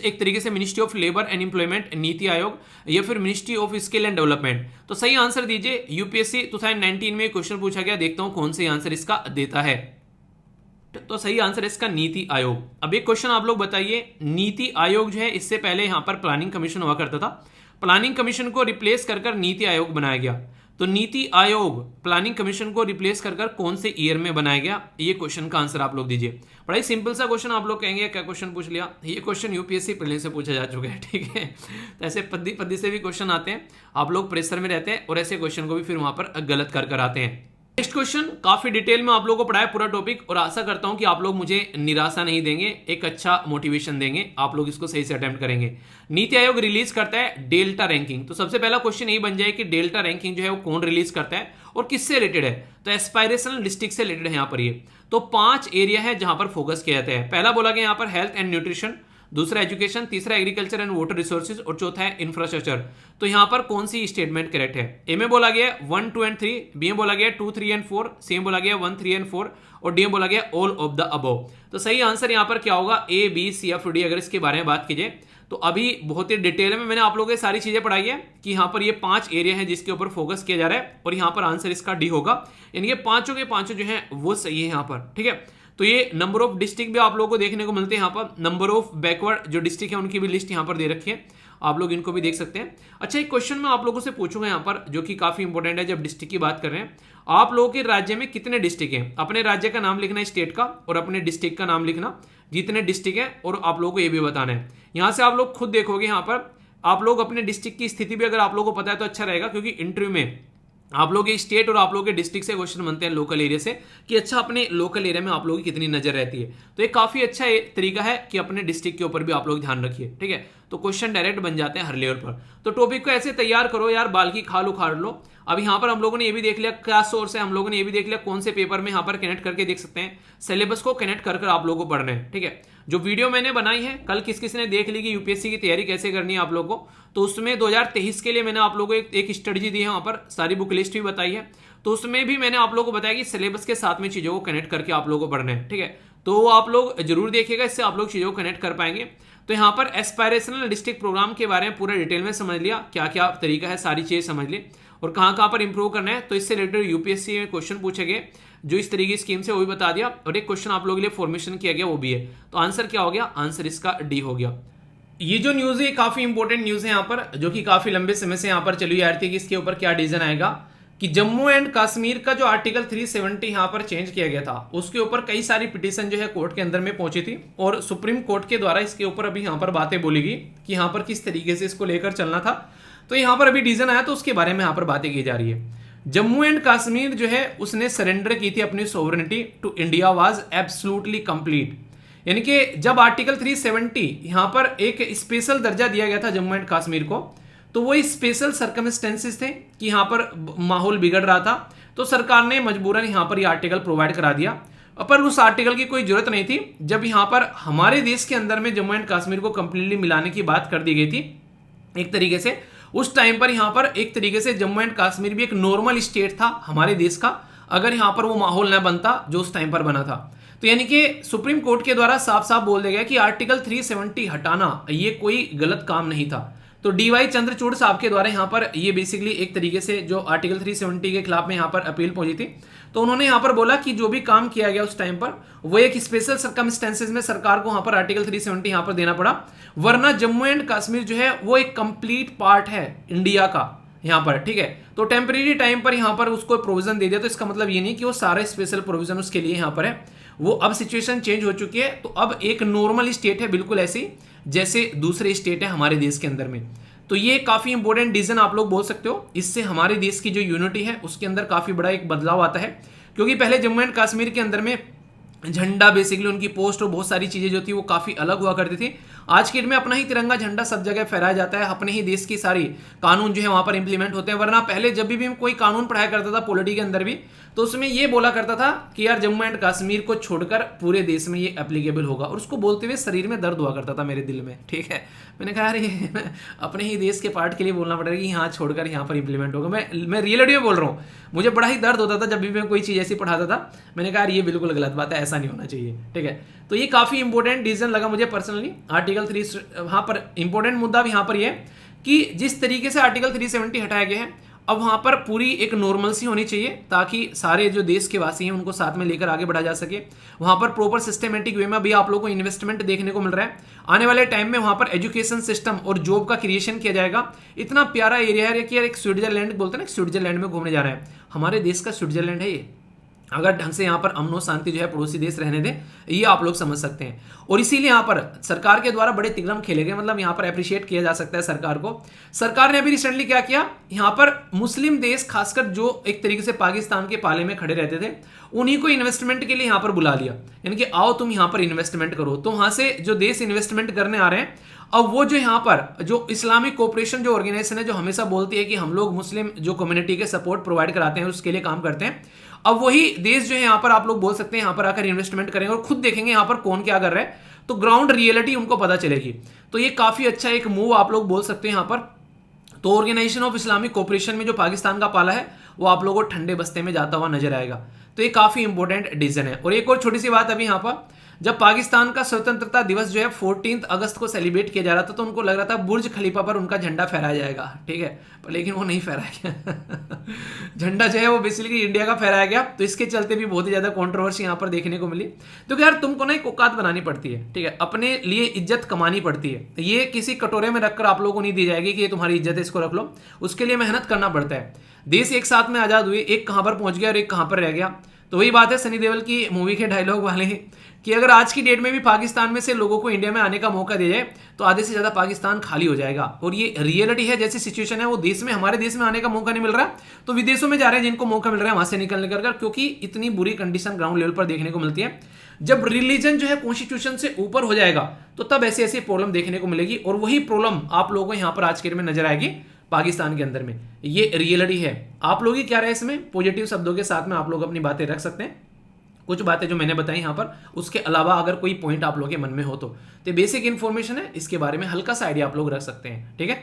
एक तरीके से ministry of labour and employment, NITI Aayog, या फिर ministry of skill and development. तो सही आंसर दीजिए। यूपीएससी 2019 में क्वेश्चन पूछा गया, देखता हूं कौन से आंसर इसका देता है। तो सही आंसर इसका नीति आयोग। अब एक क्वेश्चन आप लोग बताइए, नीति आयोग जो है इससे पहले यहां पर प्लानिंग कमीशन हुआ करता था, प्लानिंग कमीशन को रिप्लेस कर नीति आयोग बनाया गया। तो नीति आयोग प्लानिंग कमीशन को रिप्लेस कर कौन से ईयर में बनाया गया? ये क्वेश्चन का आंसर आप लोग दीजिए। बड़ा ही सिंपल सा क्वेश्चन, आप लोग कहेंगे क्या क्वेश्चन पूछ लिया, ये क्वेश्चन यूपीएससी पहले से पूछा जा चुका है, ठीक है। तो ऐसे पद्दी पद्दी से भी क्वेश्चन आते हैं, आप लोग प्रेशर में रहते हैं और ऐसे क्वेश्चन को भी फिर वहां पर गलत कर आते हैं। नेक्स्ट क्वेश्चन काफी डिटेल में आप लोगों को पढ़ाया पूरा टॉपिक, और आशा करता हूं कि आप लोग मुझे निराशा नहीं देंगे, एक अच्छा मोटिवेशन देंगे, आप लोग इसको सही से अटेम्प्ट करेंगे। नीति आयोग रिलीज करता है डेल्टा रैंकिंग, तो सबसे पहला क्वेश्चन यही बन जाए कि डेल्टा रैंकिंग जो है वो कौन रिलीज करता है और किससे रिलेटेड है? तो एस्पायरेशनल डिस्ट्रिक्ट से रिलेटेड है यहाँ पर ये। तो 5 एरिया है जहां पर फोकस किया जाता है। पहला बोला गया यहाँ पर हेल्थ एंड न्यूट्रिशन, दूसरा एजुकेशन, तीसरा एग्रीकल्चर एंड वाटर रिसोर्सेज और चौथा है इंफ्रास्ट्रक्चर। तो यहां पर कौन सी स्टेटमेंट करेक्ट है? ए में बोला गया 1, 2 एंड 3, बी में बोला गया 2, 3 एंड 4, सी में बोला गया 1, 3 एंड 4 और डी में बोला गया ऑल ऑफ द अबव। तो सही आंसर यहां पर क्या होगा? ए, बी, सी या फिर डी। अगर इसके बारे में बात कीजिए तो अभी बहुत ही डिटेल में मैंने आप लोगों को सारी चीजें पढ़ाई है कि यहाँ पर ये 5 एरिया है जिसके ऊपर फोकस किया जा रहा है, और यहाँ पर आंसर इसका डी होगा। यानी कि पांचों के पांचों जो है वो सही है यहाँ पर, ठीक है। तो ये नंबर ऑफ डिस्ट्रिक्ट भी आप लोगों को देखने को मिलते हैं यहाँ पर, नंबर ऑफ बैकवर्ड जो डिस्ट्रिक्ट है उनकी भी लिस्ट यहाँ पर दे रखी है, आप लोग इनको भी देख सकते हैं। अच्छा, एक क्वेश्चन मैं आप लोगों से पूछूंगा यहाँ पर जो कि काफी इंपॉर्टेंट है जब डिस्ट्रिक्ट की बात कर रहे हैं। आप लोगों के राज्य में कितने डिस्ट्रिक्ट हैं? अपने राज्य का नाम लिखना है, स्टेट का, और अपने डिस्ट्रिक्ट का नाम लिखना, जितने डिस्ट्रिक्ट है, और आप लोगों को ये भी बताना है। यहां से आप लोग खुद देखोगे यहाँ पर आप लोग अपने डिस्ट्रिक्ट की स्थिति भी अगर आप लोगों को पता है तो अच्छा रहेगा, क्योंकि इंटरव्यू में आप लोग के स्टेट और आप लोग के डिस्ट्रिक्ट से क्वेश्चन बनते हैं, लोकल एरिया से, कि अच्छा अपने लोकल एरिया में आप लोगों की कितनी नजर रहती है। तो ये काफी अच्छा तरीका है कि अपने डिस्ट्रिक्ट के ऊपर भी आप लोग ध्यान रखिए, ठीक है। तो क्वेश्चन डायरेक्ट बन जाते हैं हर लेवल पर। तो टॉपिक को ऐसे तैयार करो यार, बाल की खाल उखाड़ लो। अब यहाँ पर हम लोगों ने ये भी देख लिया क्या सोर्स है, हम लोगों ने ये भी देख लिया कौन से पेपर में यहाँ पर कनेक्ट करके देख सकते हैं। सिलेबस को कनेक्ट कर आप लोगों को पढ़ना है, ठीक है। जो वीडियो मैंने बनाई है कल किस किस ने देख ली कि यूपीएससी की तैयारी कैसे करनी है आप लोगों को, तो उसमें 2023 के लिए मैंने आप लोगों को एक स्ट्रेटजी दी है, वहां पर सारी बुक लिस्ट भी बताई है। तो उसमें भी मैंने आप लोगों को बताया कि सिलेबस के साथ में चीजों को कनेक्ट करके आप लोगों को पढ़ना है, ठीक है। तो आप लोग जरूर देखिएगा, इससे आप लोग चीजों को कनेक्ट कर पाएंगे। तो यहाँ पर एस्पायरेशनल डिस्ट्रिक्ट प्रोग्राम के बारे में पूरा डिटेल में समझ लिया, क्या क्या तरीका है, सारी चीजें समझ ली, और कहाँ कहाँ पर इंप्रूव करना है। तो इससे रिलेटेड यूपीएससी में क्वेश्चन पूछे गए जो इस तरीके की स्कीम से, वो भी बता दिया, और एक क्वेश्चन आप लोगों के लिए फॉर्मेशन किया गया वो भी है। तो आंसर क्या हो गया? आंसर इसका डी हो गया। ये जो न्यूज है काफी इंपॉर्टेंट न्यूज है यहाँ पर, जो कि काफी लंबे समय से यहाँ पर चली आ रही थी कि इसके ऊपर क्या डिसीजन आएगा, कि जम्मू एंड कश्मीर का जो आर्टिकल 370 यहाँ पर चेंज किया गया था, उसके ऊपर कई सारी पिटीशन जो है कोर्ट के अंदर में पहुंची थी, और सुप्रीम कोर्ट के द्वारा इसके ऊपर अभी यहाँ पर बातें बोली गई कि यहाँ पर किस तरीके से इसको लेकर चलना था। तो यहाँ पर अभी डिसीजन आया, तो उसके बारे में यहाँ पर बातें की जा रही है। जम्मू एंड कश्मीर जो है उसने सरेंडर की थी अपनी sovereignty to India was absolutely complete. यानी कि जब आर्टिकल 370 यहां पर एक स्पेशल दर्जा दिया गया था जम्मू एंड कश्मीर को, तो वो स्पेशल सर्कमस्टेंसेस थे कि यहां पर माहौल बिगड़ रहा था, तो सरकार ने मजबूरन यहां पर ये आर्टिकल प्रोवाइड करा दिया। पर उस आर्टिकल की कोई जरूरत नहीं थी जब यहां पर हमारे देश के अंदर में जम्मू एंड कश्मीर को कंप्लीटली मिलाने की बात कर दी गई थी। एक तरीके से उस टाइम पर यहां पर एक तरीके से जम्मू एंड कश्मीर भी एक नॉर्मल स्टेट था हमारे देश का, अगर यहां पर वो माहौल ना बनता जो उस टाइम पर बना था। तो यानी कि सुप्रीम कोर्ट के द्वारा साफ साफ बोल दिया गया कि आर्टिकल 370 हटाना ये कोई गलत काम नहीं था। तो डीवाई चंद्रचूड़ साहब के द्वारा यहाँ पर ये बेसिकली एक तरीके से जो आर्टिकल 370 के खिलाफ में यहाँ पर अपील पहुंची थी, तो उन्होंने यहाँ पर बोला कि जो भी काम किया गया उस टाइम पर वो एक स्पेशल सर्कमस्टेंसेस में सरकार को यहाँ पर आर्टिकल 370 यहाँ पर देना पड़ा, वरना जम्मू एंड कश्मीर जो है वो एक कंप्लीट पार्ट है इंडिया का यहाँ पर, ठीक है। तो टेम्परेरी टाइम पर यहाँ पर उसको प्रोविजन दे दिया, तो इसका मतलब ये नहीं कि वो सारे स्पेशल प्रोविजन उसके लिए यहाँ पर है, वो अब सिचुएशन चेंज हो चुकी है। तो अब एक नॉर्मल स्टेट है बिल्कुल ऐसी जैसे दूसरे स्टेट है हमारे देश के अंदर में। तो ये काफी इंपॉर्टेंट डिसीजन आप लोग बोल सकते हो, इससे हमारे देश की जो यूनिटी है उसके अंदर काफी बड़ा एक बदलाव आता है। क्योंकि पहले जम्मू एंड कश्मीर के अंदर में झंडा बेसिकली उनकी पोस्ट और बहुत सारी चीजें जो थी वो काफी अलग हुआ करती थी। आज के डेट में अपना ही तिरंगा झंडा सब जगह फहराया जाता है, अपने ही देश की सारी कानून जो है वहां पर इंप्लीमेंट होते हैं। वरना पहले जब भी कोई कानून पढ़ाया करता था पॉलिटी के अंदर भी, तो उसमें ये बोला करता था कि यार जम्मू एंड कश्मीर को छोड़कर पूरे देश में ये एप्लीकेबल होगा, और उसको बोलते हुए शरीर में दर्द हुआ करता था मेरे दिल में, ठीक है। मैंने कहा अरे अपने ही देश के पार्ट के लिए बोलना पड़ेगा कि यहाँ छोड़कर यहाँ पर इंप्लीमेंट होगा। मैं रियलिटी में बोल रहा हूँ, मुझे बड़ा ही दर्द होता था जब भी मैं कोई चीज़ ऐसी पढ़ाता था। मैंने कहा ये बिल्कुल गलत बात है, ऐसा नहीं होना चाहिए, ठीक है। तो ये काफी इंपॉर्टेंट डिसीजन लगा मुझे पर्सनली। आर्टिकल 3 वहां पर इंपॉर्टेंट मुद्दा भी यहाँ पर ये कि जिस तरीके से आर्टिकल 370 हटाया गया है, अब वहाँ पर पूरी एक नॉर्मलसी होनी चाहिए ताकि सारे जो देश के वासी हैं उनको साथ में लेकर आगे बढ़ा जा सके। वहाँ पर प्रॉपर सिस्टमेटिक वे में अभी आप लोगों को इन्वेस्टमेंट देखने को मिल रहा है। आने वाले टाइम में वहाँ पर एजुकेशन सिस्टम और जॉब का क्रिएशन किया जाएगा। इतना प्यारा एरिया है कि यार एक स्विट्जरलैंड बोलते हैं ना, स्विट्जरलैंड में घूमने जा रहे हैं। हमारे देश का स्विट्जरलैंड है ये, अगर ढंग से यहाँ पर अमनो शांति जो है पड़ोसी देश रहने दें, ये आप लोग समझ सकते हैं। और इसीलिए यहाँ पर सरकार के द्वारा बड़े तिगड़म खेले गए, मतलब यहाँ पर अप्रिशिएट किया जा सकता है सरकार को। सरकार ने अभी रिसेंटली क्या किया, यहाँ पर मुस्लिम देश खासकर जो एक तरीके से पाकिस्तान के पाले में खड़े रहते थे, उन्हीं को इन्वेस्टमेंट के लिए यहाँ पर बुला लिया, यानी कि आओ तुम यहाँ पर इन्वेस्टमेंट करो। तो वहाँ से जो देश इन्वेस्टमेंट करने आ रहे हैं, अब वो जो यहाँ पर जो इस्लामिक कोऑपरेशन जो ऑर्गेनाइजेशन है, जो हमेशा बोलती है कि हम लोग मुस्लिम जो कम्युनिटी के सपोर्ट प्रोवाइड कराते हैं उसके लिए काम करते हैं, अब वही देश जो है यहाँ पर आप लोग बोल सकते हैं यहाँ पर आकर इन्वेस्टमेंट करेंगे और खुद देखेंगे यहाँ पर कौन क्या कर रहा है, तो ग्राउंड रियलिटी उनको पता चलेगी। तो ये काफी अच्छा एक मूव आप लोग बोल सकते हैं यहाँ पर। तो ऑर्गेनाइजेशन ऑफ इस्लामिक कोऑपरेशन में जो पाकिस्तान का पाला है वो आप लोगों को ठंडे बस्ते में जाता हुआ नजर आएगा। तो ये काफी इंपॉर्टेंट डिसीजन है। और एक और छोटी सी बात, अभी यहाँ पर जब पाकिस्तान का स्वतंत्रता दिवस जो है 14 अगस्त को सेलिब्रेट किया जा रहा था, तो उनको लग रहा था बुर्ज खलीफा पर उनका झंडा फहराया जाएगा, ठीक है, पर लेकिन वो नहीं फहराया गया। झंडा जो है वो बेसिकली इंडिया का फहराया गया। तो इसके चलते भी बहुत ही ज्यादा कंट्रोवर्सी यहाँ पर देखने को मिली। तो यार तुमको ना एक औकात बनानी पड़ती है, ठीक है, अपने लिए इज्जत कमानी पड़ती है। ये किसी कटोरे में रखकर आप लोगों को नहीं दी जाएगी कि ये तुम्हारी इज्जत है, इसको रख लो। उसके लिए मेहनत करना पड़ता है। देश एक साथ में आजाद हुए, एक कहां पर पहुंच गया और एक कहां पर रह गया। तो वही बात है सनी देओल की मूवी के डायलॉग वाले कि अगर आज की डेट में भी पाकिस्तान में से लोगों को इंडिया में आने का मौका दिया जाए तो आधे से ज्यादा पाकिस्तान खाली हो जाएगा। और ये रियलिटी है, जैसी सिचुएशन है वो देश में, हमारे देश में आने का मौका नहीं मिल रहा, तो विदेशों में जा रहे हैं जिनको मौका मिल रहा है वहां से निकलने कर, क्योंकि इतनी बुरी कंडीशन ग्राउंड लेवल पर देखने को मिलती है। जब रिलीजन जो है कॉन्स्टिट्यूशन से ऊपर हो जाएगा तो तब ऐसी ऐसी प्रॉब्लम देखने को मिलेगी। और वही प्रॉब्लम आप लोगों को यहाँ पर आज के डेट में नजर आएगी पाकिस्तान के अंदर में। ये रियलिटी है। आप लोग ही क्या रहे इसमें, पॉजिटिव शब्दों के साथ में आप लोग अपनी बातें रख सकते हैं। कुछ बातें जो मैंने बताई यहाँ पर, उसके अलावा अगर कोई पॉइंट आप लोगों के मन में हो तो बेसिक इन्फॉर्मेशन है, इसके बारे में हल्का सा आइडिया आप लोग रख सकते हैं, ठीक है।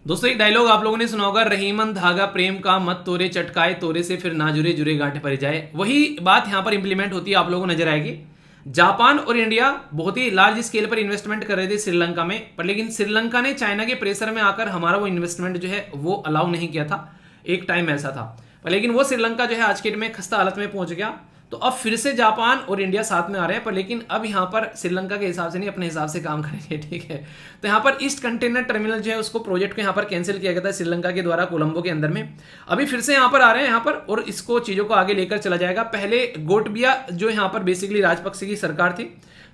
दोस्तों एक डायलॉग आप लोगों ने सुना होगा, रहीमन धागा प्रेम का मत तोरे चटकाए तोरे से फिर ना जुरे जुरे गांठ पर जाए। वही बात यहाँ पर इंप्लीमेंट होती है, आप लोगों को नजर आएगी। जापान और इंडिया बहुत ही लार्ज स्केल पर इन्वेस्टमेंट कर रहे थे श्रीलंका में, पर लेकिन श्रीलंका ने चाइना के प्रेशर में आकर हमारा वो इन्वेस्टमेंट जो है वो अलाउ नहीं किया था। एक टाइम ऐसा था, पर लेकिन वो श्रीलंका जो है आज के डेट में खस्ता हालत में पहुंच गया। तो अब फिर से जापान और इंडिया साथ में आ रहे हैं, पर लेकिन अब यहाँ पर श्रीलंका के हिसाब से नहीं, अपने हिसाब से काम करेंगे, ठीक है। तो यहाँ पर ईस्ट कंटेनर टर्मिनल जो है उसको प्रोजेक्ट को यहाँ पर कैंसिल किया गया था श्रीलंका के द्वारा कोलंबो के अंदर में। अभी फिर से यहाँ पर आ रहे हैं यहाँ पर, और इसको चीजों को आगे लेकर चला जाएगा। पहले गोटबिया जो यहाँ पर बेसिकली राजपक्षे की सरकार थी,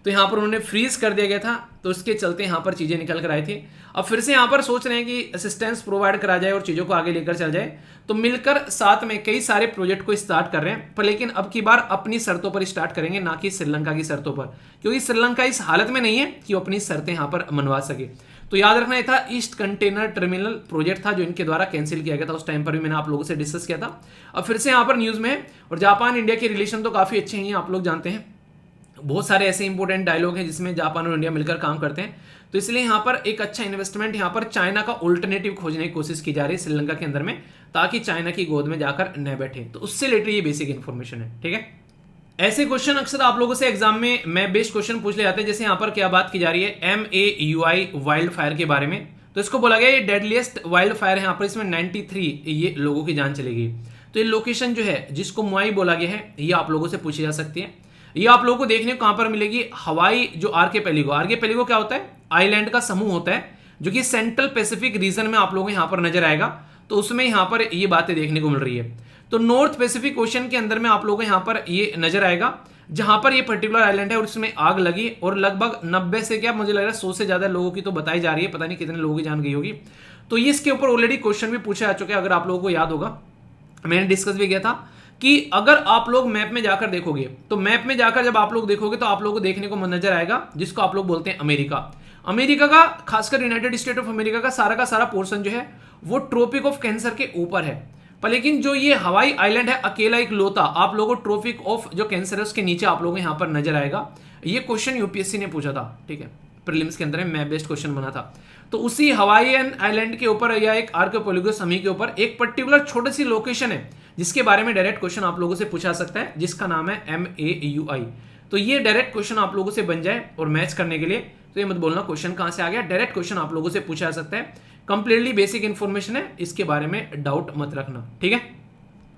तो यहाँ पर उन्होंने फ्रीज कर दिया गया था, तो उसके चलते यहाँ पर चीजें निकल कर आई थी। अब फिर से यहाँ पर सोच रहे हैं कि असिस्टेंस प्रोवाइड करा जाए और चीजों को आगे लेकर चल जाए। तो मिलकर साथ में कई सारे प्रोजेक्ट को स्टार्ट कर रहे हैं, पर लेकिन अब की बार अपनी शर्तों पर स्टार्ट करेंगे, ना कि श्रीलंका की शर्तों पर, क्योंकि श्रीलंका इस हालत में नहीं है कि वो अपनी शर्तें यहाँ पर मनवा सके। तो याद रखना, ये था ईस्ट कंटेनर टर्मिनल प्रोजेक्ट था जो इनके द्वारा कैंसिल किया गया था। उस टाइम पर भी मैंने आप लोगों से डिस्कस किया था। अब फिर से यहाँ पर न्यूज में है। और जापान इंडिया के रिलेशन तो काफी अच्छे हैं, आप लोग जानते हैं। बहुत सारे ऐसे इंपॉर्टेंट डायलॉग हैं जिसमें जापान और इंडिया मिलकर काम करते हैं। तो इसलिए यहाँ पर एक अच्छा इन्वेस्टमेंट, यहाँ पर चाइना का ऑल्टरनेटिव खोजने की कोशिश की जा रही है श्रीलंका के अंदर में, ताकि चाइना की गोद में जाकर न बैठे। तो उससे रिलेटेड ये बेसिक इन्फॉर्मेशन है, ठीक है। ऐसे क्वेश्चन अक्सर आप लोगों से एग्जाम में मैप बेस्ड क्वेश्चन पूछ ले जाते हैं। जैसे यहाँ पर क्या बात की जा रही है, MAUI वाइल्ड फायर के बारे में। तो इसको बोला गया ये डेडलीस्ट वाइल्ड फायर है। यहाँ पर इसमें 93 ये लोगों की जान चली गई। तो ये लोकेशन जो है जिसको मुआई बोला गया है, ये आप लोगों से पूछी जा सकती है। ये आप लोगों को देखने को कहां पर मिलेगी, हवाई जो आर्किपेलिगो क्या होता है, आइलैंड का समूह होता है जो कि सेंट्रल पैसिफिक रीजन में आप लोगों को यहां पर नजर आएगा। तो उसमें यहां पर ये बातें देखने को मिल रही है। तो नॉर्थ पैसिफिक ओशन के अंदर में आप लोगों को यहां पर ये नजर आएगा, जहां पर ये पर्टिकुलर आइलैंड है और उसमें आग लगी और लगभग 90 से क्या मुझे लग रहा है 100 से ज्यादा लोगों की तो बताई जा रही है, पता नहीं कितने लोगों की जान गई होगी। तो ये इसके ऊपर ऑलरेडी क्वेश्चन भी पूछा जा चुका है, अगर आप लोगों को याद होगा, मैंने डिस्कस भी किया था कि अगर आप लोग मैप में जाकर देखोगे, तो मैप में जाकर जब आप लोग देखोगे तो आप लोगों को देखने को नजर आएगा जिसको आप लोग बोलते हैं अमेरिका का, खासकर यूनाइटेड स्टेट ऑफ अमेरिका का सारा पोर्शन जो है वो ट्रॉपिक ऑफ कैंसर के ऊपर है। पर लेकिन जो ये हवाई आइलैंड है अकेला एक लोता आप लोगों को ट्रॉपिक ऑफ जो कैंसर है उसके नीचे आप लोगों को यहाँ पर नजर आएगा। ये क्वेश्चन यूपीएससी ने पूछा था, ठीक है, प्रीलिम्स के अंदर मैप बेस्ड क्वेश्चन बना था। तो उसी हवाईयन आइलैंड के ऊपर या एक आर्किपेलिगो समूह के ऊपर एक पर्टिकुलर छोटी सी लोकेशन है जिसके बारे में डायरेक्ट क्वेश्चन आप लोगों से पूछा सकता है, जिसका नाम है MAUI। तो ये डायरेक्ट क्वेश्चन आप लोगों से बन जाए और मैच करने के लिए, तो ये मत बोलना क्वेश्चन कहां से आ गया, डायरेक्ट क्वेश्चन आप लोगों से पूछा जा सकता है। कंप्लीटली बेसिक इंफॉर्मेशन है, इसके बारे में डाउट मत रखना, ठीक है।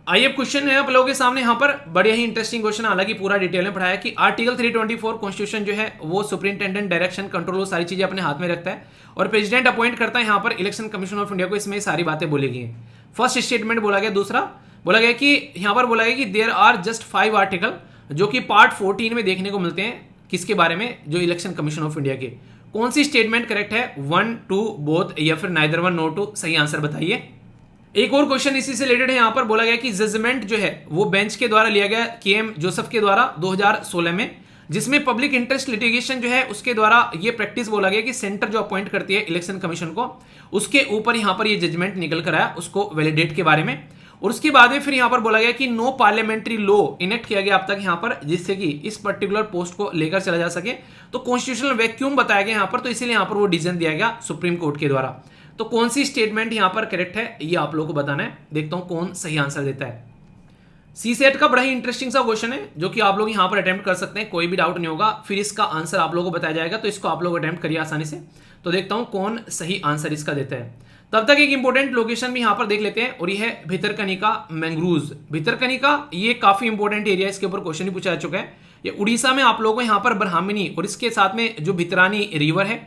आइए अब क्वेश्चन है आप लोगों के सामने यहाँ पर बढ़िया ही इंटरेस्टिंग क्वेश्चन, हालांकि पूरा डिटेल में पढ़ाया कि आर्टिकल 324 कॉन्स्टिट्यूशन जो है वो सुपरिंटेंडेंट डायरेक्शन कंट्रोल वो सारी चीजें अपने हाथ में रखता है और प्रेसिडेंट अपॉइंट करता है यहाँ पर इलेक्शन कमीशन ऑफ इंडिया को। इसमें सारी बातें बोली गई हैं। फर्स्ट स्टेटमेंट बोला गया। दूसरा बोला गया कि यहाँ पर बोला गया कि देयर आर जस्ट 5 आर्टिकल जो कि पार्ट 14 में देखने को मिलते हैं, किसके बारे में, जो इलेक्शन कमीशन ऑफ इंडिया के। कौन सी स्टेटमेंट करेक्ट है, 1, 2 बोथ या फिर नाइदर 1 नॉर 2, सही आंसर बताइए। एक और क्वेश्चन इसी से रिलेटेड है। यहाँ पर बोला गया कि जजमेंट जो है वो बेंच के द्वारा लिया गया KM जोसेफ के द्वारा 2016 में, जिसमें पब्लिक इंटरेस्ट लिटिगेशन जो है उसके द्वारा ये प्रैक्टिस बोला गया कि सेंटर जो अपॉइंट करती है इलेक्शन कमीशन को, उसके ऊपर यहाँ पर ये जजमेंट निकल कर आया उसको वैलिडेट के बारे में। और उसके बाद में फिर यहाँ पर बोला गया कि नो पार्लियामेंट्री लॉ इनेक्ट किया गया अब तक यहाँ पर, जिससे कि इस पर्टिकुलर पोस्ट को लेकर चला जा सके। तो कॉन्स्टिट्यूशनल वैक्यूम बताया गया यहाँ पर, तो इसीलिए यहाँ पर वो डिसीजन दिया गया सुप्रीम कोर्ट के द्वारा। तो कौन सी स्टेटमेंट यहाँ पर करेक्ट है ये आप लोगों को बताना है। देखता हूं कौन सही आंसर देता है। सीसेट का बड़ा ही इंटरेस्टिंग सा क्वेश्चन है जो कि आप लोग यहाँ पर अटेम्प्ट कर सकते हैं, कोई भी डाउट नहीं होगा। फिर इसका आंसर आप लोगों को बताया जाएगा, तो इसको आप लोग अटेम्प्ट करिए आसानी से। तो देखता हूं कौन सही आंसर इसका देता है। तब तक एक इंपॉर्टेंट लोकेशन भी यहाँ पर देख लेते हैं और ये है भितरकनिका मैंग्रोव्स। भितरकनिका ये काफी इंपॉर्टेंट एरिया, इसके ऊपर क्वेश्चन ही पूछा जा चुका है। ये उड़ीसा में आप लोगों को यहाँ पर ब्राह्मणी और इसके साथ में जो भितरानी रिवर है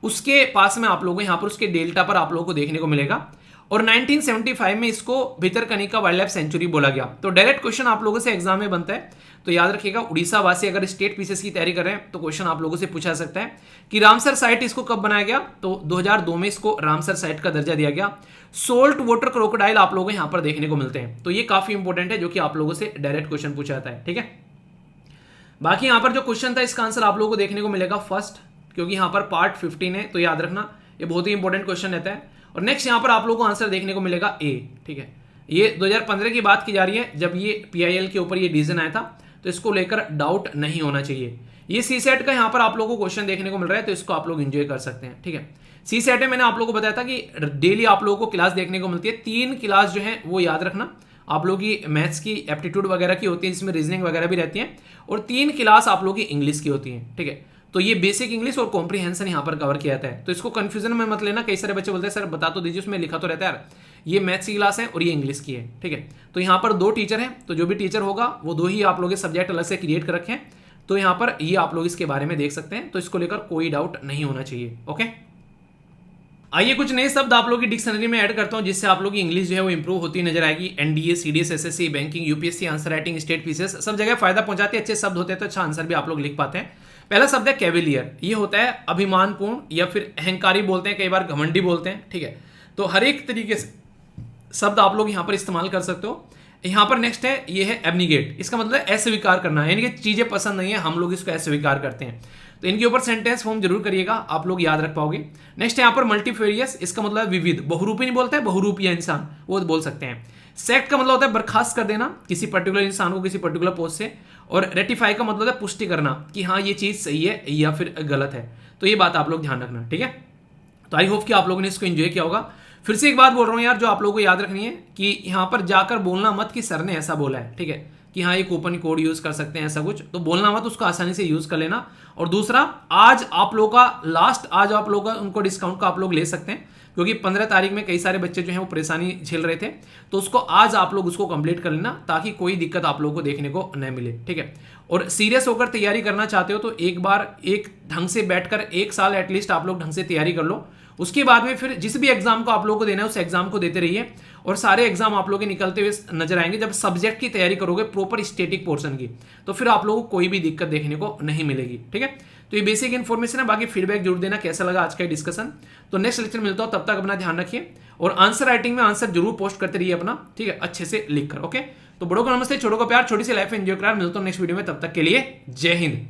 उसके पास में आप लोगों को यहाँ पर उसके डेल्टा पर आप लोगों को देखने को मिलेगा। और 1975 में इसको भितरकनिका वाइल्ड लाइफ सेंचुरी बोला गया। तो डायरेक्ट क्वेश्चन आप लोगों से एग्जाम में बनता है, तो याद रखिएगा। उड़ीसा वासी अगर स्टेट पीसीएस की तैयारी कर रहे हैं तो क्वेश्चन आप लोगों से पूछा सकता है कि रामसर साइट इसको कब बनाया गया, तो 2002 में इसको रामसर साइट का दर्जा दिया गया। सोल्ट वाटर क्रोकोडाइल आप लोगों को यहाँ पर देखने को मिलते हैं, तो ये काफी इंपॉर्टेंट है जो कि आप लोगों से डायरेक्ट क्वेश्चन पूछा जाता है, ठीक है। बाकी यहाँ पर जो क्वेश्चन था इसका आंसर आप लोगों को देखने को मिलेगा फर्स्ट, क्योंकि यहाँ पर पार्ट 15 है, तो याद रखना ये बहुत ही इंपॉर्टेंट क्वेश्चन रहता है। और नेक्स्ट यहाँ पर आप लोगों को आंसर देखने को मिलेगा ए, ठीक है। ये 2015 की बात की जा रही है जब ये PIL के ऊपर ये डिसीजन आया था, तो इसको लेकर डाउट नहीं होना चाहिए। ये सीसेट का यहाँ पर आप लोगों को क्वेश्चन देखने को मिल रहा है, तो इसको आप लोग एंजॉय कर सकते हैं, ठीक है। सीसेट में मैंने आप लोगों को बताया था कि डेली आप लोगों को क्लास देखने को मिलती है। 3 क्लास जो है वो याद रखना, आप लोगों की मैथ्स की, एप्टीट्यूड वगैरह की होती है, जिसमें रीजनिंग वगैरह भी रहती है। और 3 क्लास आप लोगों की इंग्लिश की होती है, ठीक है। तो ये बेसिक इंग्लिश और कॉम्प्रिहेंशन यहाँ पर कवर किया जाता है, तो इसको कंफ्यूजन में मत लेना। कई सारे बच्चे बोलते हैं सर बता तो दीजिए, उसमें लिखा तो रहता है यार ये मैथ्स की क्लास है और ये इंग्लिश की है, ठीक है। तो यहाँ पर 2 टीचर हैं, तो जो भी टीचर होगा वो 2 ही आप लोग सब्जेक्ट अलग से क्रिएट कर रखे हैं, तो यहाँ पर ये आप लोग इसके बारे में देख सकते हैं, तो इसको लेकर कोई डाउट नहीं होना चाहिए, ओके। आइए कुछ नए शब्द आप लोग की डिक्शनरी में ऐड करता हूं, जिससे आप लोग की इंग्लिश जो है वो इंप्रूव होती नजर आएगी। NDA, CDS, SSC, banking, UPSC, answer writing, state PCS, सब जगह फायदा पहुंचाते हैं। अच्छे शब्द होते हैं तो अच्छा आंसर भी आप लोग लिख पाते हैं। पहला शब्द है कैविलियर। ये होता है अभिमानपूर्ण या फिर अहंकारी बोलते हैं, कई बार घमंडी बोलते हैं, ठीक है। तो हर एक तरीके से शब्द आप लोग यहाँ पर इस्तेमाल कर सकते हो। यहाँ पर नेक्स्ट है, ये है एब्निगेट। इसका मतलब है अस्वीकार करना, यानी कि चीजें पसंद नहीं है, हम लोग इसको अस्वीकार करते हैं। तो इनके ऊपर सेंटेंस फॉर्म जरूर करिएगा, आप लोग याद रख पाओगे। नेक्स्ट है यहाँ पर मल्टीफेरियस, इसका मतलब विविध, बहुरूपी नहीं बोलते हैं, बहुरूपी इंसान वो बोल सकते हैं। सेक्ट का मतलब होता है बर्खास्त कर देना किसी पर्टिकुलर इंसान को किसी पर्टिकुलर पोस्ट से। और रेटिफाई का मतलब है पुष्टि करना कि हाँ ये चीज सही है या फिर गलत है। तो ये बात आप लोग ध्यान रखना, ठीक है। तो आई होप कि आप लोगों ने इसको एंजॉय किया होगा। फिर से एक बात बोल रहा हूँ यार, जो आप लोगों को याद रखनी है कि यहाँ पर जाकर बोलना मत कि सर ने ऐसा बोला है, ठीक है, कि हाँ ये कूपन कोड यूज कर सकते हैं ऐसा कुछ, तो बोलना मत, उसको आसानी से यूज कर लेना। और दूसरा, आज आप लोगों का लास्ट, आज आप लोगों का उनको डिस्काउंट का आप लोग ले सकते हैं, क्योंकि 15 तारीख में कई सारे बच्चे जो हैं वो परेशानी झेल रहे थे, तो उसको आज आप लोग उसको कंप्लीट कर लेना, ताकि कोई दिक्कत आप लोगों को देखने को न मिले, ठीक है। और सीरियस होकर तैयारी करना चाहते हो तो एक बार एक ढंग से बैठकर 1 साल एटलीस्ट आप लोग ढंग से तैयारी कर लो। उसके बाद में फिर जिस भी एग्जाम को आप लोगों को देना है उस एग्जाम को देते रहिए, और सारे एग्जाम आप लोग के निकलते हुए नजर आएंगे। जब सब्जेक्ट की तैयारी करोगे प्रॉपर स्टैटिक पोर्शन की, तो फिर आप लोगों को कोई भी दिक्कत देखने को नहीं मिलेगी, ठीक है। तो ये बेसिक इन्फॉर्मेशन है, बाकी फीडबैक जरूर देना कैसा लगा आज का डिस्कशन। तो नेक्स्ट लेक्चर मिलता हूं, तब तक अपना ध्यान रखिए और आंसर राइटिंग में आंसर जरूर पोस्ट करते रहिए अपना, ठीक है, अच्छे से लिखकर, ओके। तो बड़ों को नमस्ते, छोटों को प्यार, छोटी सी लाइफ एंजॉय करार। मिलता हूं नेक्स्ट वीडियो में, तब तक के लिए जय हिंद।